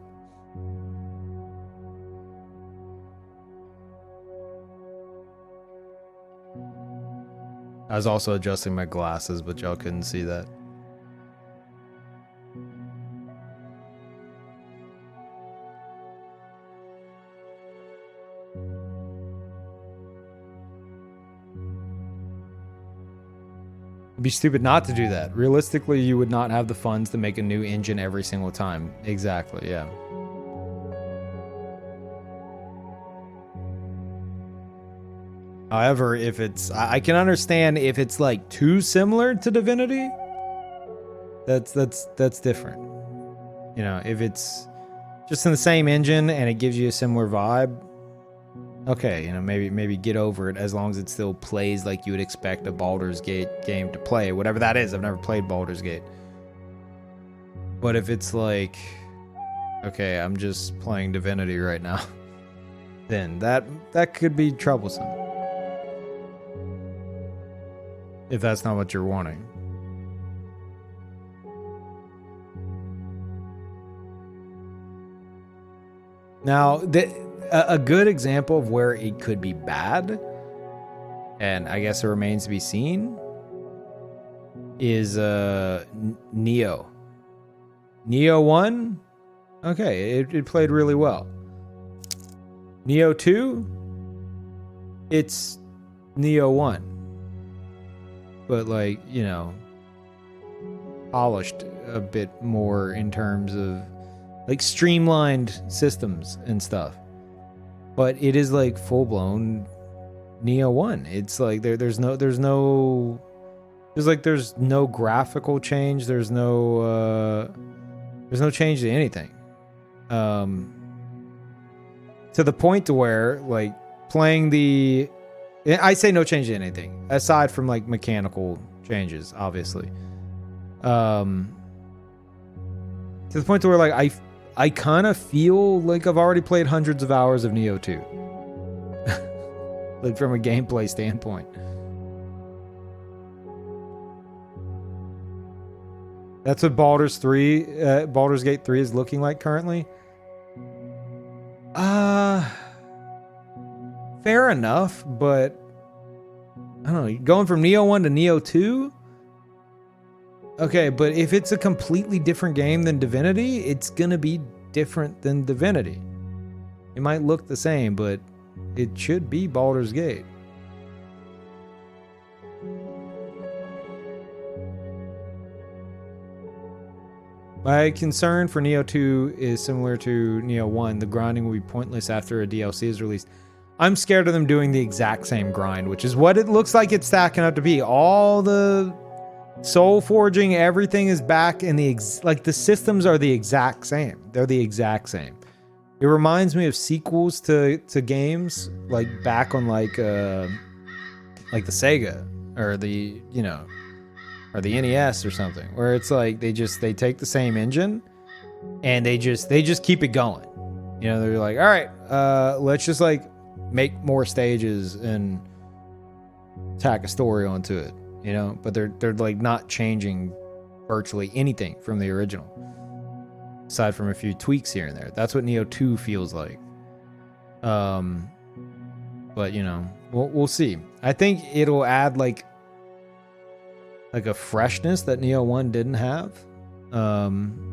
I was also adjusting my glasses, but y'all couldn't see that. It'd be stupid not to do that. Realistically, you would not have the funds to make a new engine every single time. Exactly, yeah. However, if it's, I can understand if it's like too similar to Divinity. That's different. You know, if it's just in the same engine and it gives you a similar vibe, okay, you know, maybe get over it as long as it still plays like you would expect a Baldur's Gate game to play, whatever that is. I've never played Baldur's Gate. But if it's like, okay, I'm just playing Divinity right now, then that could be troublesome. If that's not what you're wanting. Now, a good example of where it could be bad and I guess it remains to be seen, is Neo. Neo 1, okay, it played really well. Neo 2, it's Neo 1. But like, you know, polished a bit more in terms of like streamlined systems and stuff. But it is like full-blown Neo 1. It's like there's no graphical change, there's no change to anything. To the point to where like playing I say no change to anything aside from like mechanical changes, obviously. To the point to where like I kind of feel like I've already played hundreds of hours of Neo 2. Like from a gameplay standpoint. That's what Baldur's Gate 3 is looking like currently. Fair enough, but I don't know, going from Neo 1 to Neo 2? Okay, but if it's a completely different game than Divinity, it's gonna be different than Divinity. It might look the same, but it should be Baldur's Gate. My concern for Neo 2 is similar to Neo 1. The grinding will be pointless after a DLC is released. I'm scared of them doing the exact same grind, which is what it looks like it's stacking up to be. All the soul forging, everything is back in the the systems are the exact same. They're the exact same. It reminds me of sequels to games like back on like the Sega or the, you know, or the NES or something, where it's like they take the same engine and they just keep it going. You know, they're like, all right, let's just like make more stages and tack a story onto it, you know, but they're like not changing virtually anything from the original aside from a few tweaks here and there. That's what Neo 2 feels like. But you know, we'll see. I think it'll add like a freshness that Neo 1 didn't have,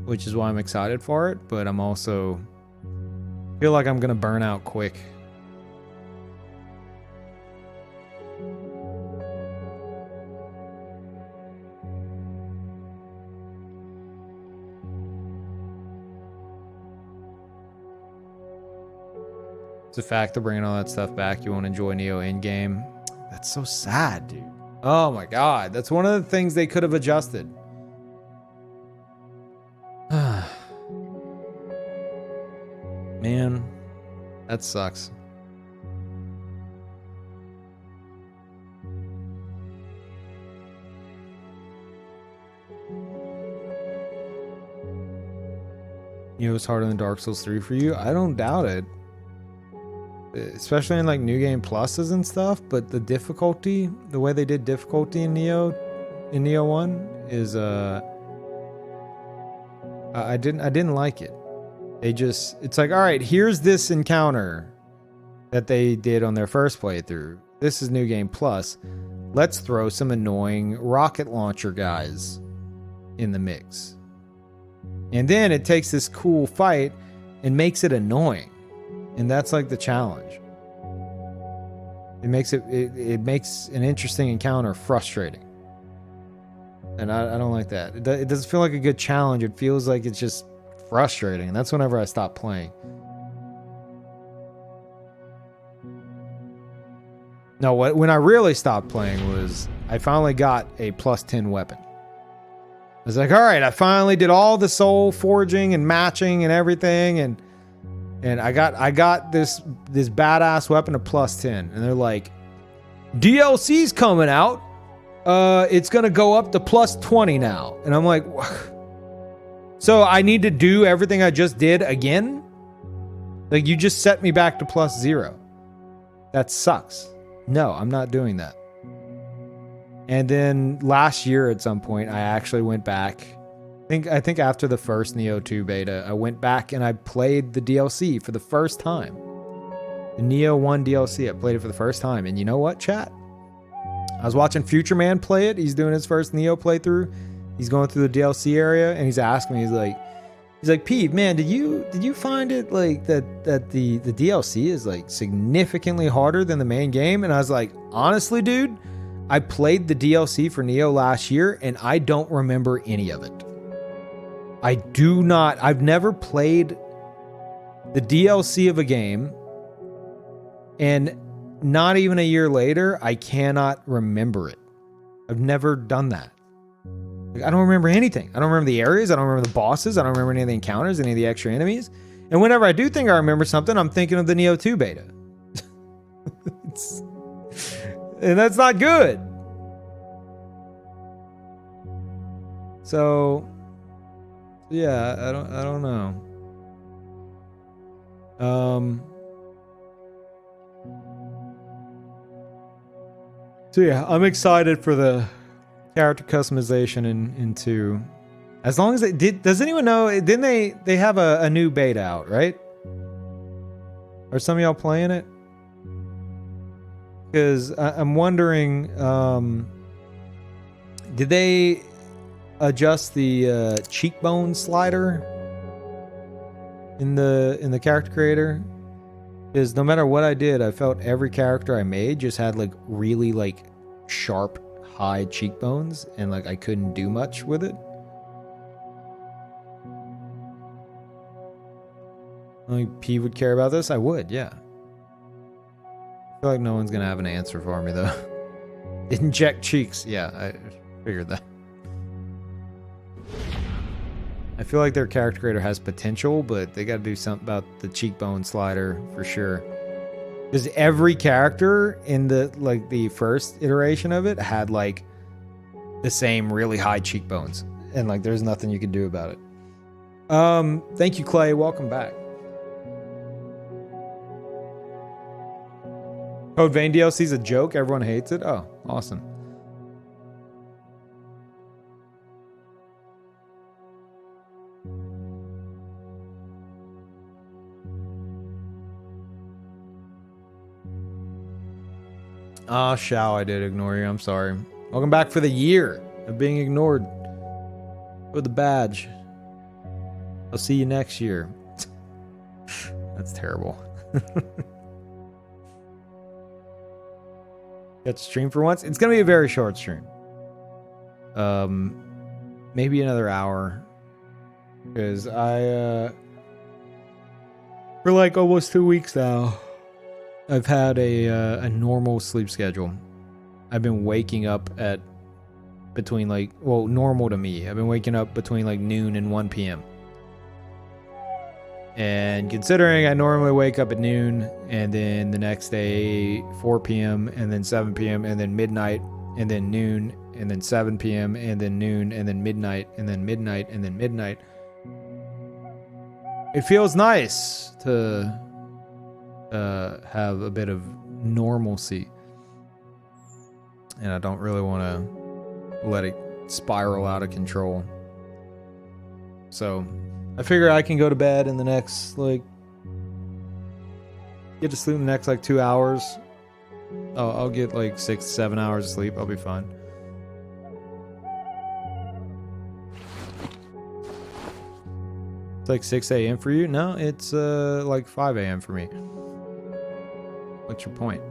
which is why I'm excited for it, but I'm also feel like I'm gonna burn out quick. It's a fact they're bringing all that stuff back. You won't enjoy Neo in-game. That's so sad, dude. Oh my god, that's one of the things they could have adjusted. Man, that sucks. Neo's harder than Dark Souls 3 for you? I don't doubt it. Especially in like New Game Pluses and stuff, but the difficulty, the way they did difficulty in Neo 1 is I didn't like it. It's like, all right, here's this encounter that they did on their first playthrough. This is New Game Plus. Let's throw some annoying rocket launcher guys in the mix. And then it takes this cool fight and makes it annoying. And that's like the challenge. It makes it makes an interesting encounter frustrating. And I don't like that. It doesn't feel like a good challenge. It feels like it's just frustrating. And that's whenever I stop playing. No, when I really stopped playing was I finally got a +10 weapon. I was like, all right, I finally did all the soul forging and matching and everything, and I got this badass weapon of +10, and they're like, DLC's coming out. It's gonna go up to +20 now, and I'm like, so I need to do everything I just did again? Like, you just set me back to +0. That sucks. No, I'm not doing that. And then last year at some point, I actually went back. I think after the first Neo 2 beta, I went back and I played the DLC for the first time. The Neo 1 DLC, I played it for the first time. And you know what, chat? I was watching Future Man play it. He's doing his first Neo playthrough. He's going through the DLC area, and he's asking me, he's like, Pete, man, did you find it like that the DLC is like significantly harder than the main game? And I was like, honestly, dude, I played the DLC for Neo last year, and I don't remember any of it. I've never played the DLC of a game, and not even a year later, I cannot remember it. I've never done that. Like, I don't remember anything. I don't remember the areas. I don't remember the bosses. I don't remember any of the encounters, any of the extra enemies. And whenever I do think I remember something, I'm thinking of the Neo 2 beta. And that's not good. So, yeah, I don't know. So yeah, I'm excited for the character customization in 2. As long as they did, does anyone know? Didn't they have a new beta out, right? Are some of y'all playing it? Because I'm wondering, did they adjust the cheekbone slider in the character creator? Because no matter what I did, I felt every character I made just had like really like sharp high cheekbones, and like I couldn't do much with it. Like P would care about this? I would, yeah. I feel like no one's gonna have an answer for me though. Inject cheeks. Yeah, I figured that. I feel like their character creator has potential, but they gotta do something about the cheekbone slider for sure. Because every character in the first iteration of it had like the same really high cheekbones. And like there's nothing you can do about it. Thank you, Clay. Welcome back. Code Vein DLC is a joke. Everyone hates it. Oh, awesome. Ah, Shao, I did ignore you. I'm sorry. Welcome back for the year of being ignored. With the badge. I'll see you next year. That's terrible. Got to stream for once. It's gonna be a very short stream. Maybe another hour. Because I for like almost 2 weeks now, I've had a normal sleep schedule. I've been waking up at between like, well, normal to me. I've been waking up between like noon and 1 p.m. And considering I normally wake up at noon, and then the next day 4 p.m. and then 7 p.m. and then midnight and then noon and then 7 p.m. and then noon and then midnight and then midnight and then midnight. It feels nice to have a bit of normalcy, and I don't really want to let it spiral out of control. So I figure I can go to bed in the next, like, get to sleep in the next like 2 hours. I'll get like 6-7 hours of sleep. I'll be fine. It's like 6 a.m. for you? No, it's like 5 a.m. for me. What's your point?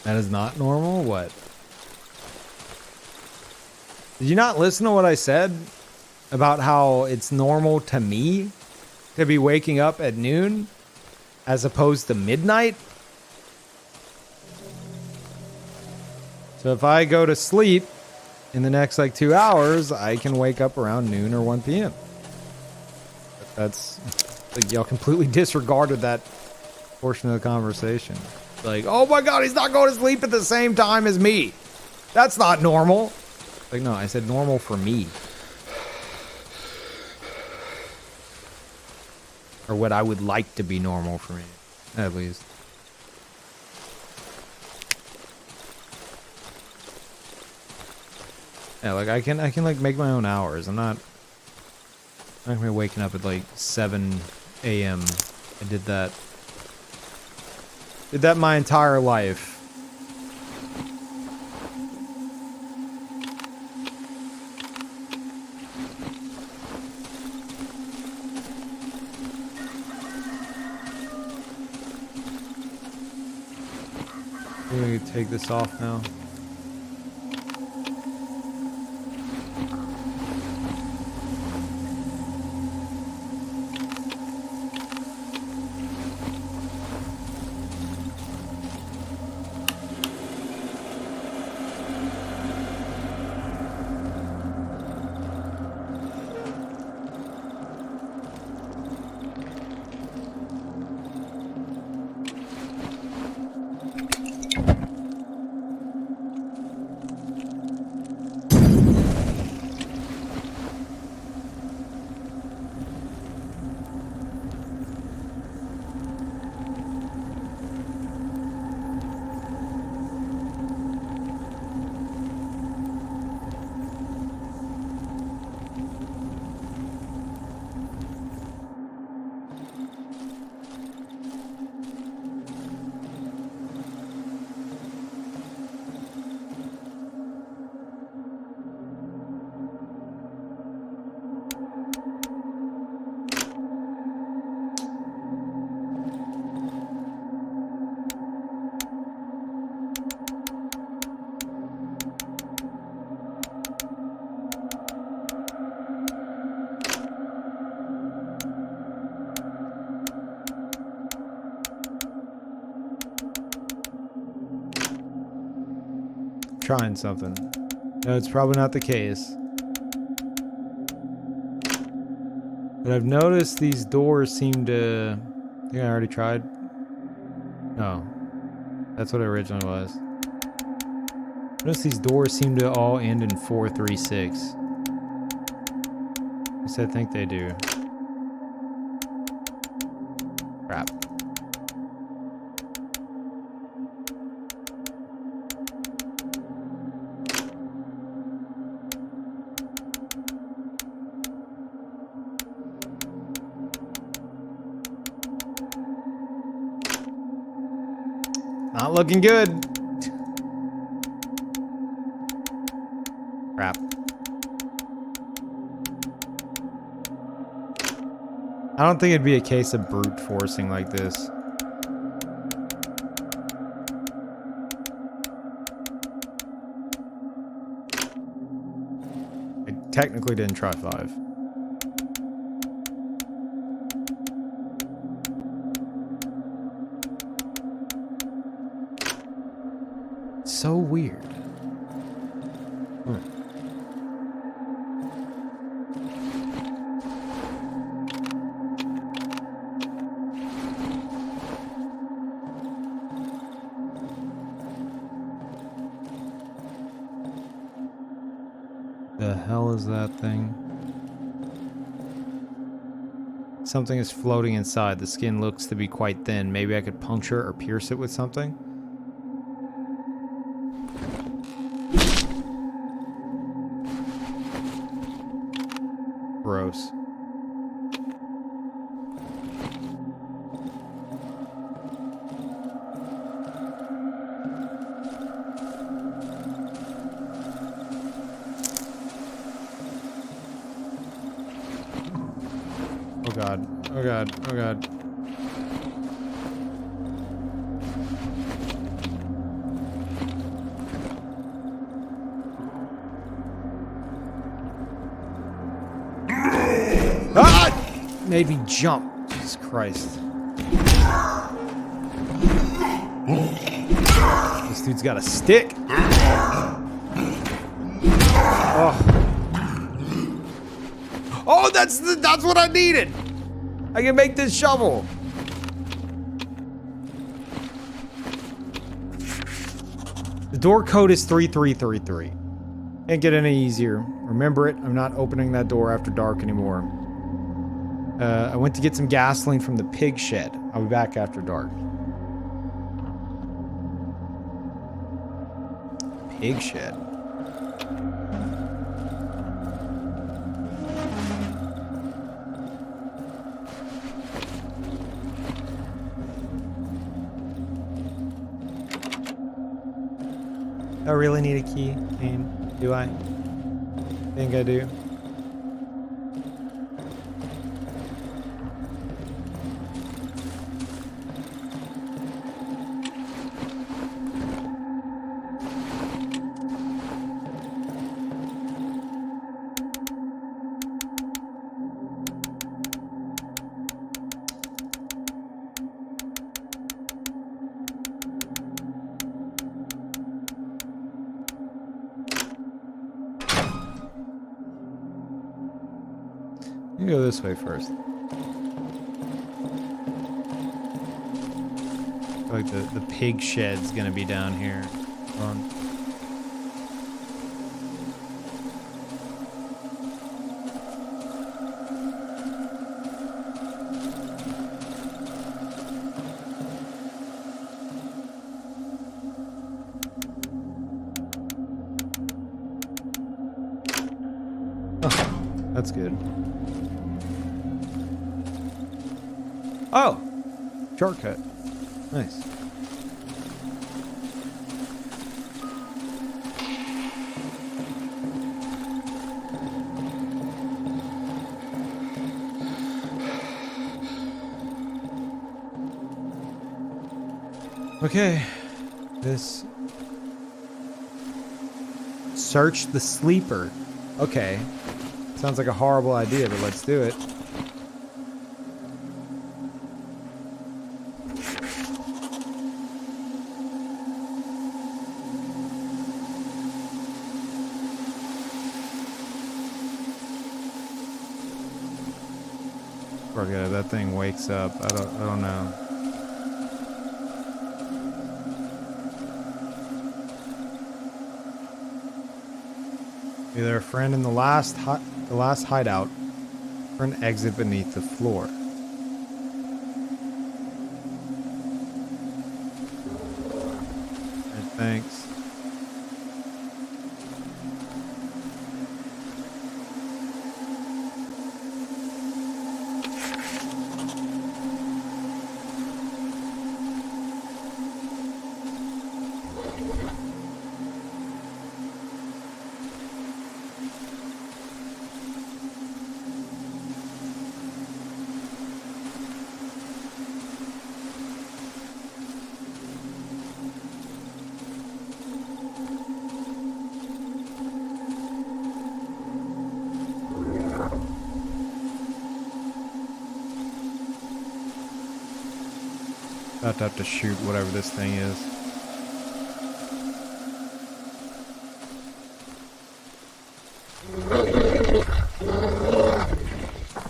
That is not normal? What? Did you not listen to what I said about how it's normal to me to be waking up at noon as opposed to midnight? So if I go to sleep in the next like 2 hours, I can wake up around noon or 1 p.m. That's like y'all completely disregarded that portion of the conversation. Like, oh my god, he's not going to sleep at the same time as me. That's not normal. Like, no, I said normal for me. Or what I would like to be normal for me, at least. Yeah, like I can like make my own hours. I'm not gonna be waking up at like 7 a.m. I did that my entire life. I'm gonna take this off now. Trying something. No, it's probably not the case. But I've noticed these doors seem to... I think I already tried. No. That's what it originally was. Notice these doors seem to all end in 436. At least I think they do. Crap. Not looking good. Crap. I don't think it'd be a case of brute forcing like this. I technically didn't try 5. So weird. The hell is that thing? Something is floating inside. The skin looks to be quite thin. Maybe I could puncture or pierce it with something? Gross. Oh god. Oh god. Oh god. Made me jump. Jesus Christ. This Dude's got a stick. Oh, that's what I needed. I can make this shovel. The door code is 3333. Can't get any easier. Remember it. I'm not opening that door after dark anymore. I went to get some gasoline from the pig shed. I'll be back after dark. Pig shed. I really need a key, Kane. Do I? Think I do. You go this way first. Like the pig shed's gonna be down here. Hold on. Oh, that's good. Oh! Shortcut. Nice. Okay. This... Search the sleeper. Okay. Sounds like a horrible idea, but let's do it. That thing wakes up. I don't know. Either a friend in the last hideout or an exit beneath the floor. Thanks. About to have to shoot whatever this thing is.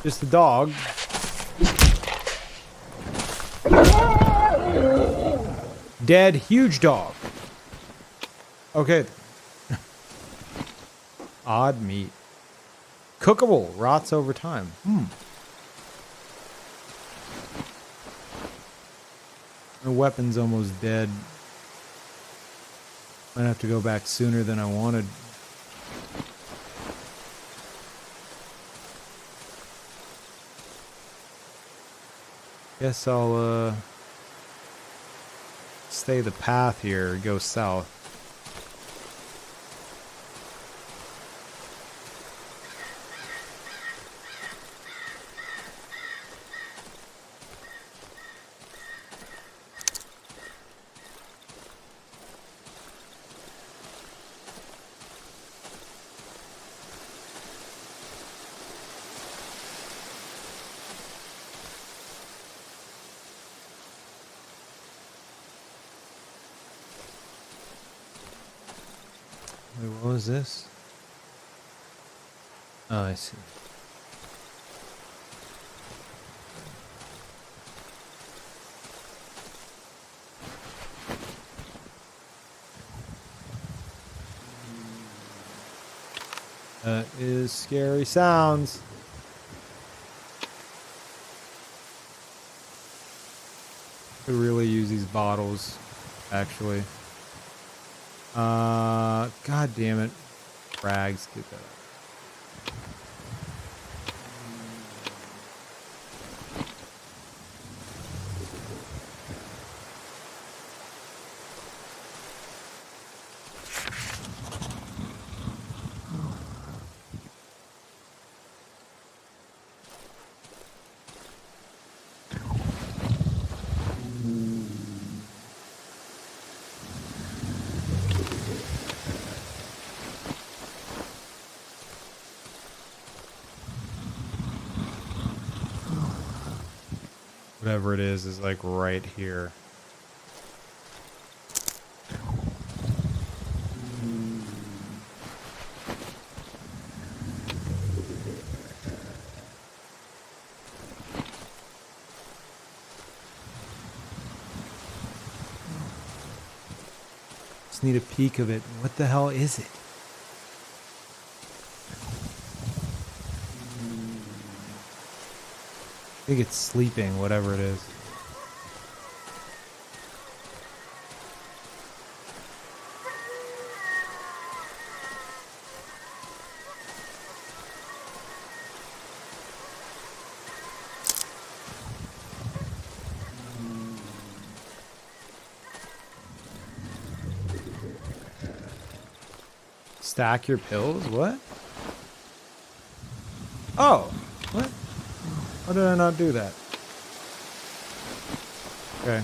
Just a dog. Dead, huge dog. Okay. Odd meat. Cookable, rots over time. My weapon's almost dead. Might have to go back sooner than I wanted. Guess I'll stay the path here, go south. Wait, what was this? Oh, I see. That is scary sounds. Could really use these bottles, actually. God damn it. Rags, get that out. Whatever it is like right here. Just need a peek of it. What the hell is it? I think it's sleeping, whatever it is. Stack your pills? What? Oh! What? Why did I not do that? Okay.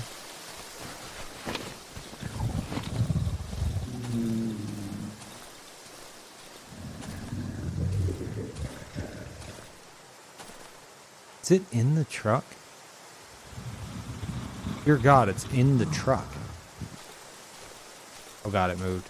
Is it in the truck? Dear God, it's in the truck. Oh God, it moved.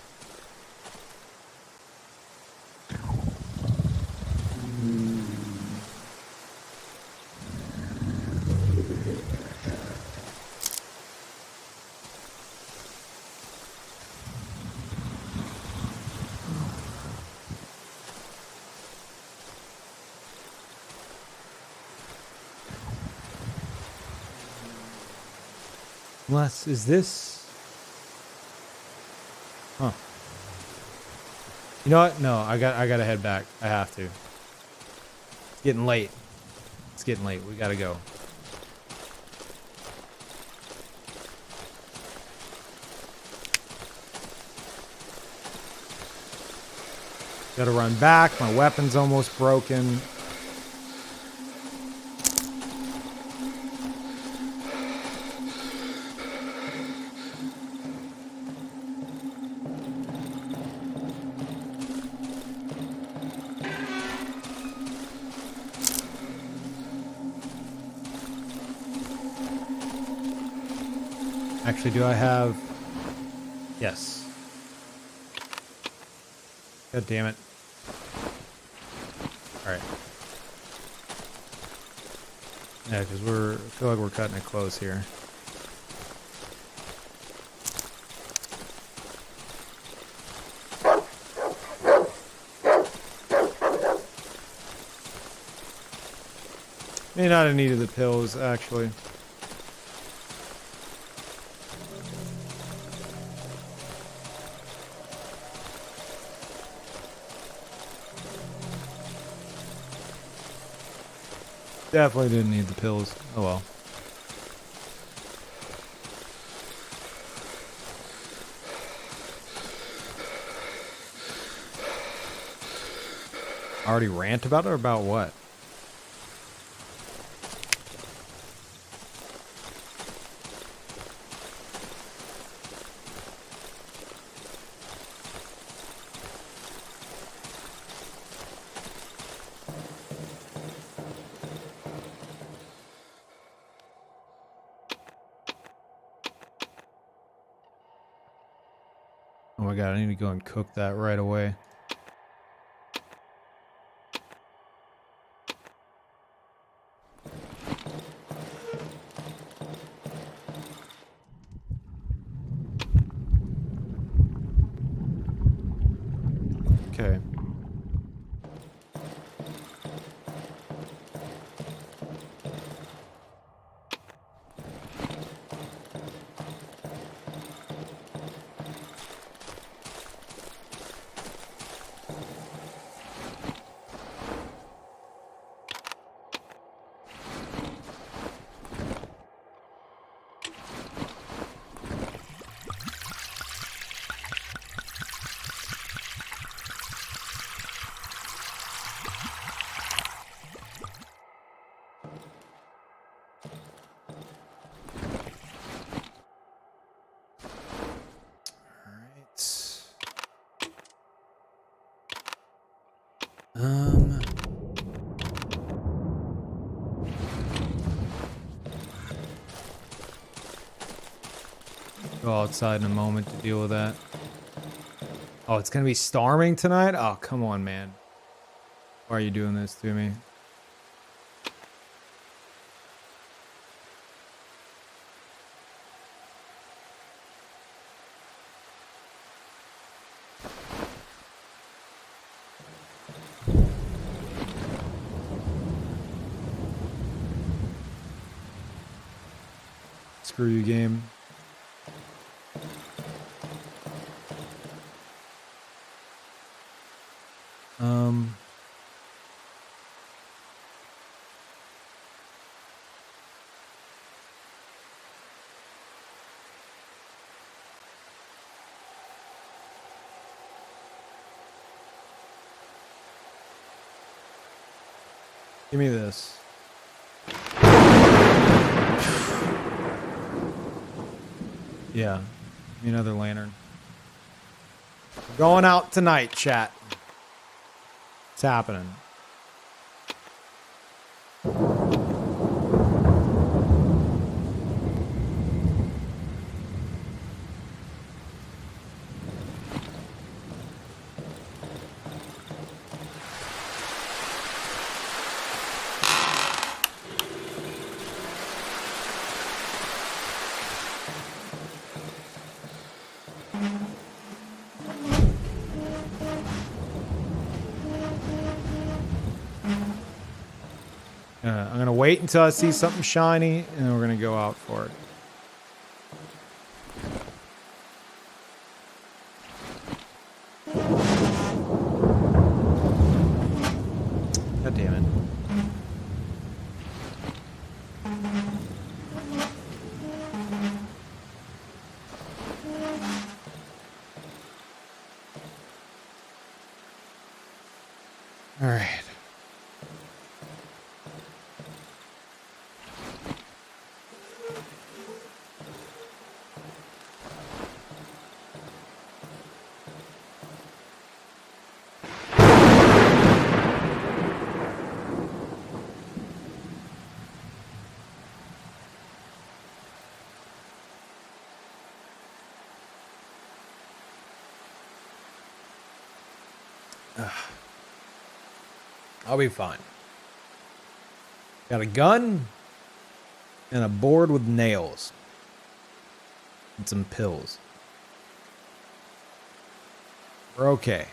Unless, is this? Huh. You know what? No, I gotta head back. I have to. It's getting late. It's getting late. We gotta go. Gotta run back. My weapon's almost broken. Actually, do I have... Yes. God damn it. Alright. Yeah, because I feel like we're cutting it close here. May not have needed the pills, actually. Definitely didn't need the pills. Oh well. Already rant about it or about what? Oh my my god, I need to go and cook that right away. Okay. Go outside in a moment to deal with that. Oh, it's gonna be storming tonight? Oh, come on, man. Why are you doing this to me? Screw you, game. Give me this. Yeah. Give me another lantern. We're going out tonight, chat. It's happening. I'm gonna wait until I see something shiny, and then we're gonna go out for it. God damn it. All right. I'll be fine. Got a gun and a board with nails and some pills. We're okay.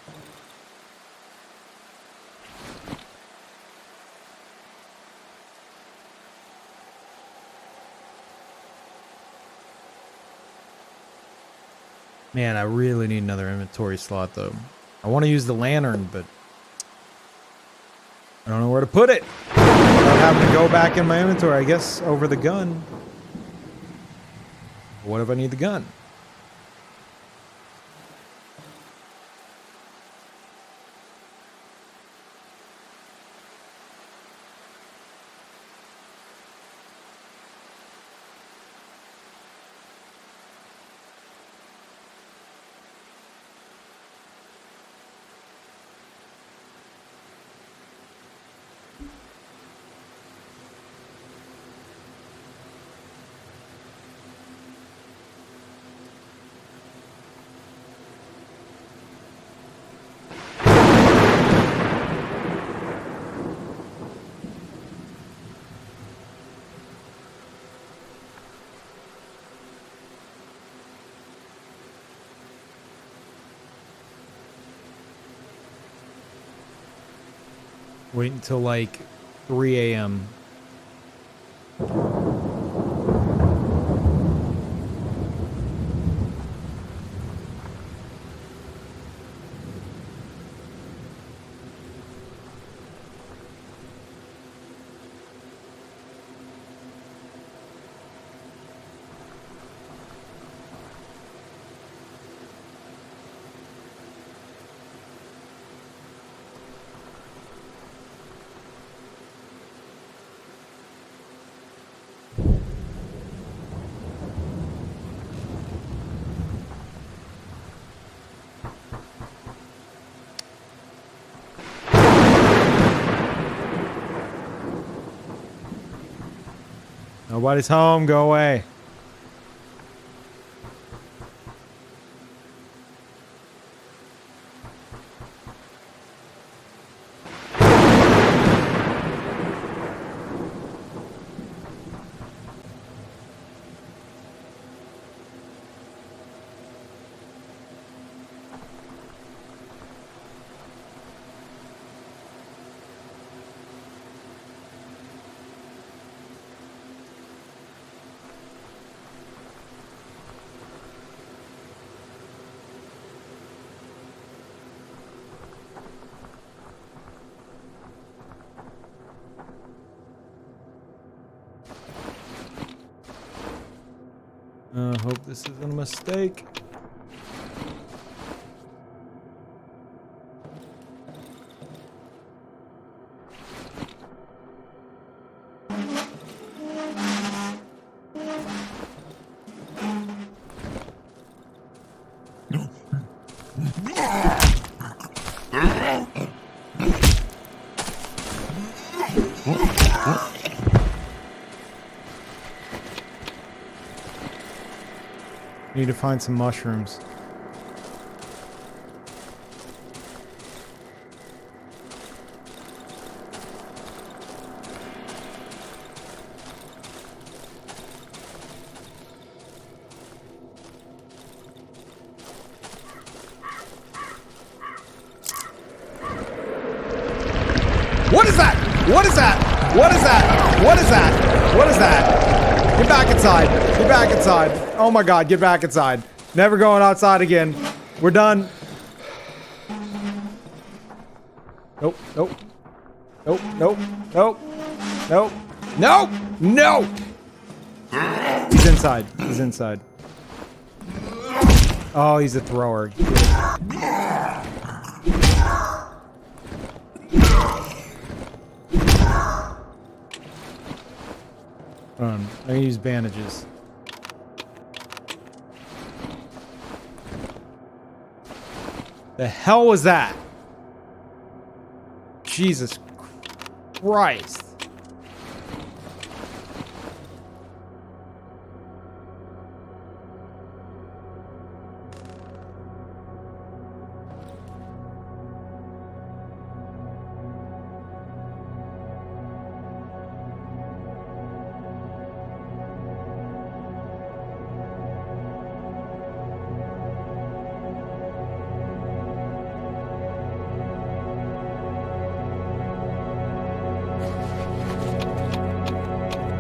Man, I really need another inventory slot though. I want to use the lantern, but I don't know where to put it. Without having to go back in my inventory, I guess, over the gun. What if I need the gun? Wait until like 3 a.m. Nobody's home. Go away. I hope this isn't a mistake. Need to find some mushrooms. What is that? What is that? What is that? What is that? What is that? Get back inside. Get back inside. Oh my God, get back inside. Never going outside again. We're done. Nope, nope. Nope, nope, nope. Nope. Nope! No! He's inside. He's inside. Oh, he's a thrower. I'm gonna use bandages. The hell was that? Jesus Christ.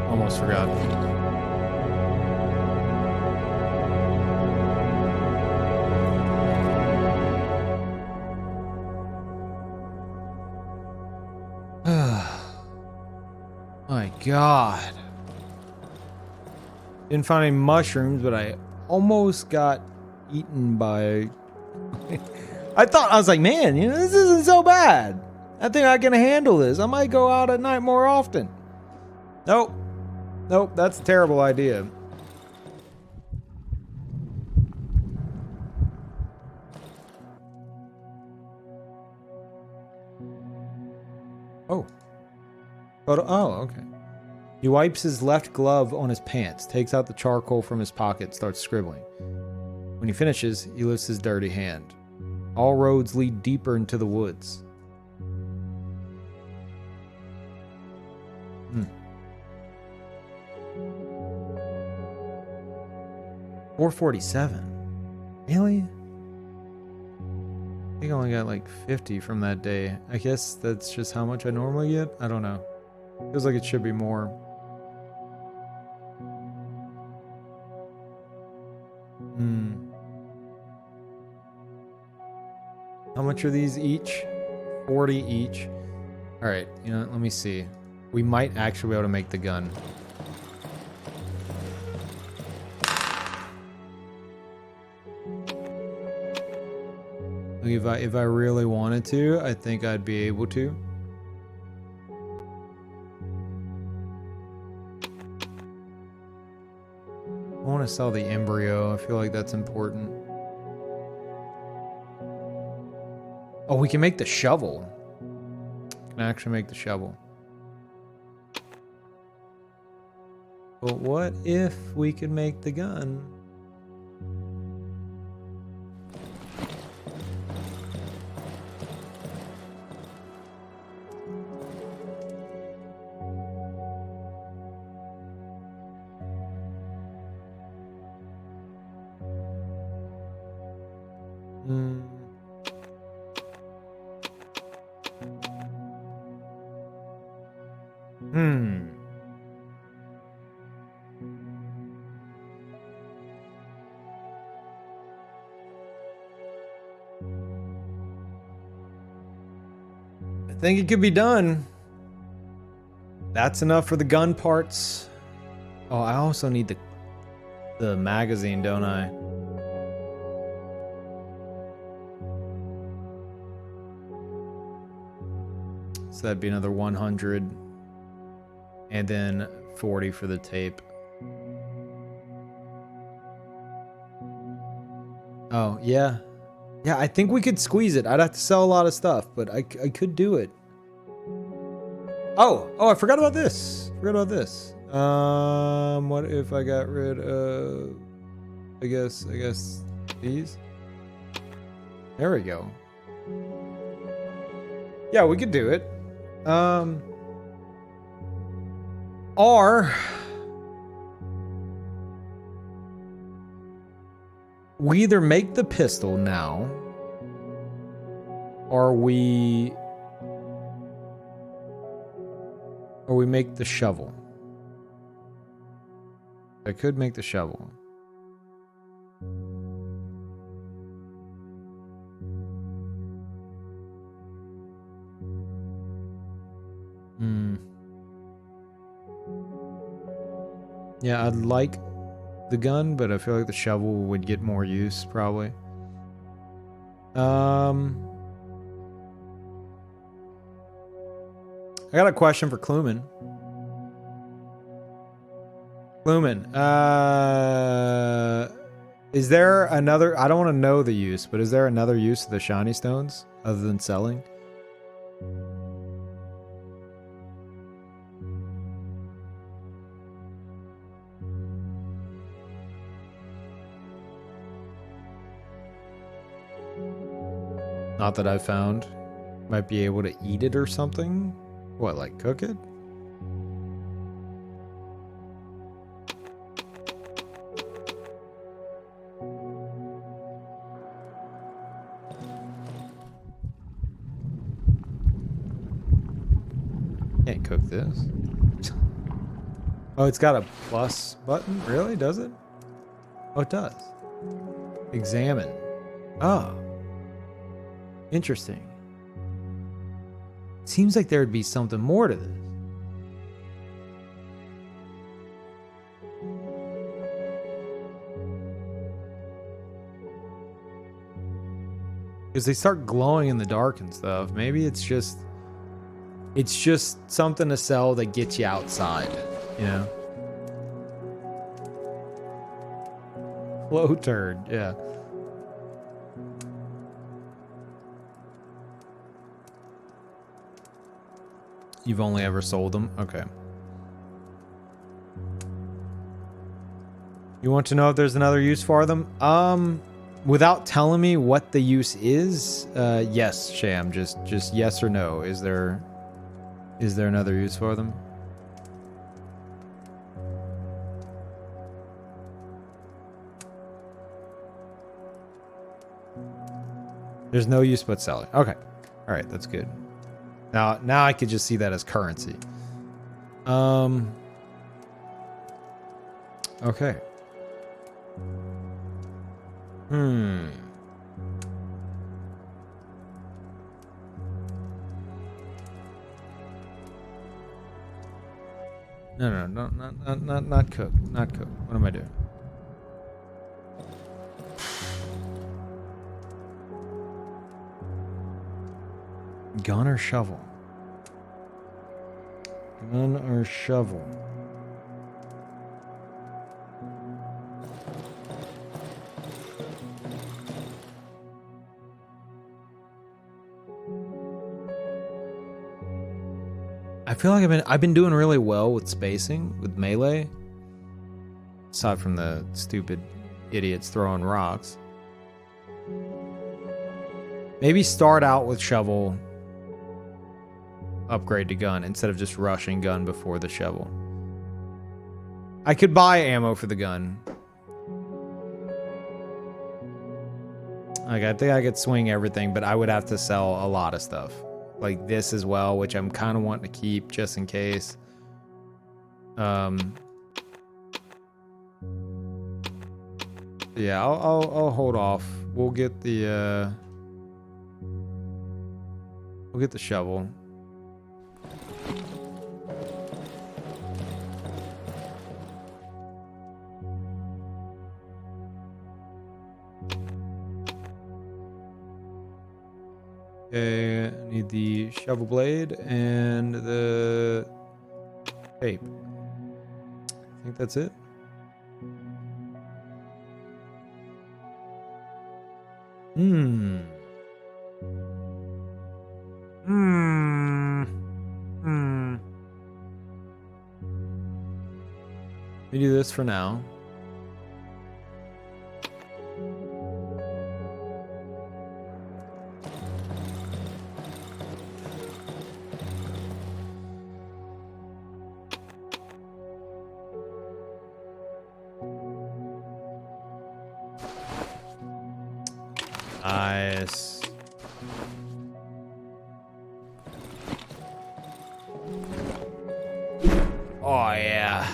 Almost forgot. My God. Didn't find any mushrooms, but I almost got eaten by... I was like, man, you know, this isn't so bad. I think I can handle this. I might go out at night more often. Nope. Nope, that's a terrible idea. Oh. Oh, okay. He wipes his left glove on his pants, takes out the charcoal from his pocket, starts scribbling. When he finishes, he lifts his dirty hand. All roads lead deeper into the woods. 447. Really? think I only got like 50 from that day. I guess that's just how much I normally get. I don't know. Feels like it should be more. How much are these each? 40 each. Alright, you know, let me see. We might actually be able to make the gun. If I really wanted to, I think I'd be able to. I want to sell the embryo. I feel like that's important. Oh, we can make the shovel. Can actually make the shovel. But what if we could make the gun? I think it could be done. That's enough for the gun parts. Oh, I also need the magazine, don't I? So that'd be another 100. And then 40 for the tape. Oh, yeah. Yeah, I think we could squeeze it. I'd have to sell a lot of stuff, but I could do it. Oh, I forgot about this. What if I got rid of, I guess these? There we go. Yeah, we could do it. Or we either make the pistol now, or we make the shovel. I could make the shovel. Yeah, I'd like the gun, but I feel like the shovel would get more use, probably. I got a question for Kluman. Is there another... I don't want to know the use, but is there another use of the shiny stones other than selling? Not that I've found. Might be able to eat it or something? What, like cook it? Can't cook this. Oh, it's got a plus button? Really? Does it? Oh, it does. Examine. Oh. Interesting. Seems like there would be something more to this. Because they start glowing in the dark and stuff. Maybe it's just something to sell that gets you outside, you know? Flow turd, yeah. You've only ever sold them? Okay. You want to know if there's another use for them? Without telling me what the use is, yes, Sham. Just yes or no. Is there another use for them? There's no use but selling. Okay. All right, that's good. Now I could just see that as currency. Okay. No, not cook. Not cook. What am I doing? Gun or shovel? Gun or shovel? I feel like I've been doing really well with spacing with melee. Aside from the stupid idiots throwing rocks. Maybe start out with shovel. Upgrade to gun instead of just rushing gun before the shovel. I could buy ammo for the gun. Like, I think I could swing everything, but I would have to sell a lot of stuff. Like this as well, which I'm kind of wanting to keep just in case. Yeah, I'll hold off. We'll get the shovel. Okay, I need the shovel blade and the tape. I think that's it. We do this for now. Nice. Oh yeah.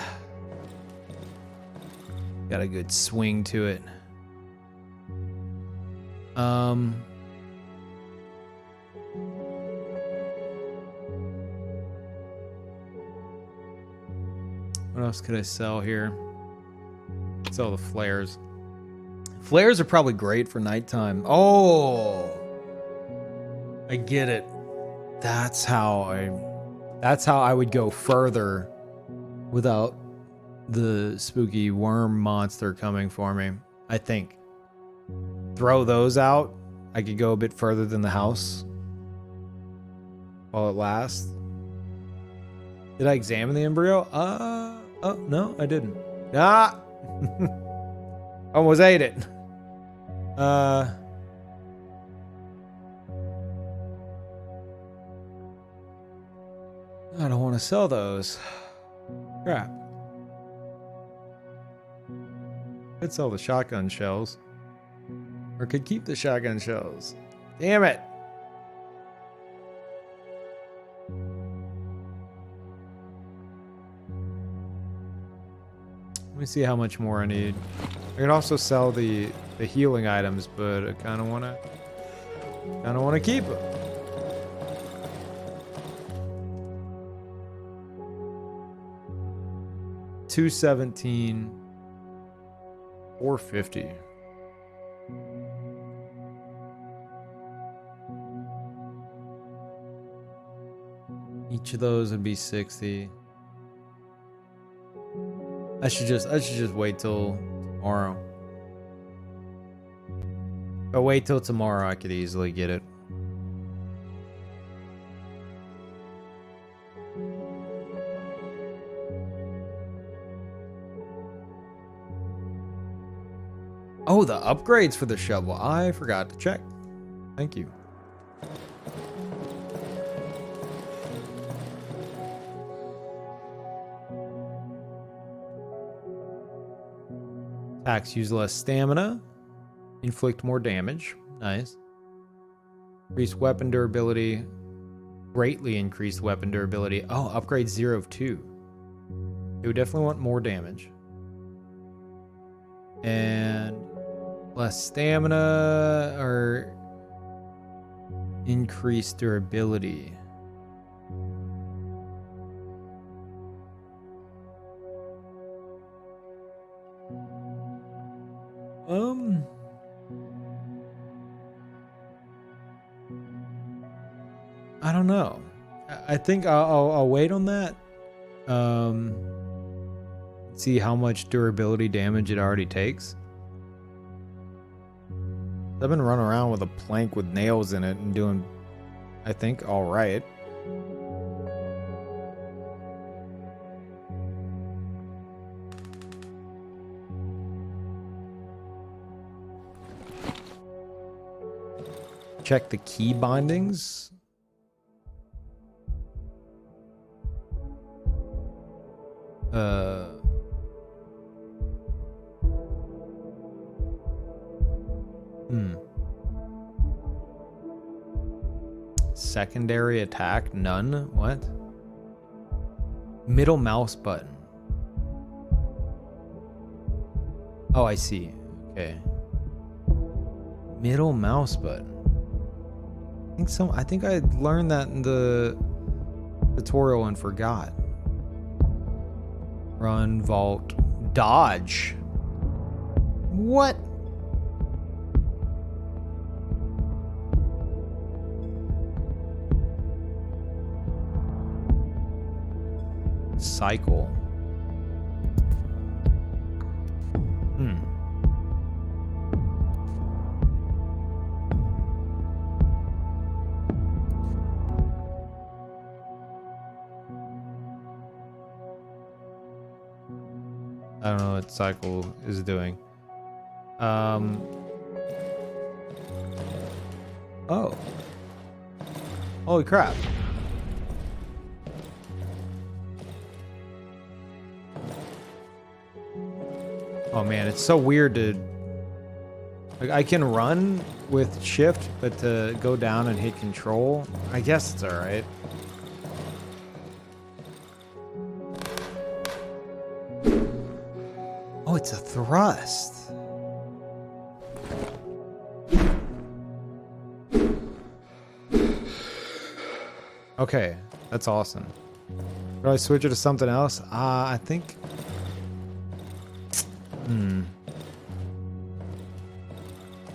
Got a good swing to it. What else could I sell here? Sell the flares. Flares are probably great for nighttime. Oh, I get it. That's how I would go further without the spooky worm monster coming for me. I think. Throw those out. I could go a bit further than the house while it lasts. Did I examine the embryo? Oh, no, I didn't. Ah! Almost ate it. I don't want to sell those. Crap. Could sell the shotgun shells. Or could keep the shotgun shells. Damn it. Let me see how much more I need. I could also sell the healing items, but I kind of want to keep them. $217, $450. Each of those would be 60. I should just wait till tomorrow. If I wait till tomorrow, I could easily get it. Oh, the upgrades for the shovel. I forgot to check. Thank you. Attacks use less stamina. Inflict more damage. Nice. Increased weapon durability. Greatly increased weapon durability. Oh, upgrade 0 of 2. It would definitely want more damage. And less stamina or increased durability. I don't know. I think I'll wait on that. See how much durability damage it already takes. I've been running around with a plank with nails in it and doing, I think, all right. Check the key bindings. Secondary attack, none. What? Middle mouse button. Oh, I see. Okay. Middle mouse button. I think I learned that in the tutorial and forgot. Run, vault, dodge. What? Cycle. I don't know what cycle is doing. Oh. Holy crap. Oh man, it's so weird to... Like, I can run with shift, but to go down and hit control, I guess it's alright. Oh, it's a thrust. Okay, that's awesome. Do I switch it to something else? I think...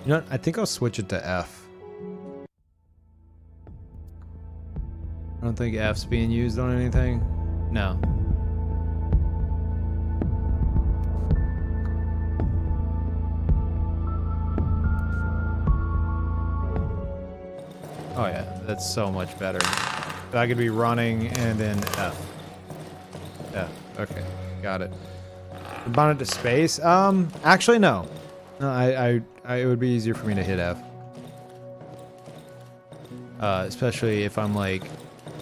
You know what? I think I'll switch it to F. I don't think F's being used on anything. No. Oh yeah, that's so much better. I could be running and then F. F. Okay, got it. Bound it to space. Actually no. No, it would be easier for me to hit F. Especially if I'm like,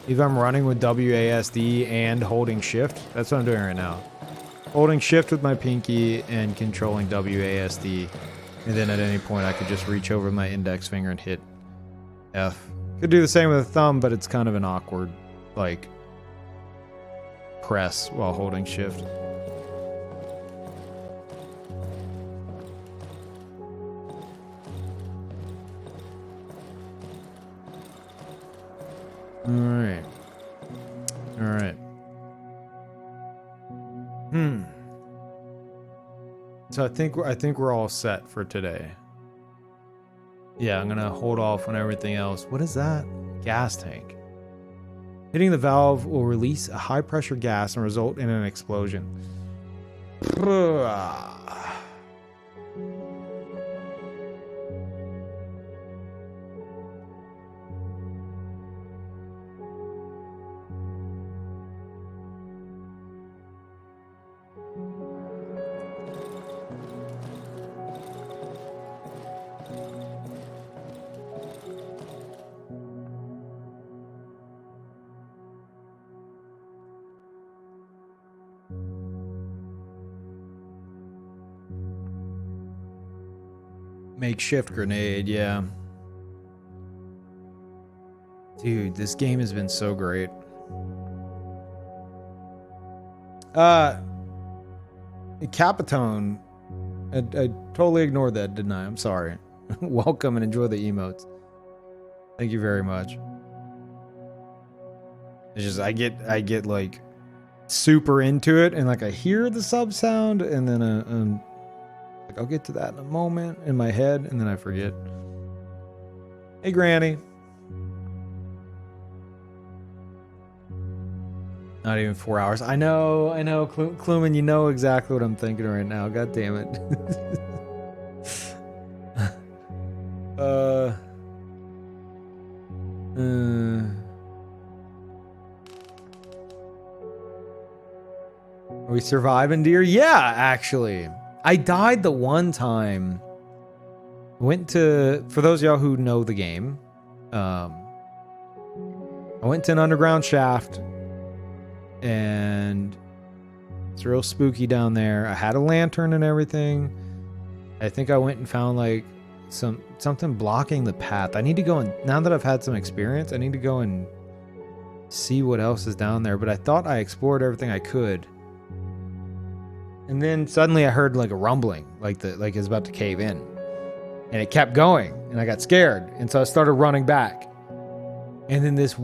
if I'm running with WASD and holding shift. That's what I'm doing right now. Holding shift with my pinky and controlling WASD. And then at any point I could just reach over my index finger and hit F. Could do the same with a thumb, but it's kind of an awkward, like, press while holding shift. Alright. Alright. So I think we're all set for today. Yeah, I'm gonna hold off on everything else. What is that? Gas tank. Hitting the valve will release a high pressure gas and result in an explosion. Makeshift grenade, yeah. Dude, this game has been so great. Capitone. I totally ignored that, didn't I? I'm sorry. Welcome and enjoy the emotes. Thank you very much. It's just I get like super into it, and like I hear the sub sound, and then like I'll get to that in a moment in my head, and then I forget. Hey, Granny. Not even 4 hours. I know. Kluman, you know exactly what I'm thinking right now. God damn it. Are we surviving, dear? Yeah, actually. I died the one time. Went to, for those of y'all who know the game, I went to an underground shaft, and it's real spooky down there. I had a lantern and everything. I think I went and found like something blocking the path. I need to go and, now that I've had some experience, I need to go and see what else is down there. But I thought I explored everything I could. And then suddenly I heard like a rumbling, like it's about to cave in. And it kept going, and I got scared. And so I started running back. And then this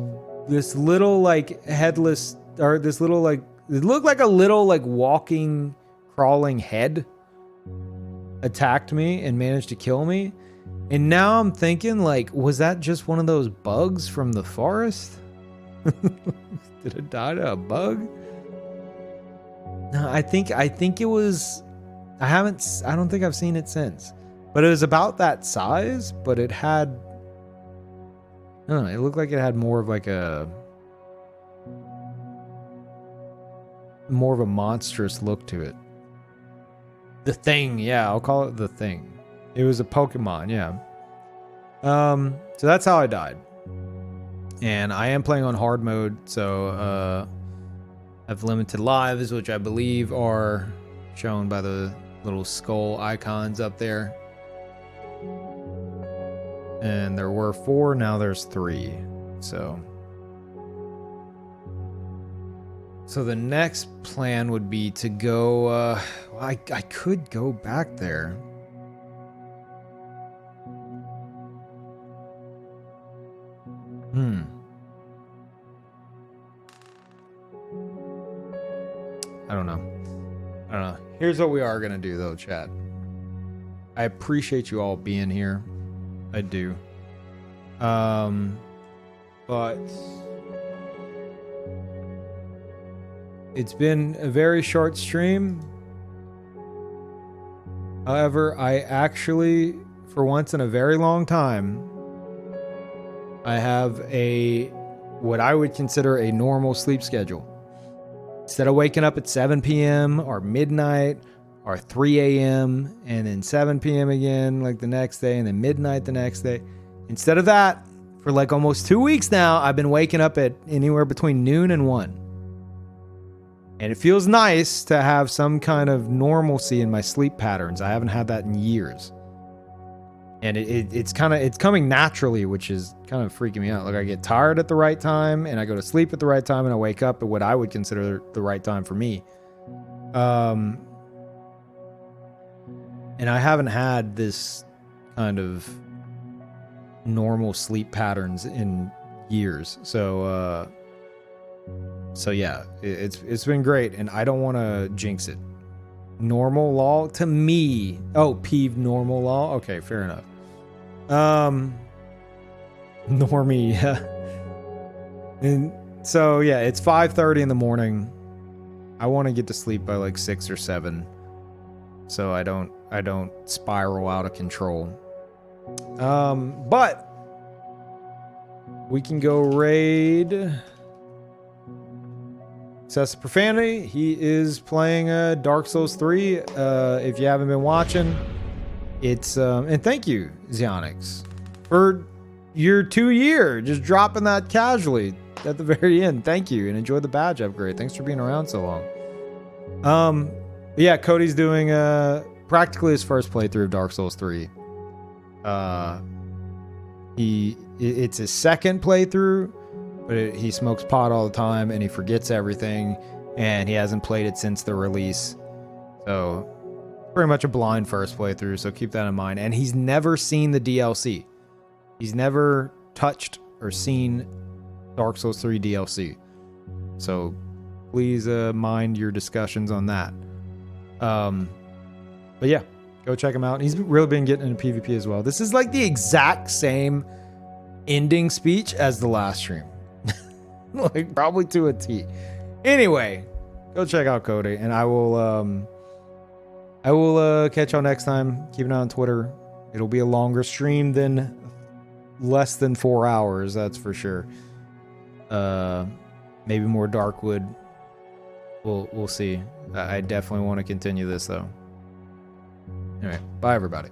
little like headless, or this little like, it looked like a little like walking, crawling head attacked me and managed to kill me. And now I'm thinking, like, was that just one of those bugs from the forest? Did I die to a bug? No, I think it was, I don't think I've seen it since. But it was about that size, but it had, I don't know, it looked like it had more of like more of a monstrous look to it. The Thing, yeah, I'll call it The Thing. It was a Pokemon, yeah. So that's how I died. And I am playing on hard mode, so I have limited lives, which I believe are shown by the little skull icons up there. And there were 4, now there's 3. So the next plan would be to go, well, I could go back there. I don't know. Here's what we are going to do, though, chat. I appreciate you all being here. I do. But it's been a very short stream. However, I actually, for once in a very long time, I have what I would consider a normal sleep schedule. Instead of waking up at 7 p.m. or midnight or 3 a.m. and then 7 p.m. again like the next day and then midnight the next day. Instead of that, for like almost 2 weeks now, I've been waking up at anywhere between noon and 1. And it feels nice to have some kind of normalcy in my sleep patterns. I haven't had that in years. And it's coming naturally, which is kind of freaking me out. Like I get tired at the right time and I go to sleep at the right time and I wake up at what I would consider the right time for me. And I haven't had this kind of normal sleep patterns in years. So yeah, it's been great, and I don't want to jinx it. Normal law to me. Oh, peeved normal law. Okay, fair enough. Normie. Yeah. And so yeah, it's 5:30 in the morning. I want to get to sleep by like 6 or 7, so I don't spiral out of control. But we can go raid Excessive Profanity. He is playing Dark Souls 3. If you haven't been watching, it's and thank you, Xionix, for your 2 year, just dropping that casually at the very end. Thank you, and enjoy the badge upgrade. Thanks for being around so long. Yeah, Cody's doing practically his first playthrough of Dark Souls 3. It's his second playthrough, but he smokes pot all the time and he forgets everything, and he hasn't played it since the release. So pretty much a blind first playthrough, so keep that in mind. And he's never seen the DLC. He's never touched or seen Dark Souls 3 DLC. So please mind your discussions on that. But yeah, go check him out. He's really been getting into PvP as well. This is like the exact same ending speech as the last stream. Like probably to a T. Anyway, go check out Cody, and I will catch y'all next time. Keep an eye on Twitter. It'll be a longer stream than less than 4 hours, that's for sure. Maybe more Darkwood. We'll see. I definitely want to continue this though. Anyway, bye everybody.